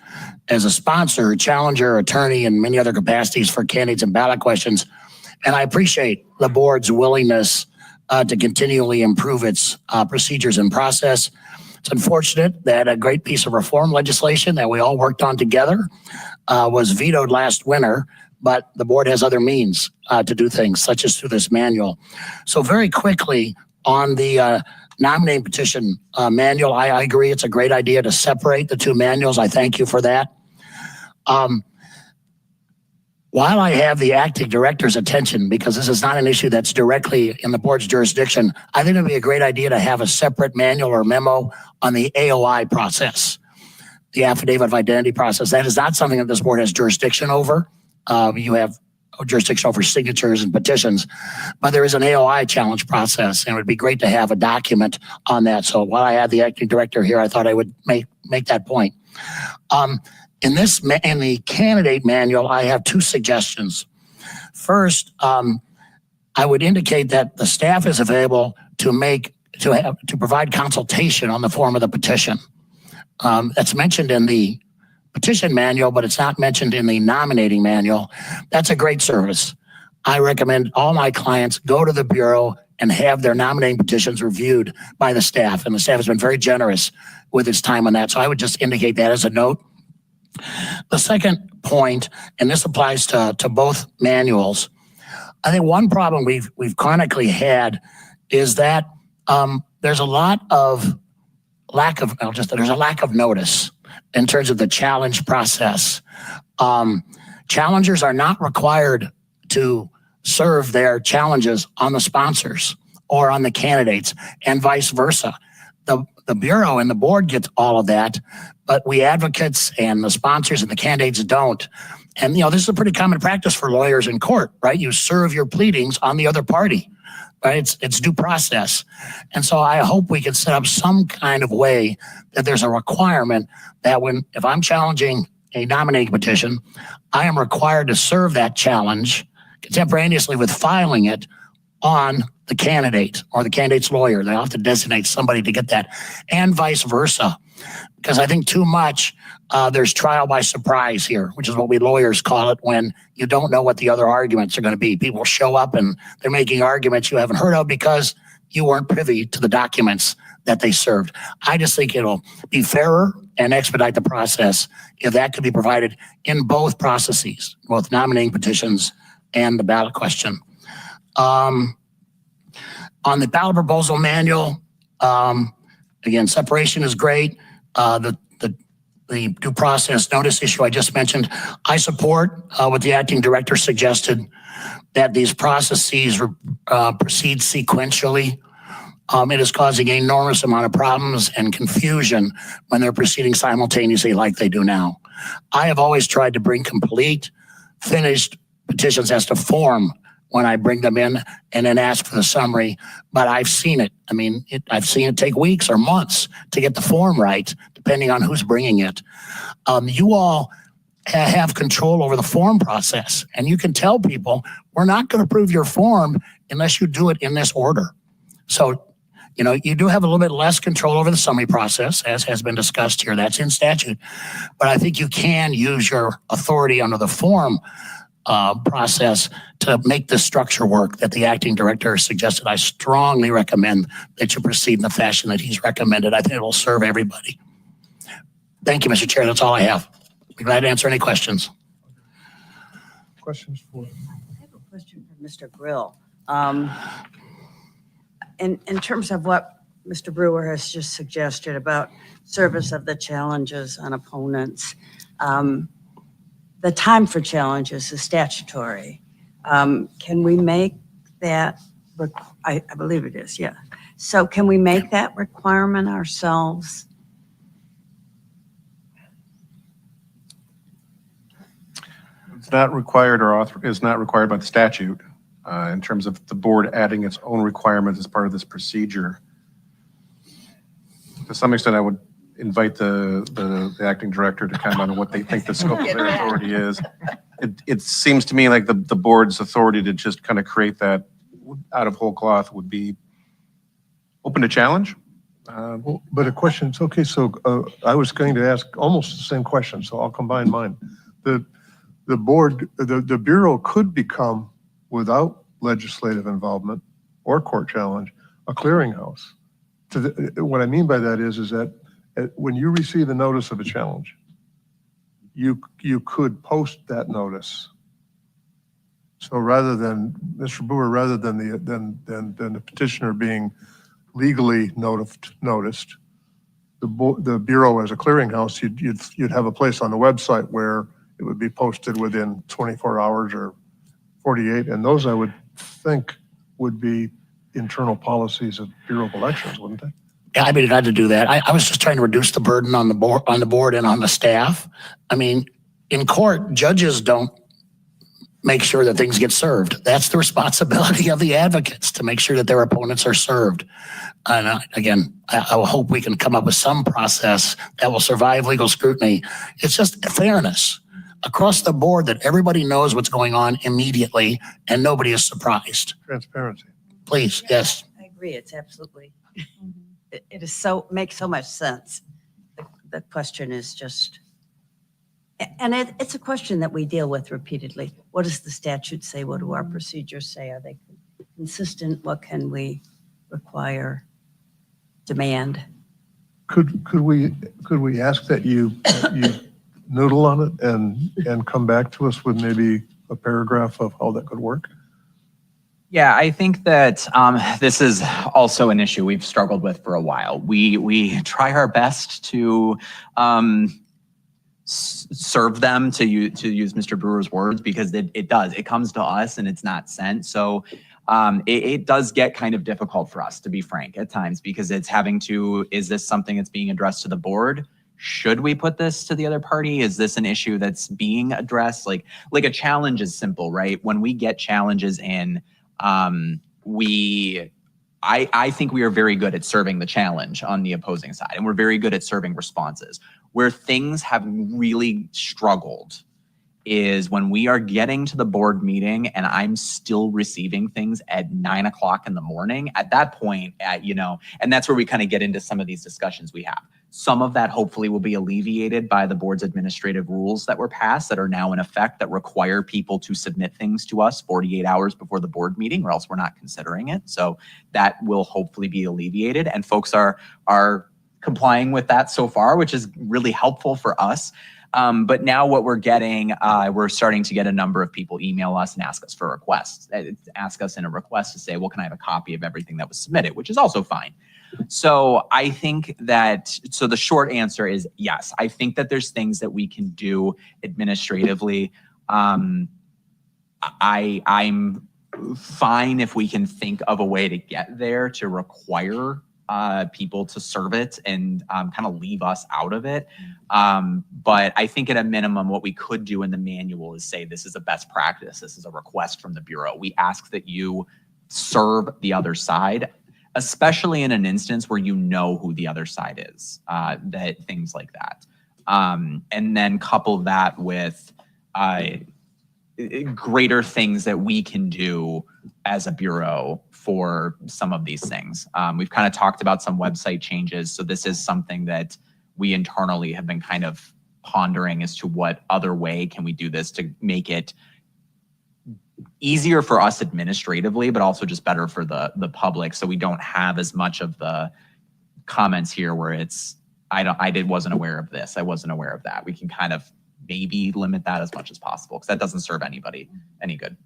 as a sponsor, challenger, attorney, and many other capacities for candidates and ballot questions. And I appreciate the board's willingness to continually improve its procedures and process. It's unfortunate that a great piece of reform legislation that we all worked on together was vetoed last winter, but the board has other means to do things, such as through this manual. So very quickly on the nominating petition manual, I agree it's a great idea to separate the two manuals. I thank you for that. While I have the acting director's attention, because this is not an issue that's directly in the board's jurisdiction, I think it'd be a great idea to have a separate manual or memo on the AOI process, the affidavit of identity process. That is not something that this board has jurisdiction over. You have jurisdiction over signatures and petitions, but there is an AOI challenge process, and it would be great to have a document on that. So while I had the acting director here, I thought I would make that point. In the candidate manual, I have two suggestions. First, I would indicate that the staff is available to provide consultation on the form of the petition. That's mentioned in the petition manual, but it's not mentioned in the nominating manual. That's a great service. I recommend all my clients go to the Bureau and have their nominating petitions reviewed by the staff. And the staff has been very generous with its time on that. So I would just indicate that as a note. The second point, and this applies to both manuals, I think one problem we've chronically had is that there's a lack of notice in terms of the challenge process. Challengers are not required to serve their challenges on the sponsors or on the candidates, and vice versa. The Bureau and the board gets all of that, but we advocates and the sponsors and the candidates don't. And, this is a pretty common practice for lawyers in court, right? You serve your pleadings on the other party, right? It's due process. And so I hope we can set up some kind of way that there's a requirement that if I'm challenging a nominating petition, I am required to serve that challenge contemporaneously with filing it on the candidate or the candidate's lawyer. They have to designate somebody to get that, and vice versa. Because I think too much there's trial by surprise here, which is what we lawyers call it when you don't know what the other arguments are going to be. People show up and they're making arguments you haven't heard of because you weren't privy to the documents that they served. I just think it'll be fairer and expedite the process if that could be provided in both processes, both nominating petitions and the ballot question. On the ballot proposal manual, again, separation is great. The due process notice issue I just mentioned, I support what the acting director suggested, that these processes proceed sequentially. It is causing an enormous amount of problems and confusion when they're proceeding simultaneously like they do now. I have always tried to bring complete, finished petitions as to form when I bring them in and then ask for the summary, but I've seen it. I've seen it take weeks or months to get the form right, depending on who's bringing it. You all have control over the form process, and you can tell people, we're not going to approve your form unless you do it in this order. So, you do have a little bit less control over the summary process, as has been discussed here. That's in statute. But I think you can use your authority under the form process to make the structure work that the acting director suggested. I strongly recommend that you proceed in the fashion that he's recommended. I think it will serve everybody. Thank you, Mr. Chair. That's all I have. Be glad to answer any questions. Questions for? I have a question for Mr. Grill. In terms of what Mr. Brewer has just suggested about service of the challenges on opponents, the time for challenges is statutory. Can we make that, I believe it is, yeah. So can we make that requirement ourselves? It's not required is not required by the statute in terms of the board adding its own requirements as part of this procedure. To some extent, I would invite the acting director to comment on what they think the scope of their authority is. It seems to me like the board's authority to just kind of create that out of whole cloth would be open to challenge. But a question, it's okay. So I was going to ask almost the same question, so I'll combine mine. The board, the Bureau could become, without legislative involvement or court challenge, a clearinghouse. What I mean by that is that when you receive a notice of a challenge, you could post that notice. So rather than, Mr. Brewer, rather than the petitioner being legally noticed, the Bureau as a clearinghouse, you'd have a place on the website where it would be posted within 24 hours or 48, and those I would think would be internal policies of Bureau of Elections, wouldn't they? Yeah, I'd be glad to do that. I was just trying to reduce the burden on the board and on the staff. In court, judges don't make sure that things get served. That's the responsibility of the advocates to make sure that their opponents are served. And again, I hope we can come up with some process that will survive legal scrutiny. It's just fairness across the board, that everybody knows what's going on immediately and nobody is surprised. Transparency. Please, yes. I agree. It's absolutely, it is makes so much sense. The question is just, and it's a question that we deal with repeatedly. What does the statute say? What do our procedures say? Are they consistent? What can we require, demand? Could we ask that you noodle on it and come back to us with maybe a paragraph of how that could work? Yeah, I think that this is also an issue we've struggled with for a while. We try our best to serve them, to use Mr. Brewer's words, because it comes to us and it's not sent. So it does get kind of difficult for us, to be frank, at times, because it's having to, is this something that's being addressed to the board? should we put this to the other party? Is this an issue that's being addressed? Like a challenge is simple, right? When we get challenges in, I think we are very good at serving the challenge on the opposing side, and we're very good at serving responses. Where things have really struggled is when we are getting to the board meeting and I'm still receiving things at 9 o'clock in the morning. At that point, and that's where we kind of get into some of these discussions we have. Some of that hopefully will be alleviated by the board's administrative rules that were passed that are now in effect that require people to submit things to us 48 hours before the board meeting, or else we're not considering it. So that will hopefully be alleviated, and folks are complying with that so far, which is really helpful for us. But now what we're getting, we're starting to get a number of people email us and ask us for requests, ask us in a request to say, well, can I have a copy of everything that was submitted, which is also fine. So I think so the short answer is yes. I think that there's things that we can do administratively. I'm fine if we can think of a way to get there to require people to serve it and kind of leave us out of it. But I think at a minimum, what we could do in the manual is say, this is a best practice. This is a request from the Bureau. We ask that you serve the other side, especially in an instance where you know who the other side is, things like that. And then couple that with greater things that we can do as a Bureau for some of these things. We've kind of talked about some website changes. So this is something that we internally have been kind of pondering as to what other way can we do this to make it easier for us administratively, but also just better for the public. So we don't have as much of the comments here where it's, wasn't aware of this, I wasn't aware of that. We can kind of maybe limit that as much as possible, because that doesn't serve anybody any good.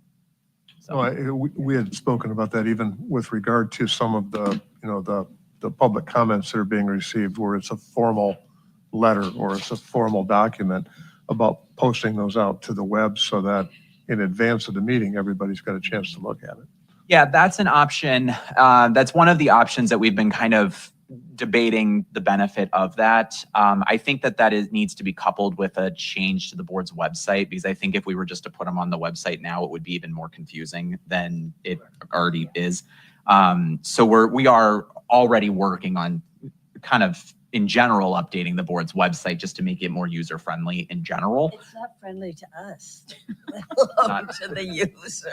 So we had spoken about that even with regard to some of the public comments that are being received, where it's a formal letter or it's a formal document, about posting those out to the web so that in advance of the meeting, everybody's got a chance to look at it. Yeah, that's an option. That's one of the options that we've been kind of debating the benefit of that. I think that needs to be coupled with a change to the board's website, because I think if we were just to put them on the website now, it would be even more confusing than it already is. So we are already working on kind of in general updating the board's website just to make it more user-friendly in general. It's not friendly to us, Not to the users.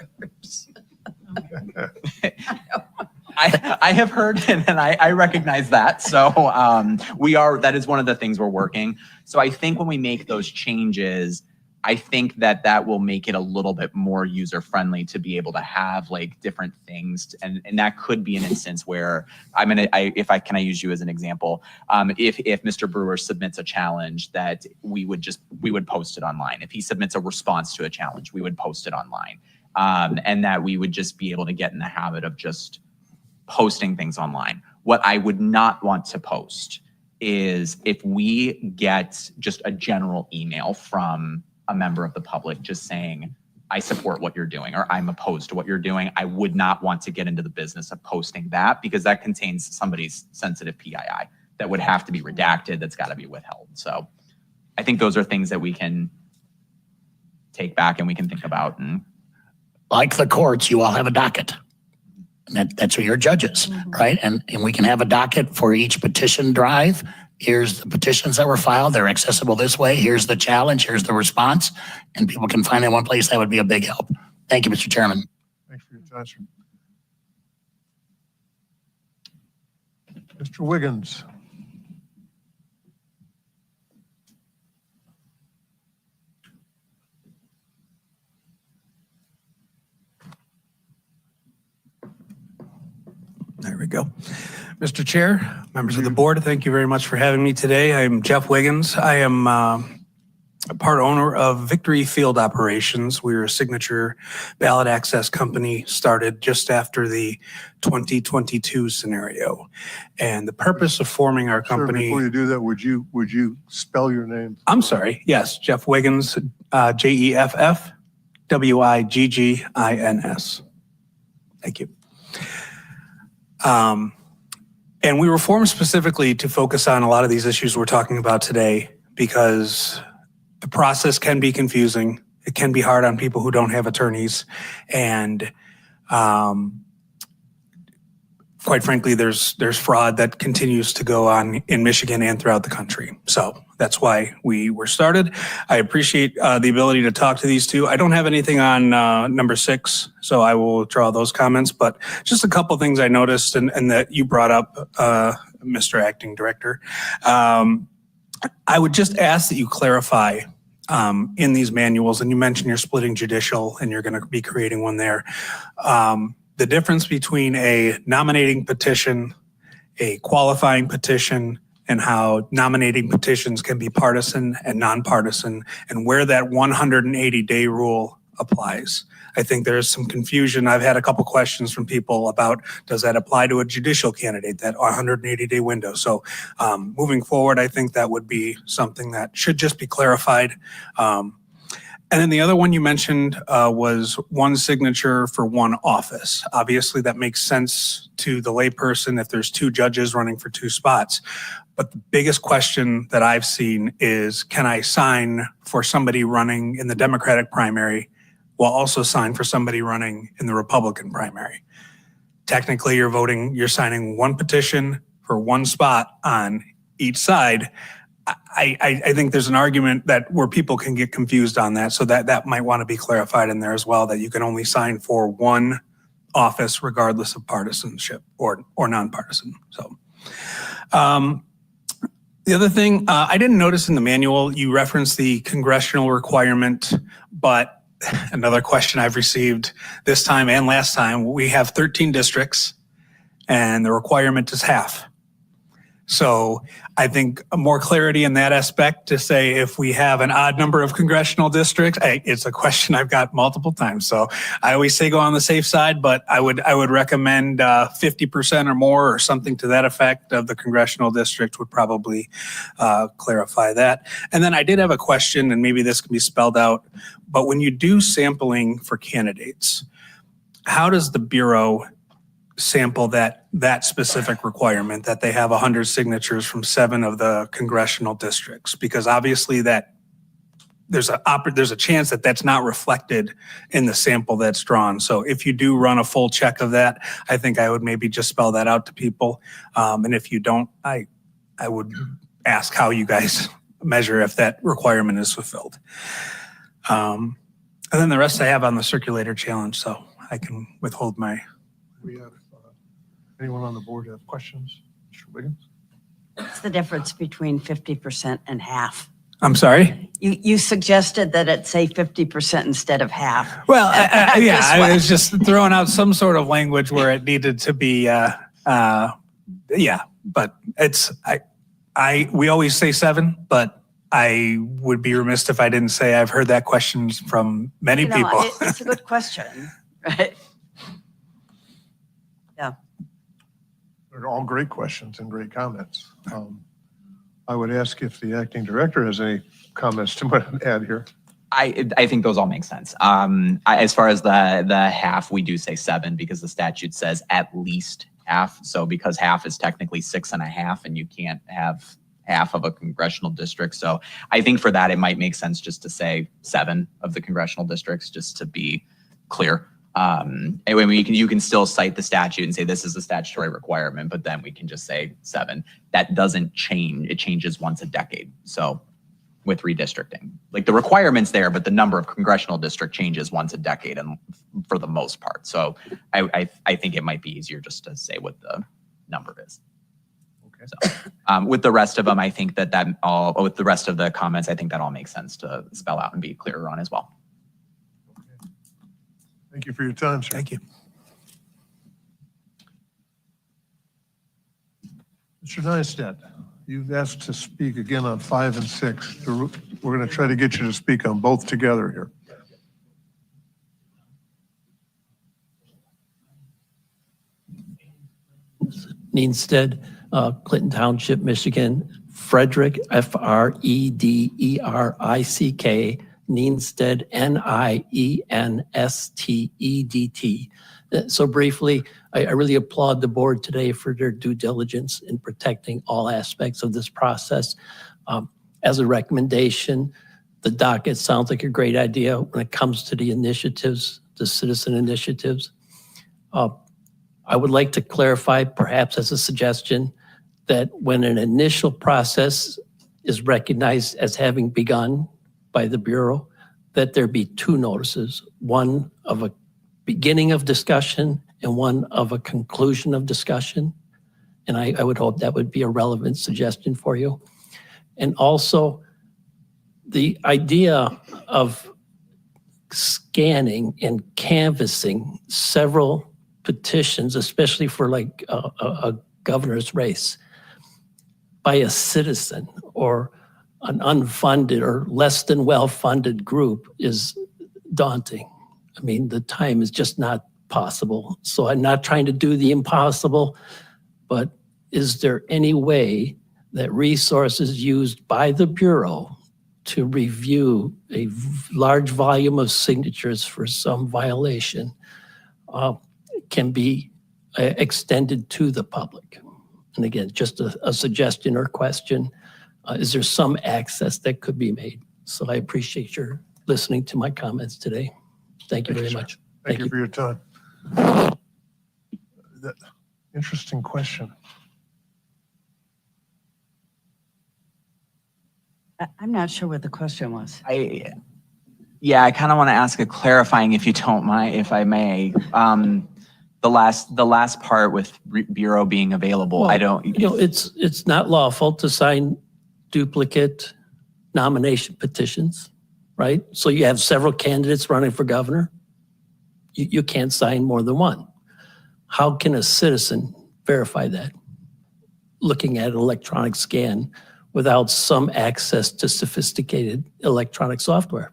I have heard and I recognize that. So that is one of the things we're working. So I think when we make those changes, I think that will make it a little bit more user-friendly to be able to have like different things. And that could be an instance where can I use you as an example? If Mr. Brewer submits a challenge, that we would post it online. If he submits a response to a challenge, we would post it online. And that we would just be able to get in the habit of just posting things online. What I would not want to post is if we get just a general email from a member of the public just saying, I support what you're doing, or I'm opposed to what you're doing. I would not want to get into the business of posting that, because that contains somebody's sensitive PII that would have to be redacted, that's got to be withheld. So I think those are things that we can take back and we can think about. And like the courts, you all have a docket. And that's what your judges, right? And we can have a docket for each petition drive. Here's the petitions that were filed. They're accessible this way. Here's the challenge. Here's the response. And people can find it in one place. That would be a big help. Thank you, Mr. Chairman. Thanks for your time. Mr. Wiggins. There we go. Mr. Chair, members of the board, thank you very much for having me today. I'm Jeff Wiggins. I am a part owner of Victory Field Operations. We're a signature ballot access company started just after the 2022 scenario. And the purpose of forming our company— Sir, before you do that, would you spell your name? I'm sorry. Yes, Jeff Wiggins, Jeffwiggins. Thank you. And we were formed specifically to focus on a lot of these issues we're talking about today because the process can be confusing. It can be hard on people who don't have attorneys. And quite frankly, there's fraud that continues to go on in Michigan and throughout the country. So that's why we were started. I appreciate the ability to talk to these two. I don't have anything on number 6, so I will draw those comments, but just a couple things I noticed and that you brought up, Mr. Acting Director. I would just ask that you clarify in these manuals, and you mentioned you're splitting judicial and you're going to be creating one there. The difference between a nominating petition, a qualifying petition, and how nominating petitions can be partisan and nonpartisan, and where that 180-day rule applies. I think there's some confusion. I've had a couple questions from people about, does that apply to a judicial candidate, that 180-day window? So moving forward, I think that would be something that should just be clarified. And then the other one you mentioned was one signature for one office. Obviously, that makes sense to the layperson if there's 2 judges running for 2 spots. But the biggest question that I've seen is, can I sign for somebody running in the Democratic primary while also sign for somebody running in the Republican primary? Technically, you're signing one petition for one spot on each side. I think there's an argument that where people can get confused on that, so that might want to be clarified in there as well, that you can only sign for one office regardless of partisanship or nonpartisan. So the other thing, I didn't notice in the manual, you referenced the congressional requirement, but another question I've received this time and last time, we have 13 districts and the requirement is half. So I think more clarity in that aspect to say if we have an odd number of congressional districts, it's a question I've got multiple times. So I always say go on the safe side, but I would recommend 50% or more or something to that effect of the congressional district would probably clarify that. And then I did have a question, and maybe this can be spelled out, but when you do sampling for candidates, how does the Bureau sample that specific requirement that they have 100 signatures from 7 of the congressional districts? Because obviously that there's a chance that that's not reflected in the sample that's drawn. So if you do run a full check of that, I think I would maybe just spell that out to people. And if you don't, I would ask how you guys measure if that requirement is fulfilled. And then the rest I have on the circulator challenge, so I can withhold my. We have anyone on the board have questions? Mr. Wiggins? What's the difference between 50% and half? I'm sorry? You suggested that it say 50% instead of half. Well, I was just throwing out some sort of language where it needed to be, but we always say 7, but I would be remiss if I didn't say I've heard that question from many people. It's a good question, right? Yeah. They're all great questions and great comments. I would ask if the acting director has any comments to add here. I think those all make sense. As far as the half, we do say 7 because the statute says at least half. So because half is technically 6.5, and you can't have half of a congressional district. So I think for that, it might make sense just to say 7 of the congressional districts, just to be clear. Anyway, you can still cite the statute and say this is the statutory requirement, but then we can just say 7. That doesn't change. It changes once a decade. So with redistricting, like the requirement's there, but the number of congressional district changes once a decade, and for the most part. So I think it might be easier just to say what the number is. Okay. So with the rest of them, I think with the rest of the comments, I think that all makes sense to spell out and be clearer on as well. Thank you for your time, sir. Thank you. Mr. Neistat, you've asked to speak again on 5 and 6. We're going to try to get you to speak on both together here. Neenstead, Clinton Township, Michigan. Frederick, F-R-E-D-E-R-I-C-K, Neenstead, N-I-E-N-S-T-E-D-T. So briefly, I really applaud the board today for their due diligence in protecting all aspects of this process. As a recommendation, the docket sounds like a great idea when it comes to the initiatives, the citizen initiatives. I would like to clarify, perhaps as a suggestion, that when an initial process is recognized as having begun by the Bureau, that there be two notices, one of a beginning of discussion and one of a conclusion of discussion. And I would hope that would be a relevant suggestion for you. And also the idea of scanning and canvassing several petitions, especially for like a governor's race, by a citizen or an unfunded or less than well-funded group is daunting. I mean, the time is just not possible. So I'm not trying to do the impossible, but is there any way that resources used by the Bureau to review a large volume of signatures for some violation can be extended to the public? And again, just a suggestion or question, is there some access that could be made? So I appreciate your listening to my comments today. Thank you very much. Thank you for your time. Interesting question. I'm not sure what the question was. Yeah, I kind of want to ask a clarifying, if you don't mind, if I may. The last part with Bureau being available, Well, I don't. It's not lawful to sign duplicate nomination petitions, right? So you have several candidates running for governor. You can't sign more than one. How can a citizen verify that? Looking at an electronic scan without some access to sophisticated electronic software.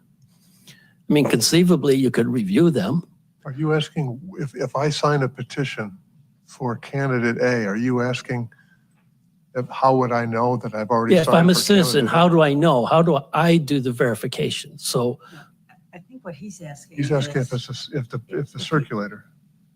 I mean, conceivably, you could review them. Are you asking if I sign a petition for candidate A, are you asking how would I know that I've already Yeah, signed if I'm a for citizen, candidate how do I know? How do I do the verification? So I think what he's asking He's asking is, if the circulator.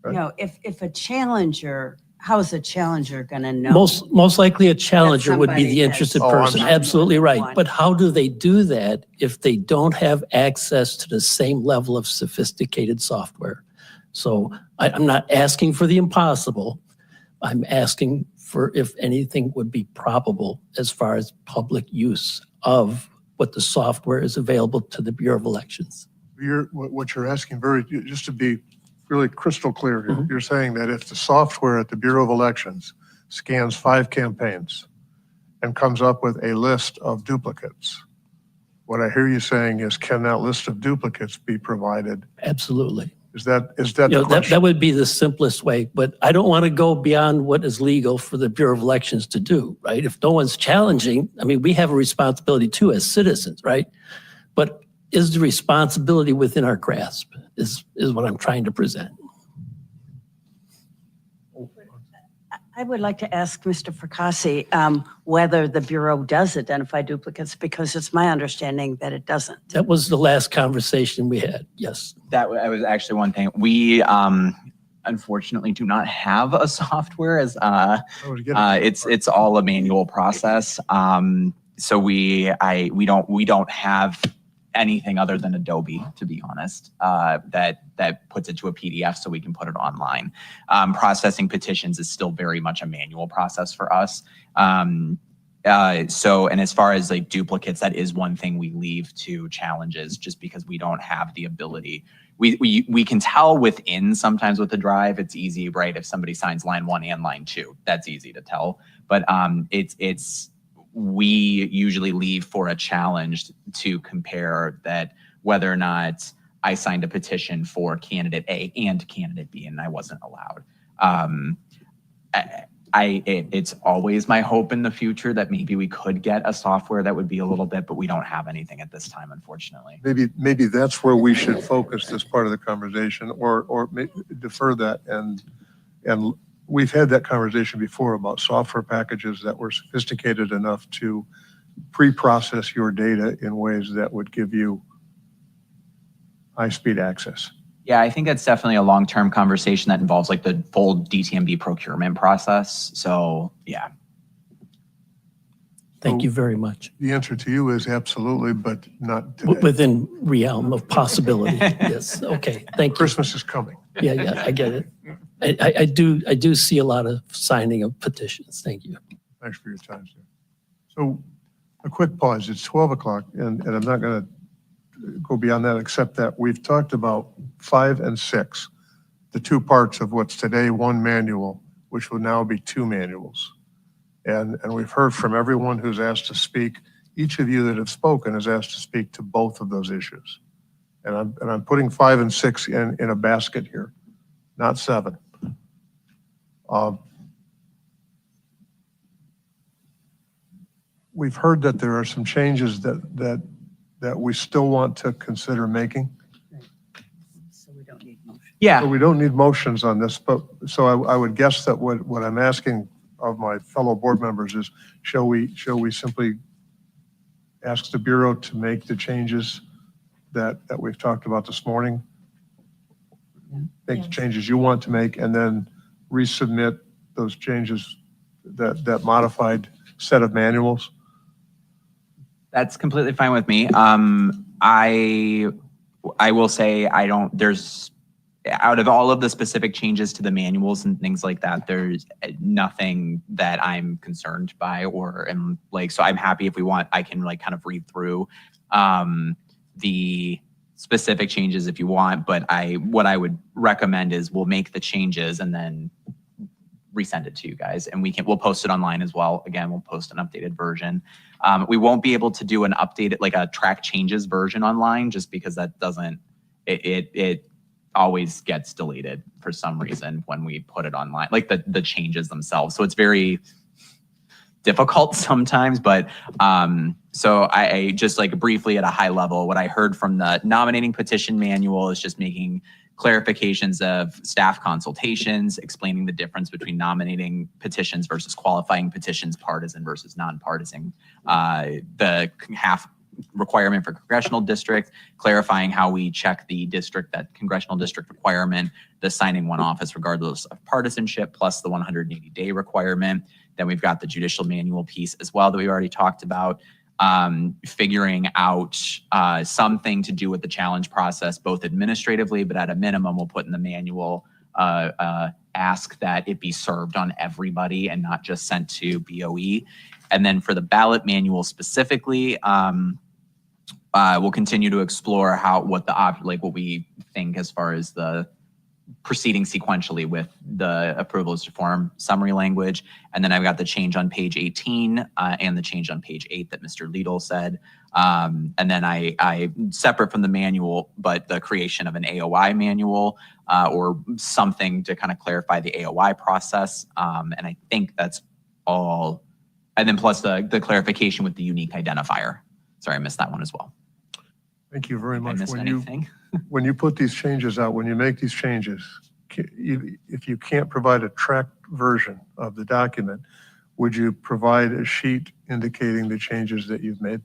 right? you know, if a challenger, how is a challenger going to know? most likely a challenger would be somebody the has- interested Oh, I'm person. sorry. Absolutely right. One. But how do they do that if they don't have access to the same level of sophisticated software? So I'm not asking for the impossible. I'm asking for if anything would be probable as far as public use of what the software is available to the Bureau of Elections. What you're asking, just to be really crystal clear here, Mhm. you're saying that if the software at the Bureau of Elections scans 5 campaigns and comes up with a list of duplicates, what I hear you saying is, can that list of duplicates be provided? Absolutely. Is that You the know, question? that would be the simplest way, but I don't want to go beyond what is legal for the Bureau of Elections to do, right? If no one's challenging, I mean, we have a responsibility too as citizens, right? But is the responsibility within our grasp is what I'm trying to present. I would like to ask Mr. Fracassi whether the Bureau does identify duplicates, because it's my understanding that it doesn't. That was the last conversation we had, yes. That was actually one thing. We unfortunately do not have a software as it's all a manual process. So we don't have anything other than Adobe, to be honest, that puts it to a PDF so we can put it online. Processing petitions is still very much a manual process for us. And as far as like duplicates, that is one thing we leave to challenges, just because we don't have the ability. We can tell within sometimes with the drive, it's easy, right? If somebody signs line 1 and line 2, that's easy to tell. But we usually leave for a challenge to compare that whether or not I signed a petition for candidate A and candidate B and I wasn't allowed. It's always my hope in the future that maybe we could get a software that would be a little bit, but we don't have anything at this time, unfortunately. Maybe that's where we should focus this part of the conversation, or defer that. And we've had that conversation before about software packages that were sophisticated enough to pre-process your data in ways that would give you high-speed access. Yeah, I think that's definitely a long-term conversation that involves like the full DTMB procurement process. So yeah. Thank you very much. The answer to you is absolutely, but not today. Within realm of possibility. Yes. Okay. Thank you. Christmas is coming. Yeah, I get it. I do see a lot of signing of petitions. Thank you. Thanks for your time, sir. So a quick pause. It's 12 o'clock, and I'm not going to go beyond that, except that we've talked about 5 and 6, the two parts of what's today one manual, which will now be 2 manuals. And we've heard from everyone who's asked to speak. Each of you that have spoken has asked to speak to both of those issues. And I'm putting 5 and 6 in a basket here, not 7. We've heard that there are some changes that we still want to consider making. So we don't need motion. Yeah. So we don't need motions on this, but so I would guess that what I'm asking of my fellow board members is, shall we simply ask the Bureau to make the changes that we've talked about this morning? Make the changes you want to make, and then resubmit those changes, that modified set of manuals? That's completely fine with me. I will say out of all of the specific changes to the manuals and things like that, there's nothing that I'm concerned by or am like, so I'm happy if we want, I can like kind of read through the specific changes if you want, but what I would recommend is we'll make the changes and then resend it to you guys, and we'll post it online as well. Again, we'll post an updated version. We won't be able to do an updated, like a track changes version online, just because that doesn't, it always gets deleted for some reason when we put it online, like the changes themselves. So it's very difficult sometimes, but so I just like briefly at a high level, what I heard from the nominating petition manual is just making clarifications of staff consultations, explaining the difference between nominating petitions versus qualifying petitions, partisan versus nonpartisan, the half requirement for congressional district, clarifying how we check the district, that congressional district requirement, the signing one office regardless of partisanship, plus the 180-day requirement. Then we've got the judicial manual piece as well that we already talked about. Figuring out something to do with the challenge process, both administratively, but at a minimum, we'll put in the manual, ask that it be served on everybody and not just sent to BOE. And then for the ballot manual specifically, we'll continue to explore what we think as far as the proceeding sequentially with the approvals to form summary language. And then I've got the change on page 18 and the change on page 8 that Mr. Liedl said. And then I separate from the manual, but the creation of an AOI manual or something to kind of clarify the AOI process. And I think that's all. And then plus the clarification with the unique identifier. Sorry, I missed that one as well. Thank you very much. I missed anything? When you put these changes out, when you make these changes, if you can't provide a tracked version of the document, would you provide a sheet indicating the changes that you've made?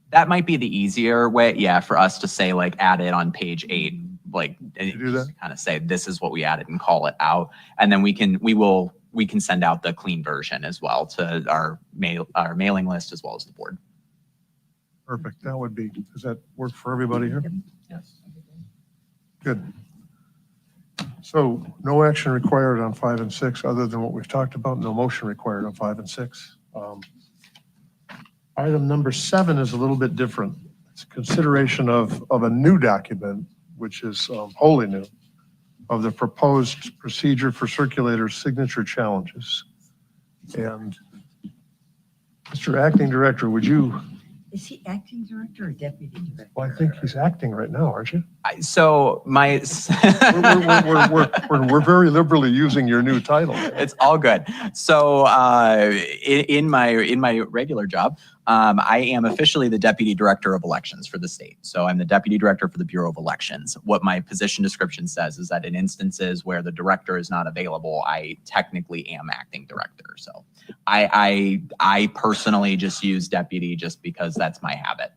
That might be the easier way, yeah, for us to say like add it on page 8, like do that? kind of say this is what we added and call it out, and then we can send out the clean version as well to our mailing list as well as the board. Perfect. Does that work for everybody here? Yes. Good. So no action required on 5 and 6 other than what we've talked about. No motion required on 5 and 6. Item number 7 is a little bit different. It's a consideration of a new document, which is wholly new, of the proposed procedure for circulator signature challenges. And Mr. Acting Director, would you? Is he acting director or deputy director? Well, I think he's acting right now, aren't you? So my We're very liberally using your new title. It's all good. So in my regular job, I am officially the Deputy Director of Elections for the state. So I'm the Deputy Director for the Bureau of Elections. What my position description says is that in instances where the director is not available, I technically am acting director. So I personally just use deputy just because that's my habit.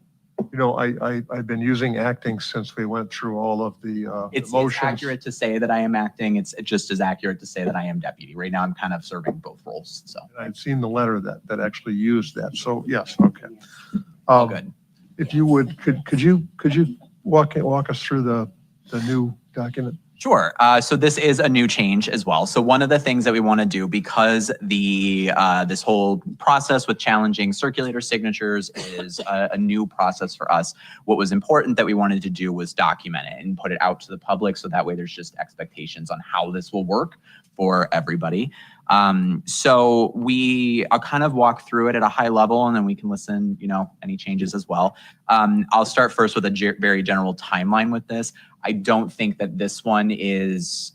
You I've been using acting since we went through all of the It's motions. accurate to say that I am acting. It's just as accurate to say that I am deputy. Right now, I'm kind of serving both roles, so. I've seen the letter that actually used that. So yes, okay. All good. If you would, could you walk us through the new document? Sure. So this is a new change as well. So one of the things that we want to do, because this whole process with challenging circulator signatures is a new process for us, what was important that we wanted to do was document it and put it out to the public, so that way there's just expectations on how this will work for everybody. So I'll kind of walk through it at a high level, and then we can listen, any changes as well. I'll start first with a very general timeline with this. I don't think that this one is,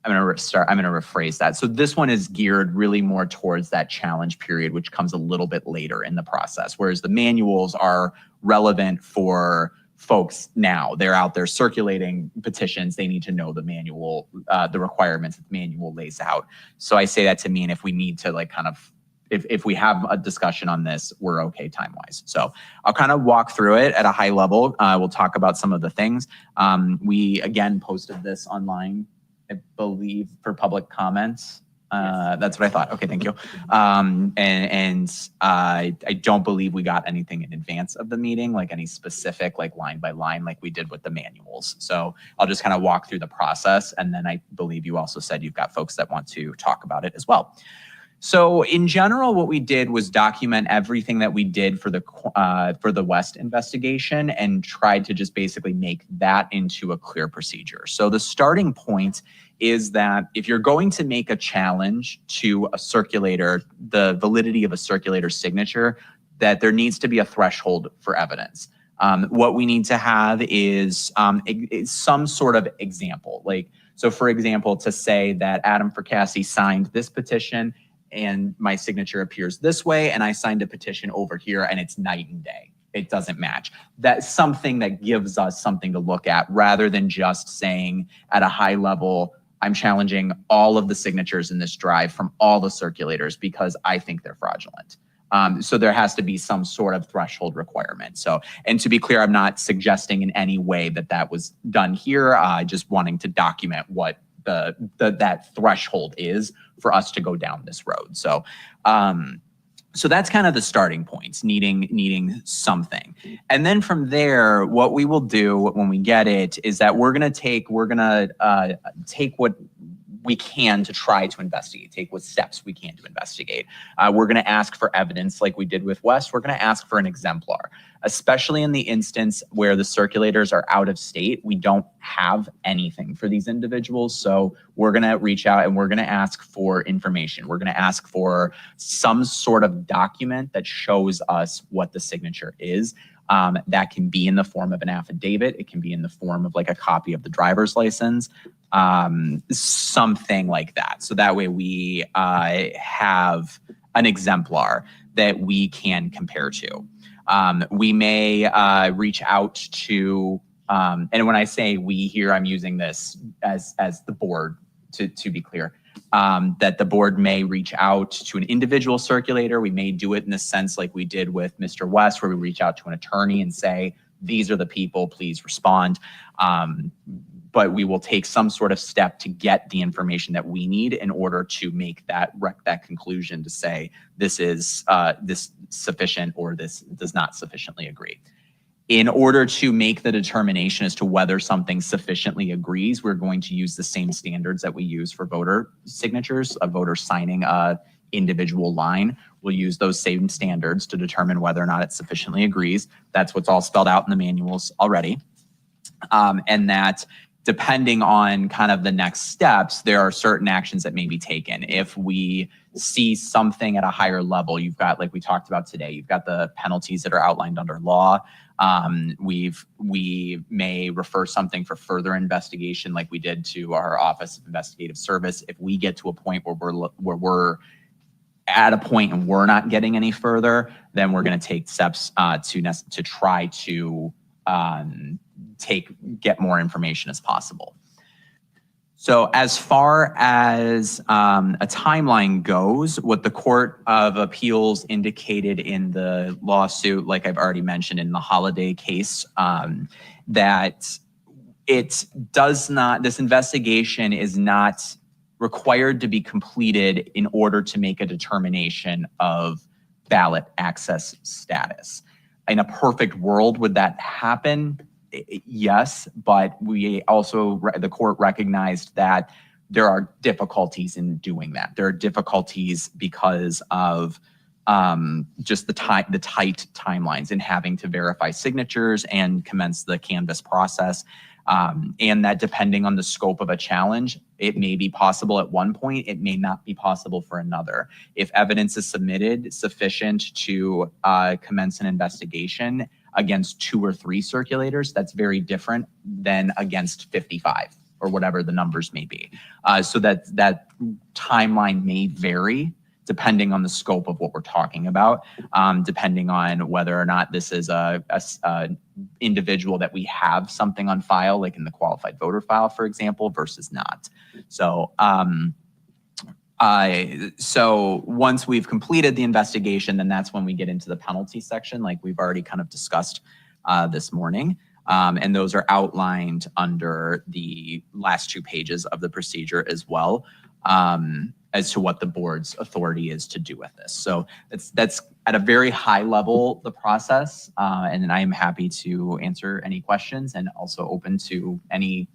I'm going to rephrase that. So this one is geared really more towards that challenge period, which comes a little bit later in the process, whereas the manuals are relevant for folks now. They're out there circulating petitions. They need to know the manual, the requirements that the manual lays out. So I say that to mean if we need to if we have a discussion on this, we're okay time-wise. So I'll kind of walk through it at a high level. We'll talk about some of the things. We, again, posted this online, I believe, for public comments. That's what I thought. Okay, thank you. I don't believe we got anything in advance of the meeting, like any specific, line by line, like we did with the manuals. So I'll just kind of walk through the process. And then I believe you also said you've got folks that want to talk about it as well. So in general, what we did was document everything that we did for the West investigation and tried to just basically make that into a clear procedure. So the starting point is that if you're going to make a challenge to a circulator, the validity of a circulator signature, that there needs to be a threshold for evidence. What we need to have is some sort of example. So for example, to say that Adam Fracassi signed this petition and my signature appears this way, and I signed a petition over here and it's night and day. It doesn't match. That's something that gives us something to look at, rather than just saying at a high level, I'm challenging all of the signatures in this drive from all the circulators because I think they're fraudulent. So there has to be some sort of threshold requirement. So, and to be clear, I'm not suggesting in any way that was done here. Just wanting to document what that threshold is for us to go down this road. So, so that's kind of the starting points, needing something. And then from there, what we will do when we get it is that we're gonna take what we can to try to investigate, take what steps we can to investigate. We're gonna ask for evidence like we did with West. We're gonna ask for an exemplar, especially in the instance where the circulators are out of state. We don't have anything for these individuals. So we're gonna reach out and we're gonna ask for information. We're gonna ask for some sort of document that shows us what the signature is. That can be in the form of an affidavit. It can be in the form of a copy of the driver's license, something like that. So that way we have an exemplar that we can compare to. We may reach out to, and when I say we here, I'm using this as the board to be clear, that the board may reach out to an individual circulator. We may do it in the sense like we did with Mr. West, where we reach out to an attorney and say, these are the people, please respond. But we will take some sort of step to get the information that we need in order to make that conclusion to say this is this sufficient or this does not sufficiently agree. In order to make the determination as to whether something sufficiently agrees, we're going to use the same standards that we use for voter signatures, a voter signing a individual line. We'll use those same standards to determine whether or not it sufficiently agrees. That's what's all spelled out in the manuals already. And that depending on kind of the next steps, there are certain actions that may be taken. If we see something at a higher level, you've got, like we talked about today, you've got the penalties that are outlined under law. We may refer something for further investigation like we did to our Office of Investigative Service. If we get to a point where we're at a point and we're not getting any further, then we're going to take steps to try to get more information as possible. So as far as a timeline goes, what the Court of Appeals indicated in the lawsuit, like I've already mentioned in the Holiday case, that it does not, this investigation is not required to be completed in order to make a determination of ballot access status. In a perfect world, would that happen? Yes, but we also, the court recognized that there are difficulties in doing that. There are difficulties because of just the tight timelines in having to verify signatures and commence the canvass process. And that depending on the scope of a challenge, it may be possible at one point, it may not be possible for another. If evidence is submitted sufficient to commence an investigation against 2 or 3 circulators, that's very different than against 55 or whatever the numbers may be. So that timeline may vary depending on the scope of what we're talking about, depending on whether or not this is a individual that we have something on file, like in the qualified voter file, for example, versus not. So, so once we've completed the investigation, then that's when we get into the penalty section, like we've already kind of discussed this morning. And those are outlined under the last 2 pages of the procedure as well, as to what the board's authority is to do with this. So that's at a very high level, the process, and I am happy to answer any questions and also open to any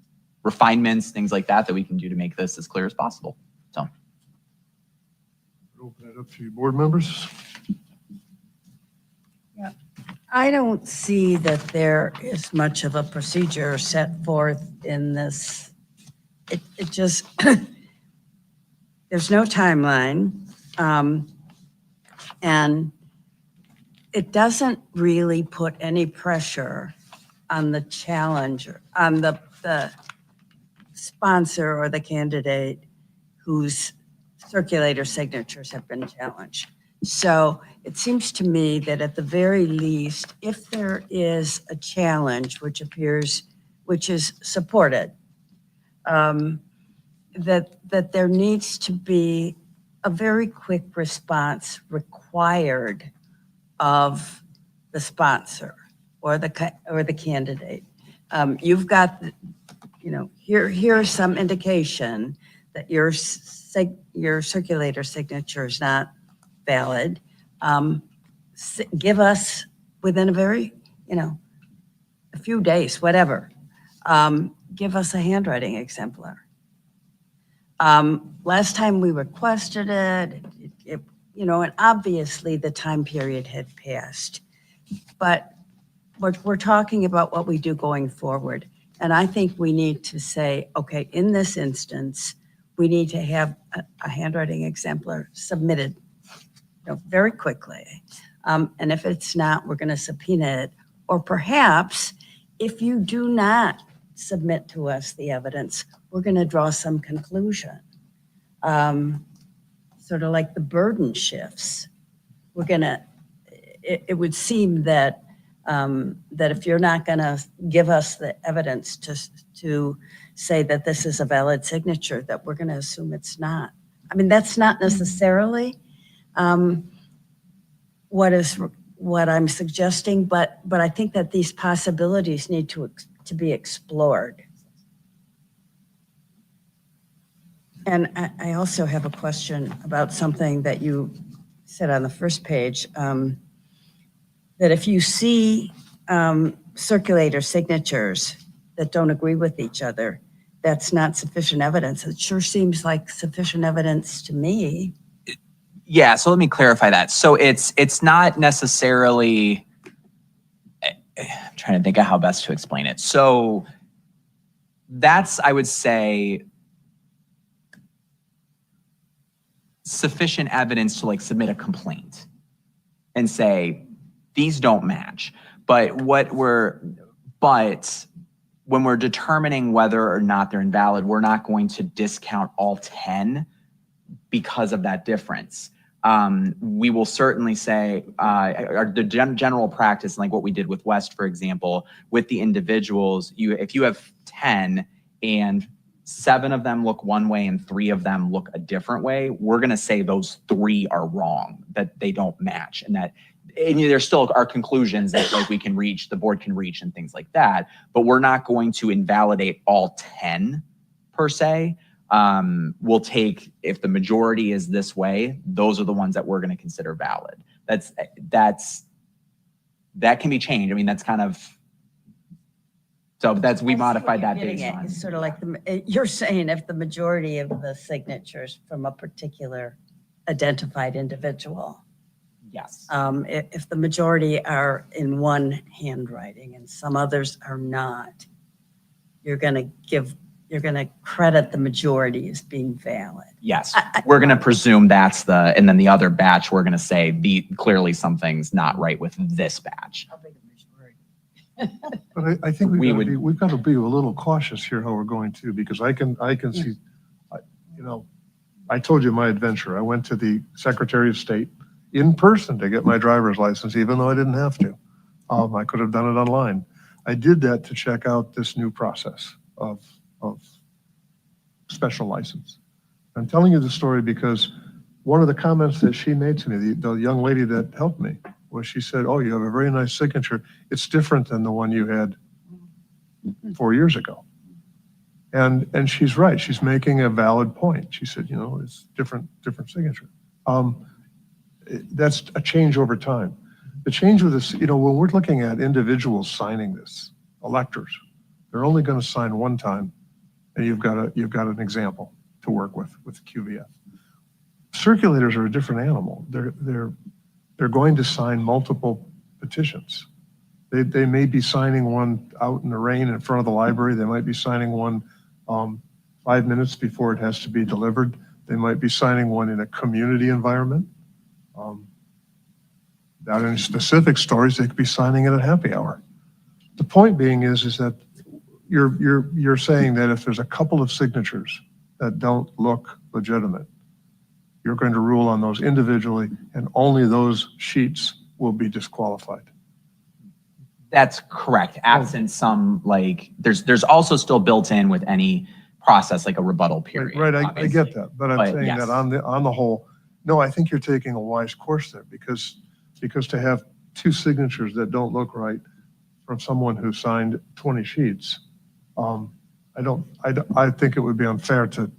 refinements, things like that, that we can do to make this as clear as possible. So. Open it up to you board members. Yeah, I don't see that there is much of a procedure set forth in this. It just, there's no timeline, and it doesn't really put any pressure on the challenger, on the sponsor or the candidate whose circulator signatures have been challenged. So it seems to me that at the very least, if there is a challenge which is supported, that there needs to be a very quick response required of the sponsor or the candidate. You've got, here's some indication that your circulator signature is not valid. Give us within a few days, whatever. Give us a handwriting exemplar. Last time we requested it, and obviously the time period had passed, but we're talking about what we do going forward. And I think we need to say, okay, in this instance, we need to have a handwriting exemplar submitted very quickly. And if it's not, we're going to subpoena it. Or perhaps if you do not submit to us the evidence, we're going to draw some conclusion. Sort of like the burden shifts. We're going to, it would seem that that if you're not going to give us the evidence to say that this is a valid signature, that we're going to assume it's not. I mean, that's not necessarily what I'm suggesting, but I think that these possibilities need to be explored. And I also have a question about something that you said on the first page, that if you see circulator signatures that don't agree with each other, that's not sufficient evidence. It sure seems like sufficient evidence to me. Yeah, so let me clarify that. So it's not necessarily, I'm trying to think of how best to explain it. So that's, I would say, sufficient evidence to submit a complaint and say, these don't match. But when we're determining whether or not they're invalid, we're not going to discount all 10 because of that difference. We will certainly say the general practice, like what we did with West, for example, with the individuals, if you have 10 and 7 of them look one way and 3 of them look a different way, we're going to say those 3 are wrong, that they don't match, and there still are conclusions that like we can reach, the board can reach and things like that, but we're not going to invalidate all 10 per se. We'll take, if the majority is this way, those are the ones that we're going to consider valid. That can be changed. I mean, that's kind of, so that's, we modified that baseline. It's sort of like, you're saying if the majority of the signatures from a particular identified individual, Yes. if the majority are in one handwriting and some others are not, you're going to credit the majority as being valid. Yes. We're going to presume that's and then the other batch, we're going to say clearly something's not right with this batch. But I think We we've got to be a little cautious here how we're going to, because I can see, I told you my adventure. I went to the Secretary of State in person to get my driver's license, even though I didn't have to. I could have done it online. I did that to check out this new process of special license. I'm telling you the story because one of the comments that she made to me, the young lady that helped me, was she said, "Oh, you have a very nice signature. It's different than the one you had 4 years ago." And she's right. She's making a valid point. She said, it's different signature. That's a change over time. The change with this, when we're looking at individuals signing this, electors, they're only going to sign one time, and you've got an example to work with QVF. Circulators are a different animal. They're going to sign multiple petitions. They may be signing one out in the rain in front of the library. They might be signing one 5 minutes before it has to be delivered. They might be signing one in a community environment. Without any specific stories, they could be signing it at happy hour. The point being is that you're saying that if there's a couple of signatures that don't look legitimate, you're going to rule on those individually, and only those sheets will be disqualified. That's correct. Absent some, there's also still built in with any process, like a rebuttal period. Right, I obviously. get that, but I'm saying yes. that on the whole, no, I think you're taking a wise course there, because to have 2 signatures that don't look right from someone who signed 20 sheets, I think it would be unfair to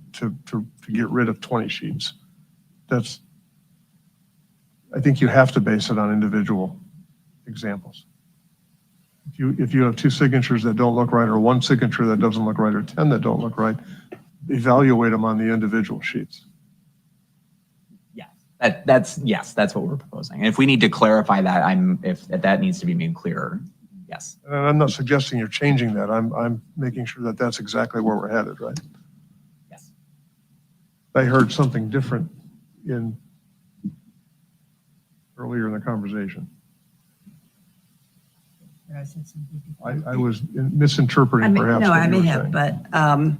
get rid of 20 sheets. I think you have to base it on individual examples. If you have 2 signatures that don't look right, or 1 signature that doesn't look right, or 10 that don't look right, evaluate them on the individual sheets. Yes, that's what we're proposing. And if we need to clarify that, if that needs to be made clearer, yes. And I'm not suggesting you're changing that. I'm making sure that that's exactly where we're headed, right? Yes. I heard something different earlier in the conversation. I was misinterpreting perhaps. No, what I you may were have, saying.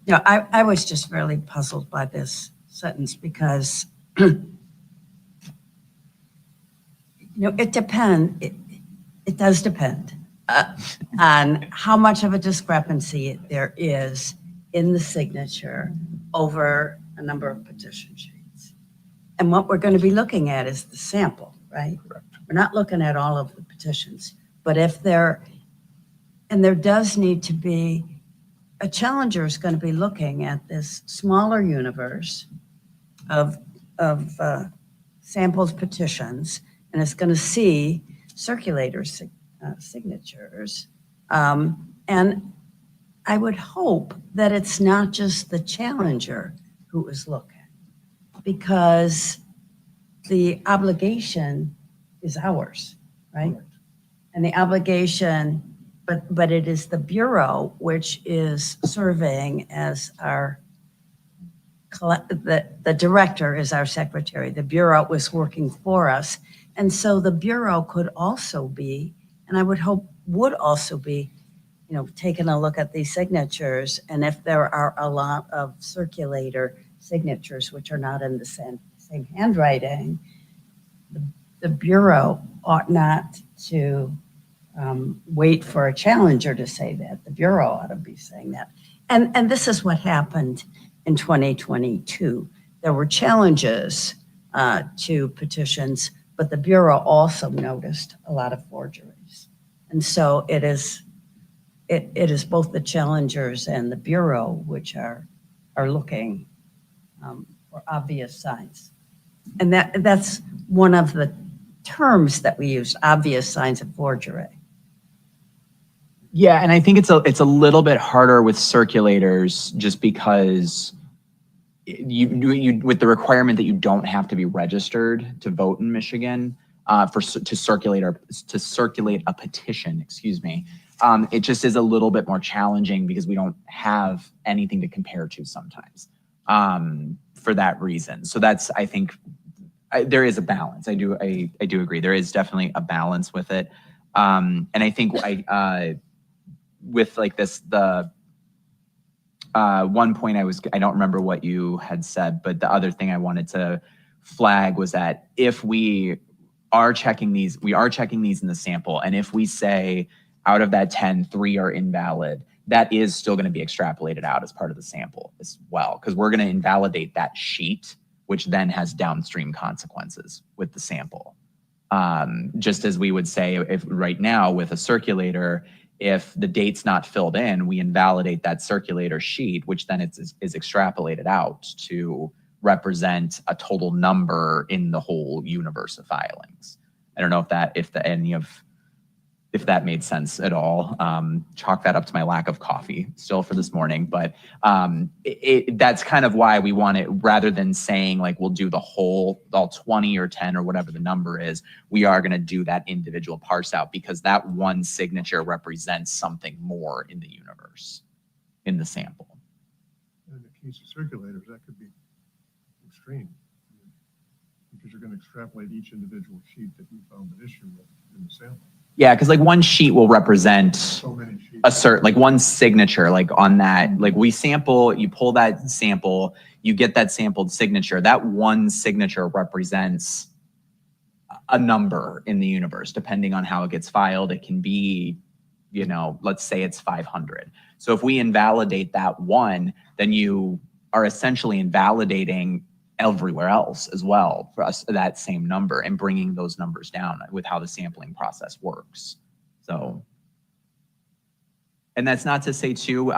but I was just really puzzled by this sentence because it does depend on how much of a discrepancy there is in the signature over a number of petition sheets. And what we're going to be looking at is the sample, right? Correct. We're not looking at all of the petitions, but there does need to be, a challenger is going to be looking at this smaller universe of samples petitions, and it's going to see circulators signatures. And I would hope that it's not just the challenger who is looking, because the obligation is ours, right? And the obligation, but it is the Bureau which is serving as the director is our secretary. The Bureau was working for us. And so the Bureau could also be, and I would hope would also be, taking a look at these signatures. And if there are a lot of circulator signatures which are not in the same handwriting, the Bureau ought not to wait for a challenger to say that. The Bureau ought to be saying that. And this is what happened in 2022. There were challenges to petitions, but the Bureau also noticed a lot of forgeries. And so it is both the challengers and the Bureau which are looking for obvious signs. And that's one of the terms that we use, obvious signs of forgery. Yeah, and I think it's a little bit harder with circulators just because you with the requirement that you don't have to be registered to vote in Michigan to circulate a petition. Excuse me. It just is a little bit more challenging because we don't have anything to compare to sometimes for that reason. So that's, I think, there is a balance. I do agree. There is definitely a balance with it. And I think with like this, the one point I don't remember what you had said, but the other thing I wanted to flag was that if we are checking these in the sample, and if we say out of that 10, 3 are invalid, that is still going to be extrapolated out as part of the sample as well, because we're going to invalidate that sheet, which then has downstream consequences with the sample. Just as we would say, if right now with a circulator, if the date's not filled in, we invalidate that circulator sheet, which then is extrapolated out to represent a total number in the whole universe of filings. I don't know if that made sense at all. Chalk that up to my lack of coffee still for this morning, but that's kind of why we want it, rather than saying like we'll do all 20 or 10 or whatever the number is, we are going to do that individual parse out, because that one signature represents something more in the universe, in the sample. In the case of circulators, that could be extreme, because you're going to extrapolate each individual sheet that you found an issue with in the sample. Yeah, because like one sheet will represent So many sheets. a certain, like one signature, like on that, like we sample, you pull that sample, you get that sampled signature. That one signature represents a number in the universe, depending on how it gets filed. It can be, let's say it's 500. So if we invalidate that one, then you are essentially invalidating everywhere else as well for us, that same number, and bringing those numbers down with how the sampling process works. So, and that's not to say too,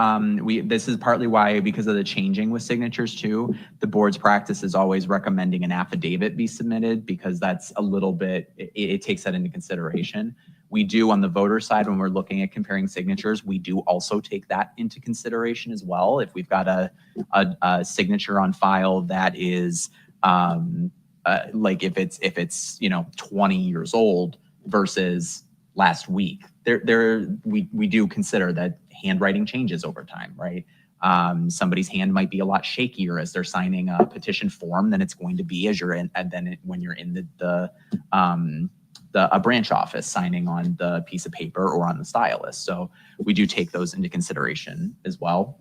this is partly why, because of the changing with signatures too, the board's practice is always recommending an affidavit be submitted, because that's a little bit, it takes that into consideration. We do on the voter side, when we're looking at comparing signatures, we do also take that into consideration as well. If we've got a signature on file that is like if it's 20 years old versus last week, we do consider that handwriting changes over time, right? Somebody's hand might be a lot shakier as they're signing a petition form than it's going to be as you're in, and then when you're in a branch office signing on the piece of paper or on the stylus. So we do take those into consideration as well.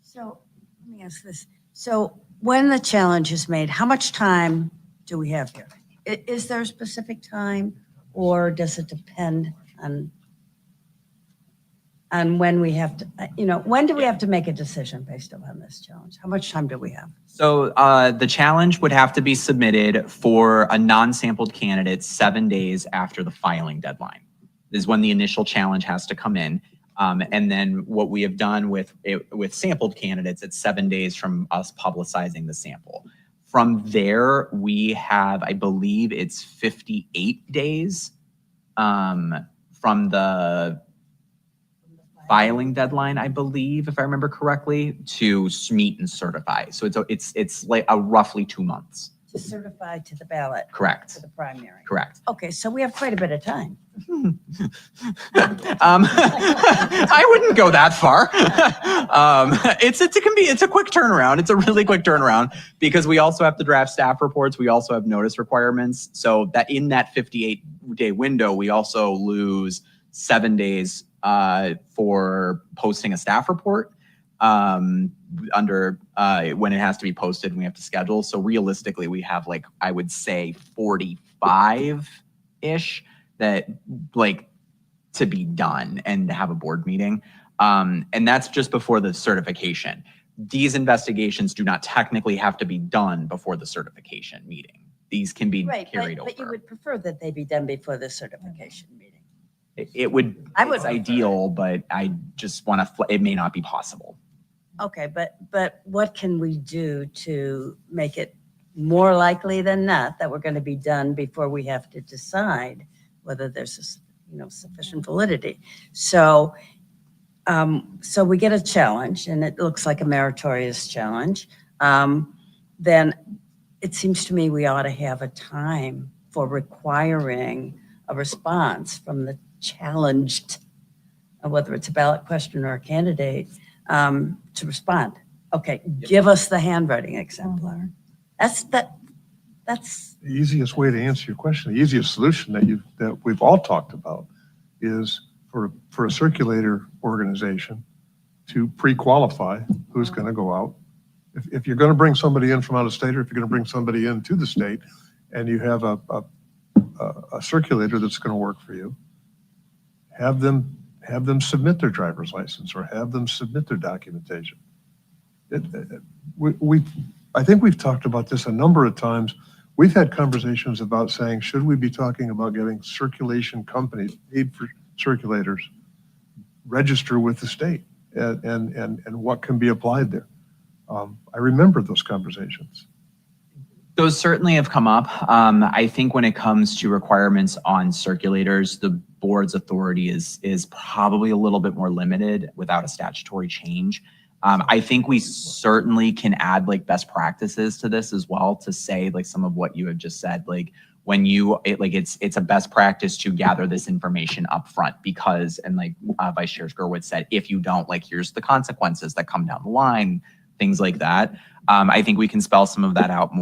So let me ask this. So when the challenge is made, how much time do we have here? Is there a specific time, or does it depend on when we have to, when do we have to make a decision based upon this challenge? How much time do we have? So the challenge would have to be submitted for a non-sampled candidate 7 days after the filing deadline. This is when the initial challenge has to come in. And then what we have done with sampled candidates, it's 7 days from us publicizing the sample. From there, we have, I believe it's 58 days from the filing deadline, I believe, if I remember correctly, to meet and certify. So it's like a roughly 2 months. To certify to the ballot. Correct. To the primary. Correct. Okay, so we have quite a bit of time. I wouldn't go that far. It's a quick turnaround. It's a really quick turnaround, because we also have to draft staff reports. We also have notice requirements. So that in that 58-day window, we also lose 7 days for posting a staff report under when it has to be posted and we have to schedule. So realistically, we have I would say 45-ish that to be done and to have a board meeting. And that's just before the certification. These investigations do not technically have to be done before the certification meeting. These can be Right, carried but you over. would prefer that they be done before the certification meeting. It would, I would it's ideal, but I just want to, it may not be possible. Okay, but what can we do to make it more likely than not that we're going to be done before we have to decide whether there's, sufficient validity? So, so we get a challenge, and it looks like a meritorious challenge. Then it seems to me we ought to have a time for requiring a response from the challenged, whether it's a ballot question or a candidate, to respond. Okay, give us the handwriting exemplar. That's The easiest way to answer your question, the easiest solution that we've all talked about is for a circulator organization to pre-qualify who's going to go out. If you're going to bring somebody in from out of state, or if you're going to bring somebody into the state, and you have a circulator that's going to work for you, have them submit their driver's license or have them submit their documentation. I think we've talked about this a number of times. We've had conversations about saying, should we be talking about getting circulation companies, paid for circulators, register with the state and what can be applied there? I remember those conversations. Those certainly have come up. I think when it comes to requirements on circulators, the board's authority is probably a little bit more limited without a statutory change. I think we certainly can add like best practices to this as well, to say like some of what you have just said, like when it's a best practice to gather this information up front, because, and like Vice Chair Gerwitz said, if you don't, like, here's the consequences that come down the line, things like that. I think we can spell some of that out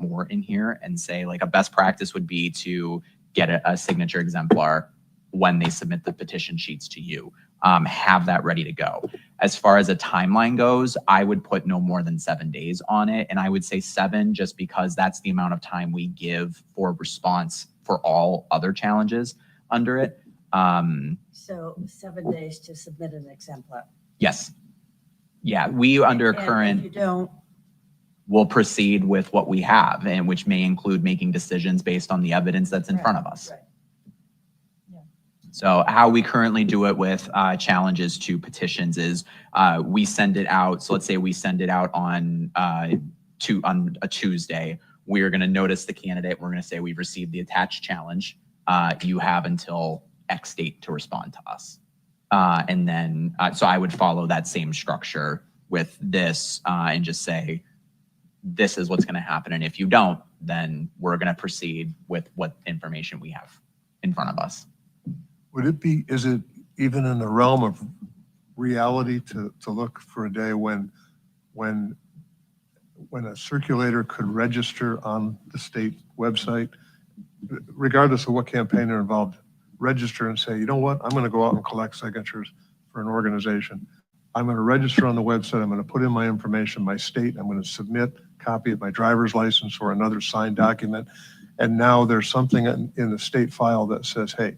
more in here and say like a best practice would be to get a signature exemplar when they submit the petition sheets to you. Have that ready to go. As far as a timeline goes, I would put no more than 7 days on it. And I would say 7 just because that's the amount of time we give for response for all other challenges under it. So 7 days to submit an exemplar. Yes. Yeah, we under And current if you don't, will proceed with what we have, and which may include making decisions based on the evidence that's in front of us. right. So how we currently do it with challenges to petitions is we send it out. So let's say we send it out on a Tuesday. We're going to notice the candidate. We're going to say we've received the attached challenge. You have until X date to respond to us. And then, so I would follow that same structure with this and just say, this is what's going to happen. And if you don't, then we're going to proceed with what information we have in front of us. Is it even in the realm of reality to look for a day when a circulator could register on the state website, regardless of what campaign they're involved in, register and say, you know what, I'm going to go out and collect signatures for an organization. I'm going to register on the website. I'm going to put in my information, my state. I'm going to submit a copy of my driver's license or another signed document. And now there's something in the state file that says, hey,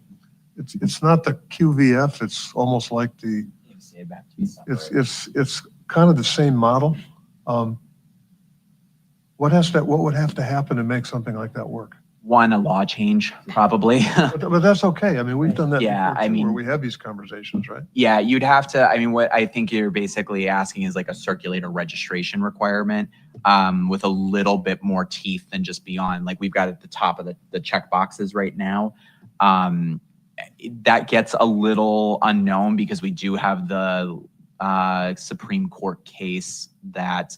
it's not the QVF. It's almost like it's kind of the same model. What would have to happen to make something like that work? One, a law change, probably. But that's okay. I mean, we've done that Yeah, before I too, mean- where we have these conversations, right? Yeah, you'd have to, I mean, what I think you're basically asking is like a circulator registration requirement with a little bit more teeth than just beyond, like we've got at the top of the check boxes right now. That gets a little unknown because we do have the Supreme Court case that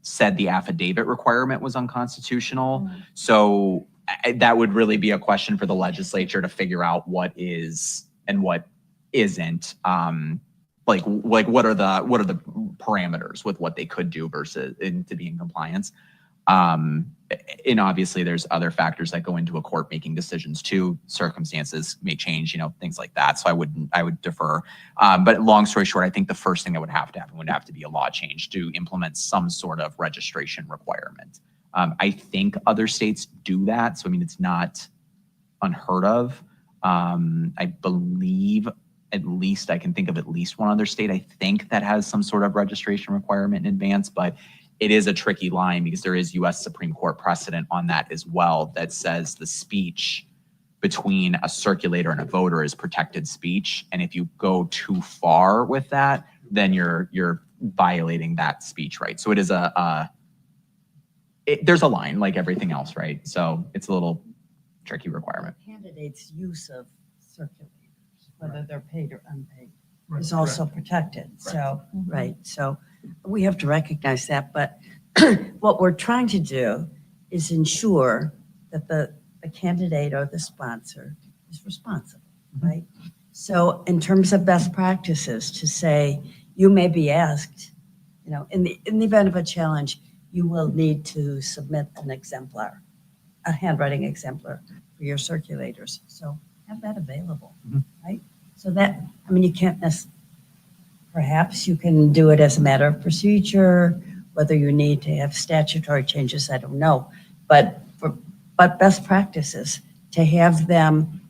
said the affidavit requirement was unconstitutional. So that would really be a question for the legislature to figure out what is and what isn't. Like what are the parameters with what they could do versus to be in compliance. And obviously there's other factors that go into a court making decisions too. Circumstances may change, you know, things like that. So I would defer. But long story short, I think the first thing that would have to happen would have to be a law change to implement some sort of registration requirement. I think other states do that. So, I mean, it's not unheard of. I believe I can think of at least one other state, I think, that has some sort of registration requirement in advance, but it is a tricky line because there is US Supreme Court precedent on that as well that says the speech between a circulator and a voter is protected speech. And if you go too far with that, then you're violating that speech right. So it is there's a line like everything else, right? So it's a little tricky requirement. Candidates' use of circulators, whether they're paid or unpaid, is also protected. So, right. So we have to recognize that. But what we're trying to do is ensure that the candidate or the sponsor is responsible, right? So in terms of best practices, to say, you may be asked, in the event of a challenge, you will need to submit an exemplar, a handwriting exemplar for your circulators. So have that available, right? So that, you can't perhaps you can do it as a matter of procedure, whether you need to have statutory changes, I don't know. But best practices, to have them,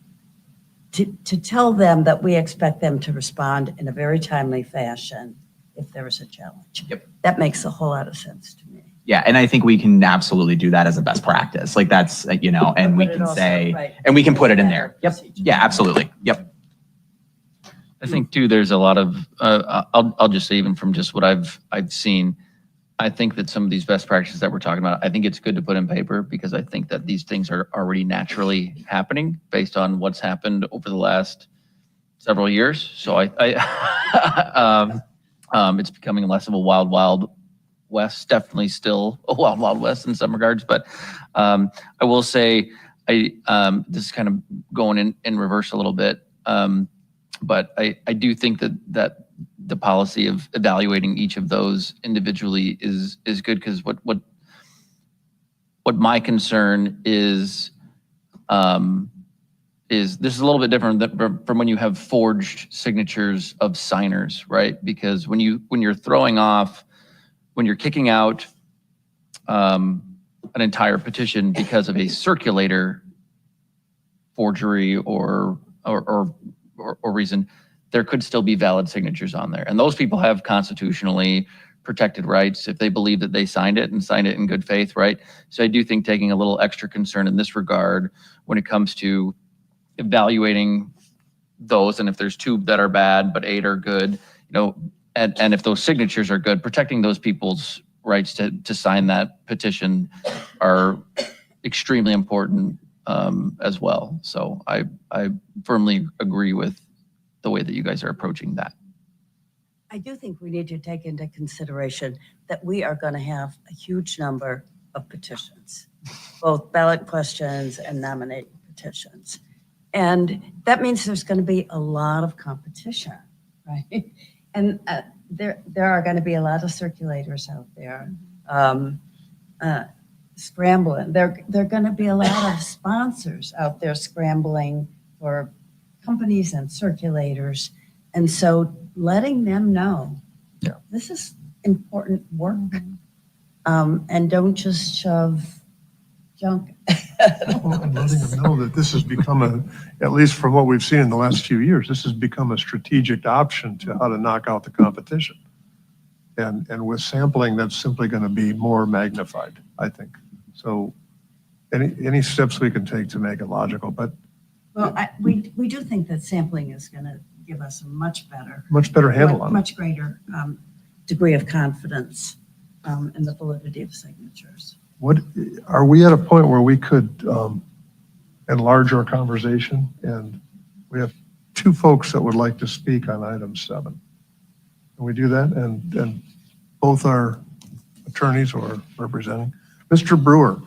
to tell them that we expect them to respond in a very timely fashion if there is a challenge. Yep. That makes a whole lot of sense to me. Yeah, and I think we can absolutely do that as a best practice. Like that's, and we can say, and we can put it in there. Yep. Yeah, absolutely. Yep. I think too, there's a lot of, I'll just say even from just what I've seen, I think that some of these best practices that we're talking about, I think it's good to put in paper because I think that these things are already naturally happening based on what's happened over the last several years. So it's becoming less of a wild, wild west, definitely still a wild, wild west in some regards. But I will say, this is kind of going in reverse a little bit. But I do think that the policy of evaluating each of those individually is good because what my concern is this is a little bit different from when you have forged signatures of signers, right? Because when you're kicking out an entire petition because of a circulator forgery or reason, there could still be valid signatures on there. And those people have constitutionally protected rights if they believe that they signed it in good faith, right? So I do think taking a little extra concern in this regard when it comes to evaluating those, and if there's 2 that are bad, but 8 are good, and if those signatures are good, protecting those people's rights to sign that petition are extremely important as well. So I firmly agree with the way that you guys are approaching that. I do think we need to take into consideration that we are going to have a huge number of petitions, both ballot questions and nominating petitions. And that means there's going to be a lot of competition, right? And there are going to be a lot of circulators out there scrambling. There are going to be a lot of sponsors out there scrambling for companies and circulators. And so letting them know, this is important work, and don't just shove junk. And letting them know that this has become at least from what we've seen in the last few years, this has become a strategic option to how to knock out the competition. And with sampling, that's simply going to be more magnified, I think. So any steps we can take to make it logical, but Well, we do think that sampling is going to give us a much better handle on it. Much greater degree of confidence in the validity of signatures. What are we at a point where we could enlarge our conversation? And we have 2 folks that would like to speak on item 7. Can we do that? And both are attorneys or representing. Mr. Brewer.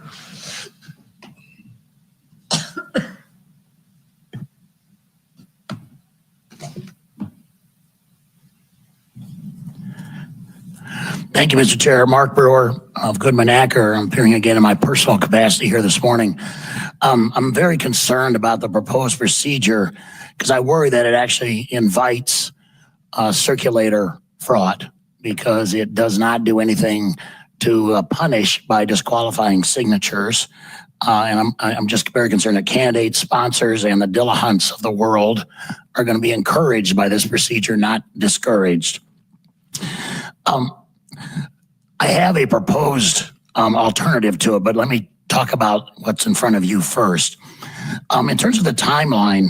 Thank you, Mr. Chair. Mark Brewer of Goodman-Acker. I'm appearing again in my personal capacity here this morning. I'm very concerned about the proposed procedure because I worry that it actually invites circulator fraud because it does not do anything to punish by disqualifying signatures. and I'm just very concerned that candidates, sponsors, and the Dillahunts of the world are going to be encouraged by this procedure, not discouraged. I have a proposed alternative to it, but let me talk about what's in front of you first. In terms of the timeline,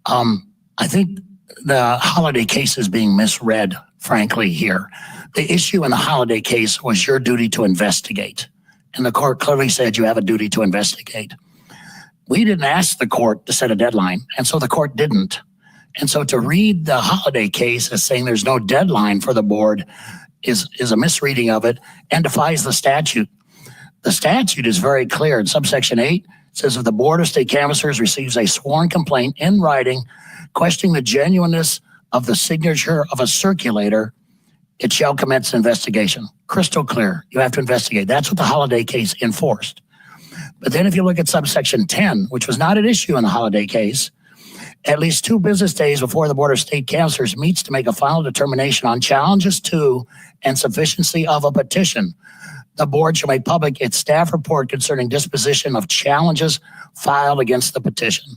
I think the Holiday case is being misread, frankly, here. The issue in the Holiday case was your duty to investigate. And the court clearly said you have a duty to investigate. We didn't ask the court to set a deadline, and so the court didn't. And so to read the Holiday case as saying there's no deadline for the board is a misreading of it and defies the statute. The statute is very clear. In subsection 8, it says if the Board of State Canvassers receives a sworn complaint in writing questioning the genuineness of the signature of a circulator, it shall commence an investigation. Crystal clear. You have to investigate. That's what the Holiday case enforced. But then if you look at subsection 10, which was not an issue in the Holiday case, at least 2 business days before the Board of State Canvassers meets to make a final determination on challenges to and sufficiency of a petition, the board shall make public its staff report concerning disposition of challenges filed against the petition.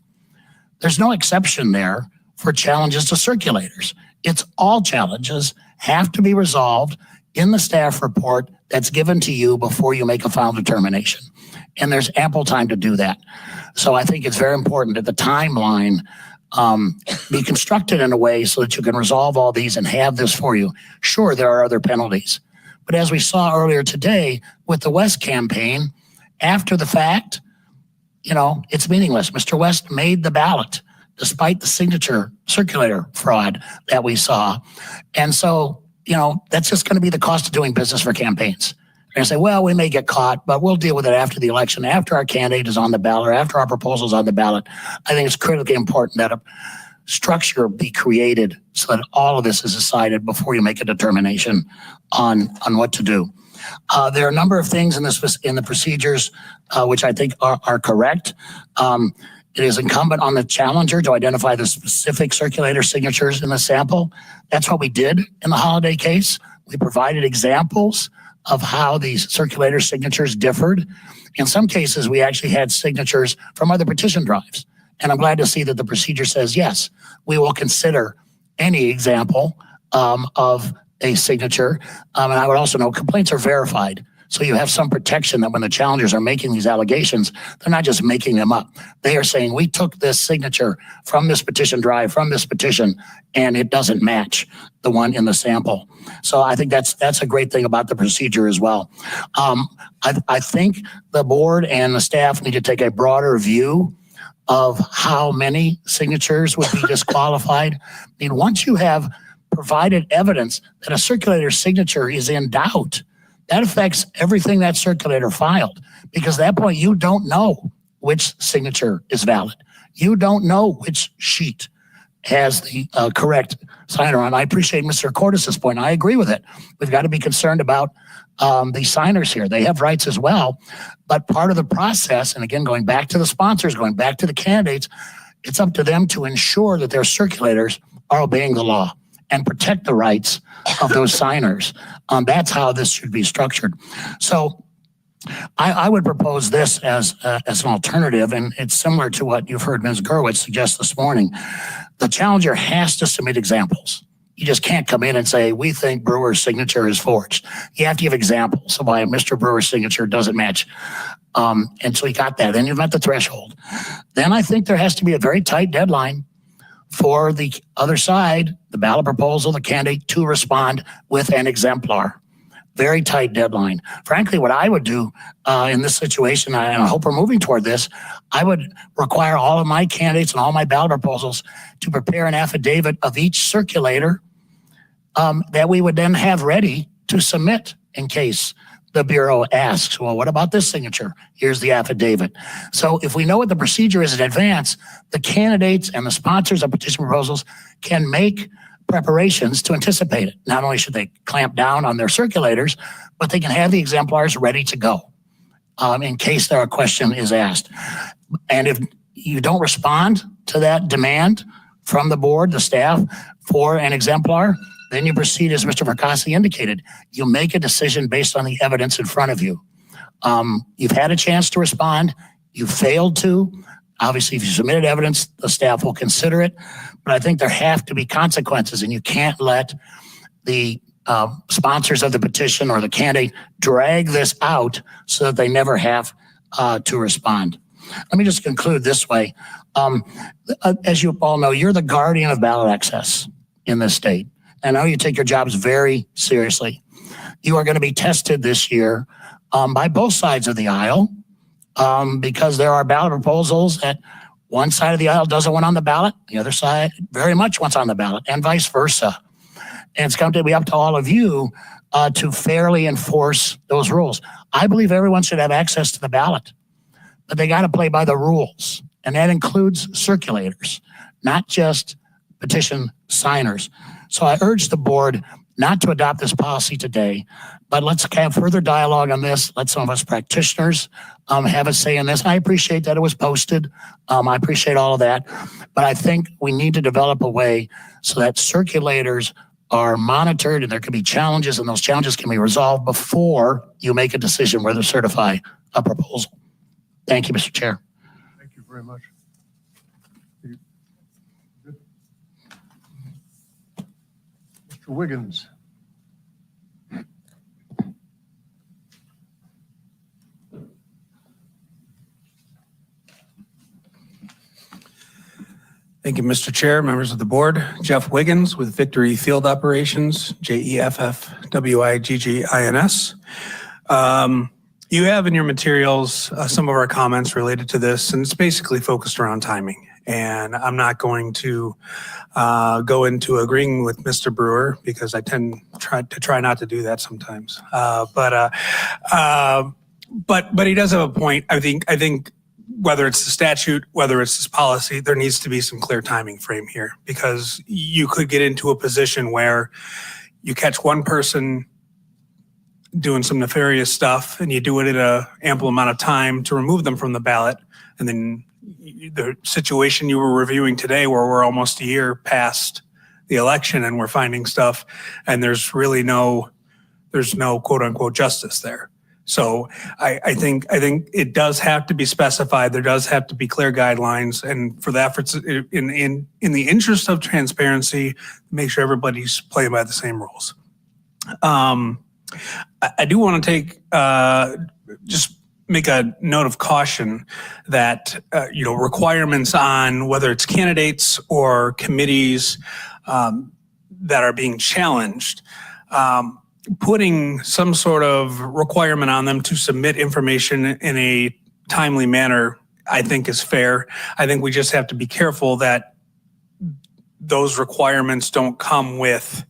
There's no exception there for challenges to circulators. It's all challenges have to be resolved in the staff report that's given to you before you make a final determination. And there's ample time to do that. So I think it's very important that the timeline be constructed in a way so that you can resolve all these and have this for you. Sure, there are other penalties. But as we saw earlier today with the West campaign, after the fact, it's meaningless. Mr. West made the ballot despite the signature circulator fraud that we saw. And so, that's just going to be the cost of doing business for campaigns. They're going to say, well, we may get caught, but we'll deal with it after the election, after our candidate is on the ballot, or after our proposal is on the ballot. I think it's critically important that a structure be created so that all of this is decided before you make a determination on what to do. There are a number of things in the procedures which I think are correct. It is incumbent on the challenger to identify the specific circulator signatures in the sample. That's what we did in the Holiday case. We provided examples of how these circulator signatures differed. In some cases, we actually had signatures from other petition drives. And I'm glad to see that the procedure says, yes, we will consider any example of a signature. And I would also note complaints are verified. So you have some protection that when the challengers are making these allegations, they're not just making them up. They are saying, we took this signature from this petition drive, from this petition, and it doesn't match the one in the sample. So I think that's a great thing about the procedure as well. I think the board and the staff need to take a broader view of how many signatures would be disqualified. I mean, once you have provided evidence that a circulator signature is in doubt, that affects everything that circulator filed, because at that point you don't know which signature is valid. You don't know which sheet has the correct signer on. I appreciate Mr. Cordes' point. I agree with it. We've got to be concerned about the signers here. They have rights as well. But part of the process, and again, going back to the sponsors, going back to the candidates, it's up to them to ensure that their circulators are obeying the law and protect the rights of those signers. That's how this should be structured. So I would propose this as an alternative, and it's similar to what you've heard Ms. Gerwitz suggest this morning. The challenger has to submit examples. You just can't come in and say, we think Brewer's signature is forged. You have to give examples of why Mr. Brewer's signature doesn't match. And so you got that. Then you've met the threshold. Then I think there has to be a very tight deadline for the other side, the ballot proposal, the candidate, to respond with an exemplar. Very tight deadline. Frankly, what I would do in this situation, and I hope we're moving toward this, I would require all of my candidates and all my ballot proposals to prepare an affidavit of each circulator that we would then have ready to submit in case the Bureau asks, well, what about this signature? Here's the affidavit. So if we know what the procedure is in advance, the candidates and the sponsors of petition proposals can make preparations to anticipate it. Not only should they clamp down on their circulators, but they can have the exemplars ready to go in case a question is asked. And if you don't respond to that demand from the board, the staff, for an exemplar, then you proceed as Mr. Verkasi indicated. You make a decision based on the evidence in front of you. You've had a chance to respond. You failed to. Obviously, if you submitted evidence, the staff will consider it. But I think there have to be consequences, and you can't let the sponsors of the petition or the candidate drag this out so that they never have to respond. Let me just conclude this way. As you all know, you're the guardian of ballot access in this state. I know you take your jobs very seriously. You are going to be tested this year by both sides of the aisle because there are ballot proposals that one side of the aisle doesn't want on the ballot, the other side very much wants on the ballot, and vice versa. And it's going to be up to all of you to fairly enforce those rules. I believe everyone should have access to the ballot, but they got to play by the rules. And that includes circulators, not just petition signers. So I urge the board not to adopt this policy today, but let's have further dialogue on this. Let some of us practitioners have a say in this. I appreciate that it was posted. I appreciate all of that. But I think we need to develop a way so that circulators are monitored and there can be challenges, and those challenges can be resolved before you make a decision whether to certify a proposal. Thank you, Mr. Chair. Thank you very much. Mr. Wiggins. Thank you, Mr. Chair, members of the board. Jeff Wiggins with Victory Field Operations, JEFFWIGGINS. You have in your materials some of our comments related to this, and it's basically focused around timing. And I'm not going to go into agreeing with Mr. Brewer because I tend to try not to do that sometimes. But he does have a point. I think whether it's the statute, whether it's this policy, there needs to be some clear timing frame here, because you could get into a position where you catch one person doing some nefarious stuff and you do it in an ample amount of time to remove them from the ballot. And then the situation you were reviewing today, where we're almost a year past the election and we're finding stuff and there's really no quote unquote justice there. So I think it does have to be specified. There does have to be clear guidelines, and for the efforts in the interest of transparency, make sure everybody's playing by the same rules. I do want to take just make a note of caution that requirements on whether it's candidates or committees that are being challenged. Putting some sort of requirement on them to submit information in a timely manner, I think is fair. I think we just have to be careful that those requirements don't come with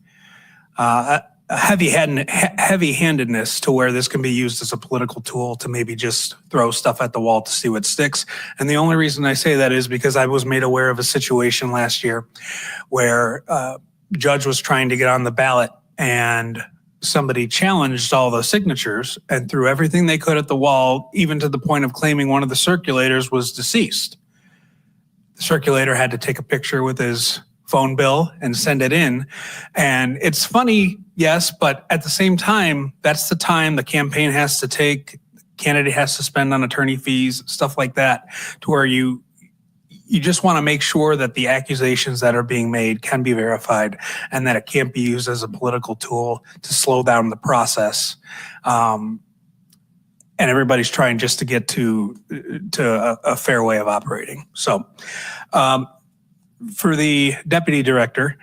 a heavy-handedness to where this can be used as a political tool to maybe just throw stuff at the wall to see what sticks. And the only reason I say that is because I was made aware of a situation last year where the judge was trying to get on the ballot and somebody challenged all the signatures and threw everything they could at the wall, even to the point of claiming one of the circulators was deceased. The circulator had to take a picture with his phone bill and send it in. And it's funny, yes, but at the same time, that's the time the campaign has to take, the candidate has to spend on attorney fees, stuff like that, to where you just want to make sure that the accusations that are being made can be verified and that it can't be used as a political tool to slow down the process. And everybody's trying just to get to a fair way of operating. So for the deputy director,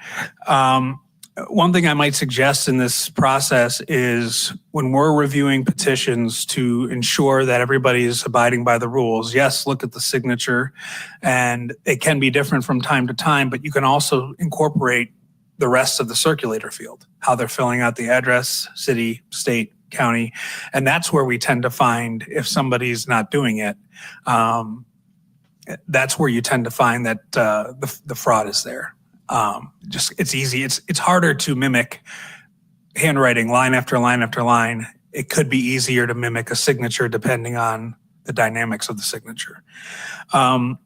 one thing I might suggest in this process is when we're reviewing petitions to ensure that everybody is abiding by the rules, yes, look at the signature, and it can be different from time to time, but you can also incorporate the rest of the circulator field, how they're filling out the address, city, state, county, and that's where we tend to find if somebody's not doing it, that's where you tend to find that the fraud is there. It's easy. It's harder to mimic handwriting line after line after line. It could be easier to mimic a signature depending on the dynamics of the signature. And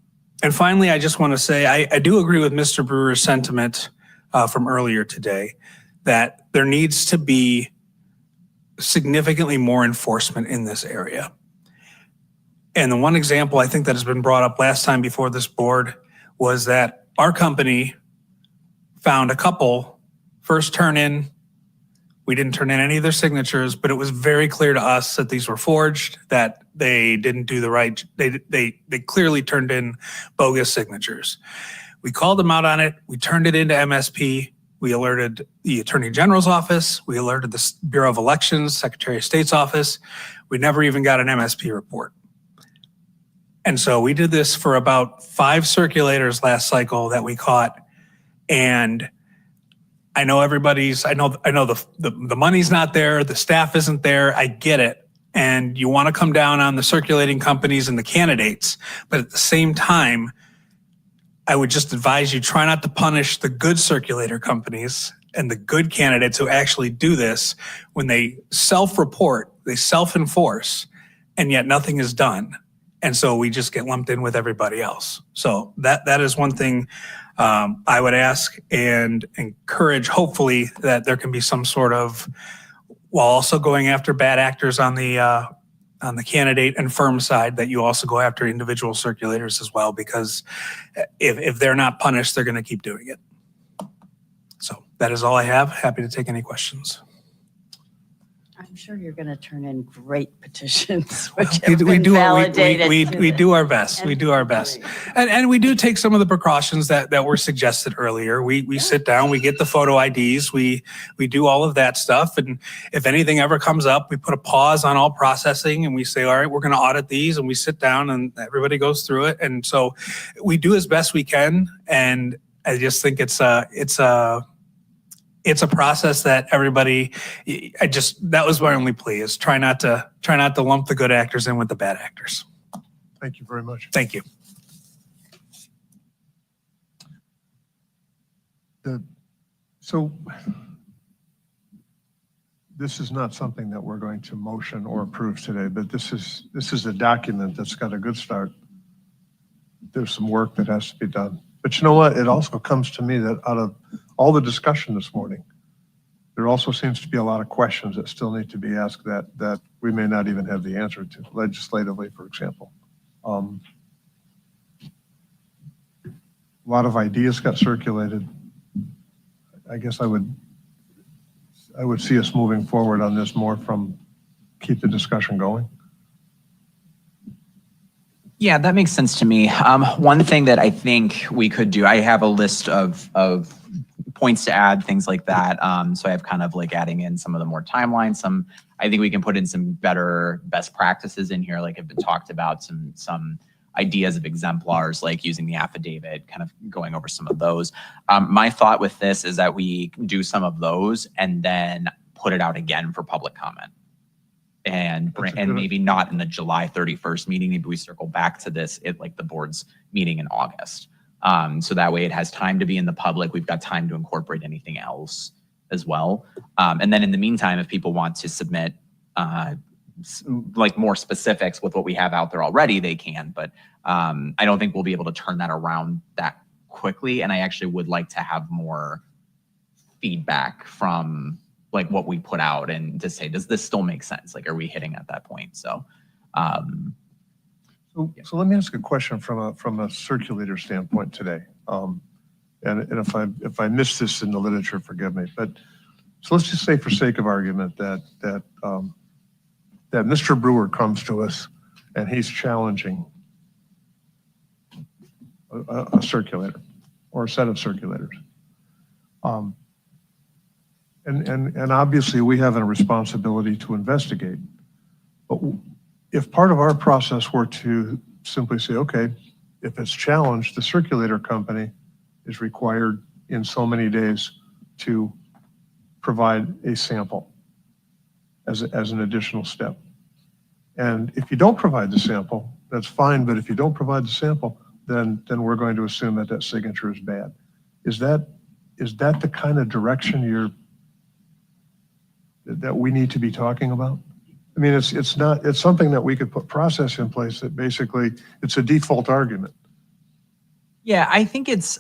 finally, I just want to say, I do agree with Mr. Brewer's sentiment from earlier today that there needs to be significantly more enforcement in this area. And the one example I think that has been brought up last time before this board was that our company found a couple first turn in. We didn't turn in any of their signatures, but it was very clear to us that these were forged, that they didn't do the right, they clearly turned in bogus signatures. We called them out on it. We turned it into MSP. We alerted the Attorney General's office. We alerted the Bureau of Elections, Secretary of State's office. We never even got an MSP report. And so we did this for about 5 circulators last cycle that we caught. And I know I know the money's not there, the staff isn't there, I get it. And you want to come down on the circulating companies and the candidates. But at the same time, I would just advise you try not to punish the good circulator companies and the good candidates who actually do this when they self-report, they self-enforce, and yet nothing is done. And so we just get lumped in with everybody else. So that is one thing I would ask and encourage, hopefully, that there can be some sort of, while also going after bad actors on the candidate and firm side, that you also go after individual circulators as well, because if they're not punished, they're going to keep doing it. So that is all I have. Happy to take any questions. I'm sure you're going to turn in great petitions, which We have been do validated. we do our best. We do our best. And we do take some of the precautions that were suggested earlier. We sit down, we get the photo IDs, we do all of that stuff. And if anything ever comes up, we put a pause on all processing and we say, all right, we're going to audit these, and we sit down and everybody goes through it. And so we do as best we can. And I just think it's a process that everybody, that was my only plea, is try not to lump the good actors in with the bad actors. Thank you very much. Thank you. So this is not something that we're going to motion or approve today, but this is a document that's got a good start. There's some work that has to be done. But you know what? It also comes to me that out of all the discussion this morning, there also seems to be a lot of questions that still need to be asked that we may not even have the answer to, legislatively, for example. A lot of ideas got circulated. I guess I would see us moving forward on this more from keep the discussion going. Yeah, that makes sense to me. One thing that I think we could do, I have a list of points to add, things like that. So I have kind of like adding in some of the more timelines. I think we can put in some better best practices in here, like have been talked about, some ideas of exemplars, like using the affidavit, kind of going over some of those. My thought with this is that we do some of those and then put it out again for public comment. And maybe not in the July 31st meeting. Maybe we circle back to this at like the board's meeting in August. So that way it has time to be in the public. We've got time to incorporate anything else as well. And then in the meantime, if people want to submit like more specifics with what we have out there already, they can. But I don't think we'll be able to turn that around that quickly. And I actually would like to have more feedback from like what we put out and to say, does this still make sense? Like, are we hitting at that point? So, So let me ask a question from a circulator standpoint today. And if I missed this in the literature, forgive me. But so let's just say, for sake of argument, that Mr. Brewer comes to us and he's challenging a circulator or a set of circulators. And obviously we have a responsibility to investigate. But if part of our process were to simply say, okay, if it's challenged, the circulator company is required in so many days to provide a sample as an additional step. And if you don't provide the sample, that's fine. But if you don't provide the sample, then we're going to assume that signature is bad. Is that the kind of direction that we need to be talking about? I mean, it's something that we could put process in place that basically it's a default argument. yeah, I think it's,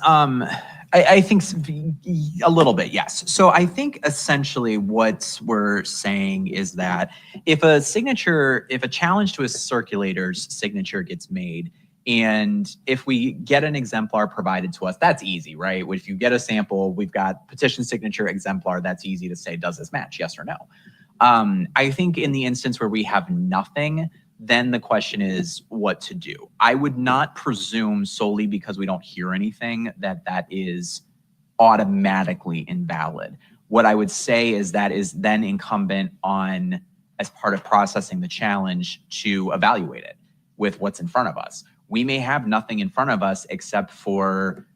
I think a little bit, yes. So I think essentially what we're saying is that if a challenge to a circulator's signature gets made, and if we get an exemplar provided to us, that's easy, right? If you get a sample, we've got petition signature exemplar, that's easy to say, does this match, yes or no? I think in the instance where we have nothing, then the question is what to do. I would not presume solely because we don't hear anything that is automatically invalid. What I would say is that is then incumbent on, as part of processing the challenge, to evaluate it with what's in front of us. We may have nothing in front of us except for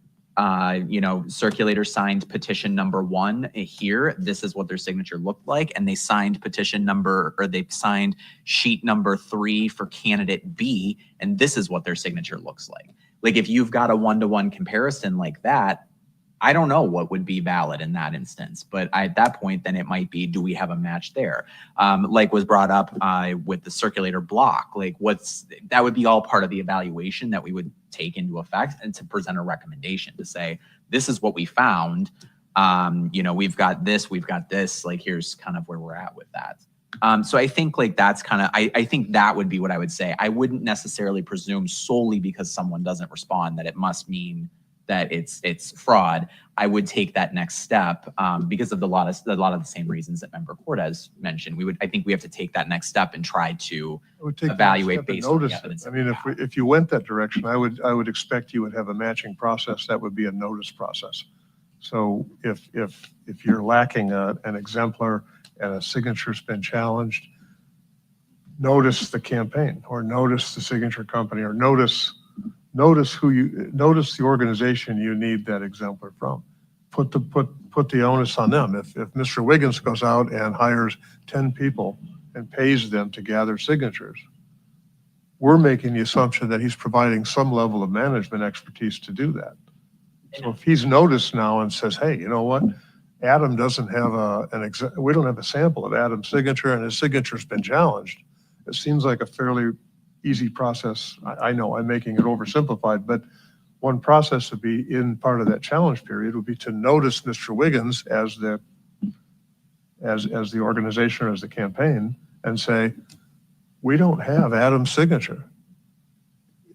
circulator signed petition number 1 here. This is what their signature looked like. And they signed they signed sheet number 3 for candidate B. And this is what their signature looks like. Like if you've got a 1-to-1 comparison like that, I don't know what would be valid in that instance, but at that point, then it might be, do we have a match there? Like was brought up with the circulator block, like that would be all part of the evaluation that we would take into effect and to present a recommendation to say, this is what we found. We've got this, like, here's kind of where we're at with that. So I think like that's kind of, I think that would be what I would say. I wouldn't necessarily presume solely because someone doesn't respond that it must mean that it's fraud. I would take that next step because of a lot of the same reasons that Member Cortez mentioned. I think we have to take that next step and try to evaluate based on the evidence. I mean, if you went that direction, I would expect you would have a matching process that would be a notice process. So if you're lacking an exemplar and a signature's been challenged, notice the campaign or notice the signature company or notice the organization you need that exemplar from. Put the onus on them. If Mr. Wiggins goes out and hires 10 people and pays them to gather signatures, we're making the assumption that he's providing some level of management expertise to do that. So if he's noticed now and says, hey, you know what? Adam doesn't have we don't have a sample of Adam's signature and his signature's been challenged. It seems like a fairly easy process. I know I'm making it oversimplified, but one process would be in part of that challenge period would be to notice Mr. Wiggins as the organization or as the campaign and say, we don't have Adam's signature.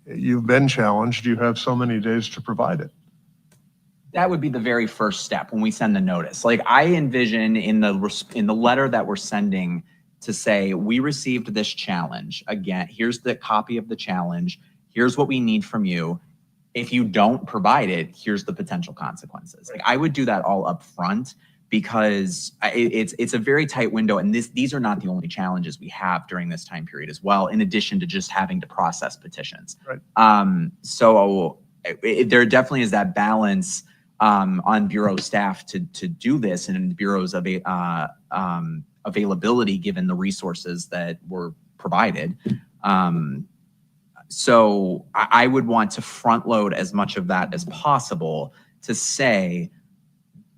You've been challenged. You have so many days to provide it. That would be the very first step when we send the notice. Like I envision in the letter that we're sending to say, we received this challenge. Again, here's the copy of the challenge. Here's what we need from you. If you don't provide it, here's the potential consequences. Like I would do that all up front because it's a very tight window. And these are not the only challenges we have during this time period as well, in addition to just having to process petitions. Right. So there definitely is that balance on Bureau staff to do this and in the Bureau's availability given the resources that were provided. So I would want to front load as much of that as possible to say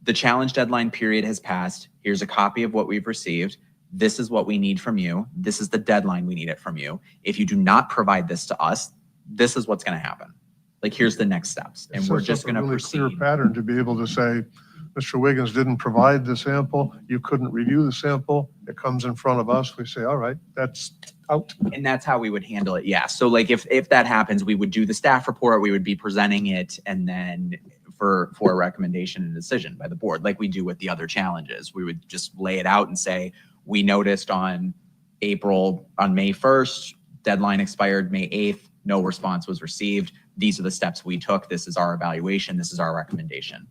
the challenge deadline period has passed. Here's a copy of what we've received. This is what we need from you. This is the deadline we need it from you. If you do not provide this to us, this is what's going to happen. Like, here's the next steps. And we're just going to proceed. Clear pattern to be able to say, Mr. Wiggins didn't provide the sample. You couldn't review the sample. It comes in front of us. We say, all right, that's out. And that's how we would handle it. Yeah. So like if that happens, we would do the staff report, we would be presenting it, and then for a recommendation and decision by the board, like we do with the other challenges. We would just lay it out and say, we noticed on May 1st, deadline expired May 8th, no response was received. These are the steps we took. This is our evaluation. This is our recommendation.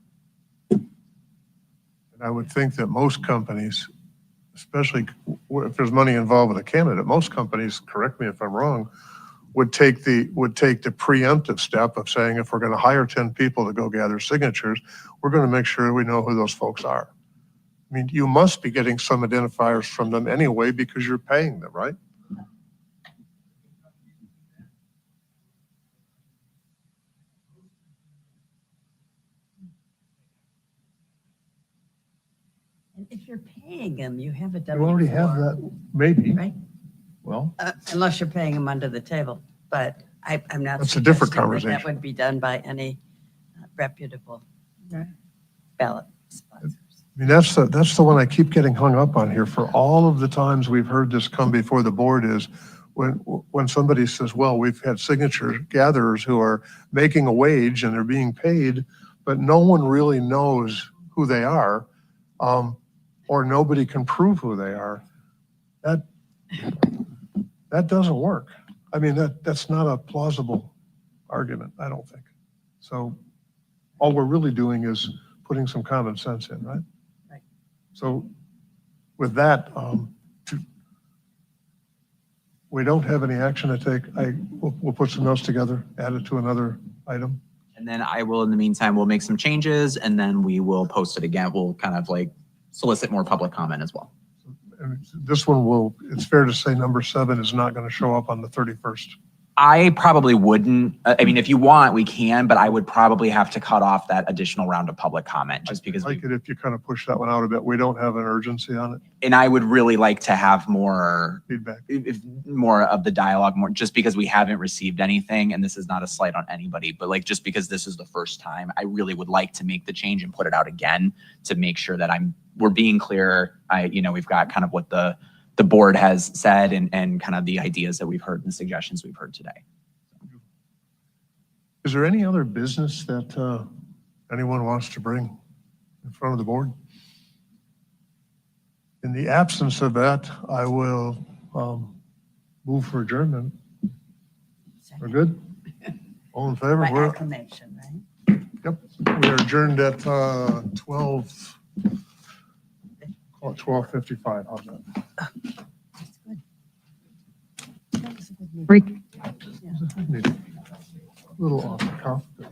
And I would think that most companies, especially if there's money involved with a candidate, most companies, correct me if I'm wrong, would take the preemptive step of saying, if we're going to hire 10 people to go gather signatures, we're going to make sure we know who those folks are. I mean, you must be getting some identifiers from them anyway because you're paying them, right? If you're paying them, you have a You W-4. already have that, maybe. Right? Well, Unless you're paying them under the table. But I'm not That's a different suggesting that conversation. that would be done by any reputable Ballot sponsors. I mean, that's the one I keep getting hung up on here for all of the times we've heard this come before the board is when somebody says, well, we've had signature gatherers who are making a wage and they're being paid, but no one really knows who they are, or nobody can prove who they are. That doesn't work. I mean, that's not a plausible argument, I don't think. So all we're really doing is putting some common sense in, right? Right. So with that, we don't have any action to take. We'll put some notes together, add it to another item. And then I will, in the meantime, we'll make some changes and then we will post it again. We'll kind of like solicit more public comment as well. And this one it's fair to say number 7 is not going to show up on the 31st. I probably wouldn't. I mean, if you want, we can, but I would probably have to cut off that additional round of public comment just because. I like it if you kind of push that one out a bit. We don't have an urgency on it. And I would really like to have more Feedback. More of the dialogue, more just because we haven't received anything. And this is not a slight on anybody, but like, just because this is the first time, I really would like to make the change and put it out again to make sure that we're being clear. We've got kind of what the board has said and kind of the ideas that we've heard and the suggestions we've heard today. Is there any other business that anyone wants to bring in front of the board? In the absence of that, I will move for adjournment. We're good? All in favor? By We're, acclamation, right? yep, we are adjourned at 12:55. How's that? That's good. That was a good meeting. A little off the cuff, but,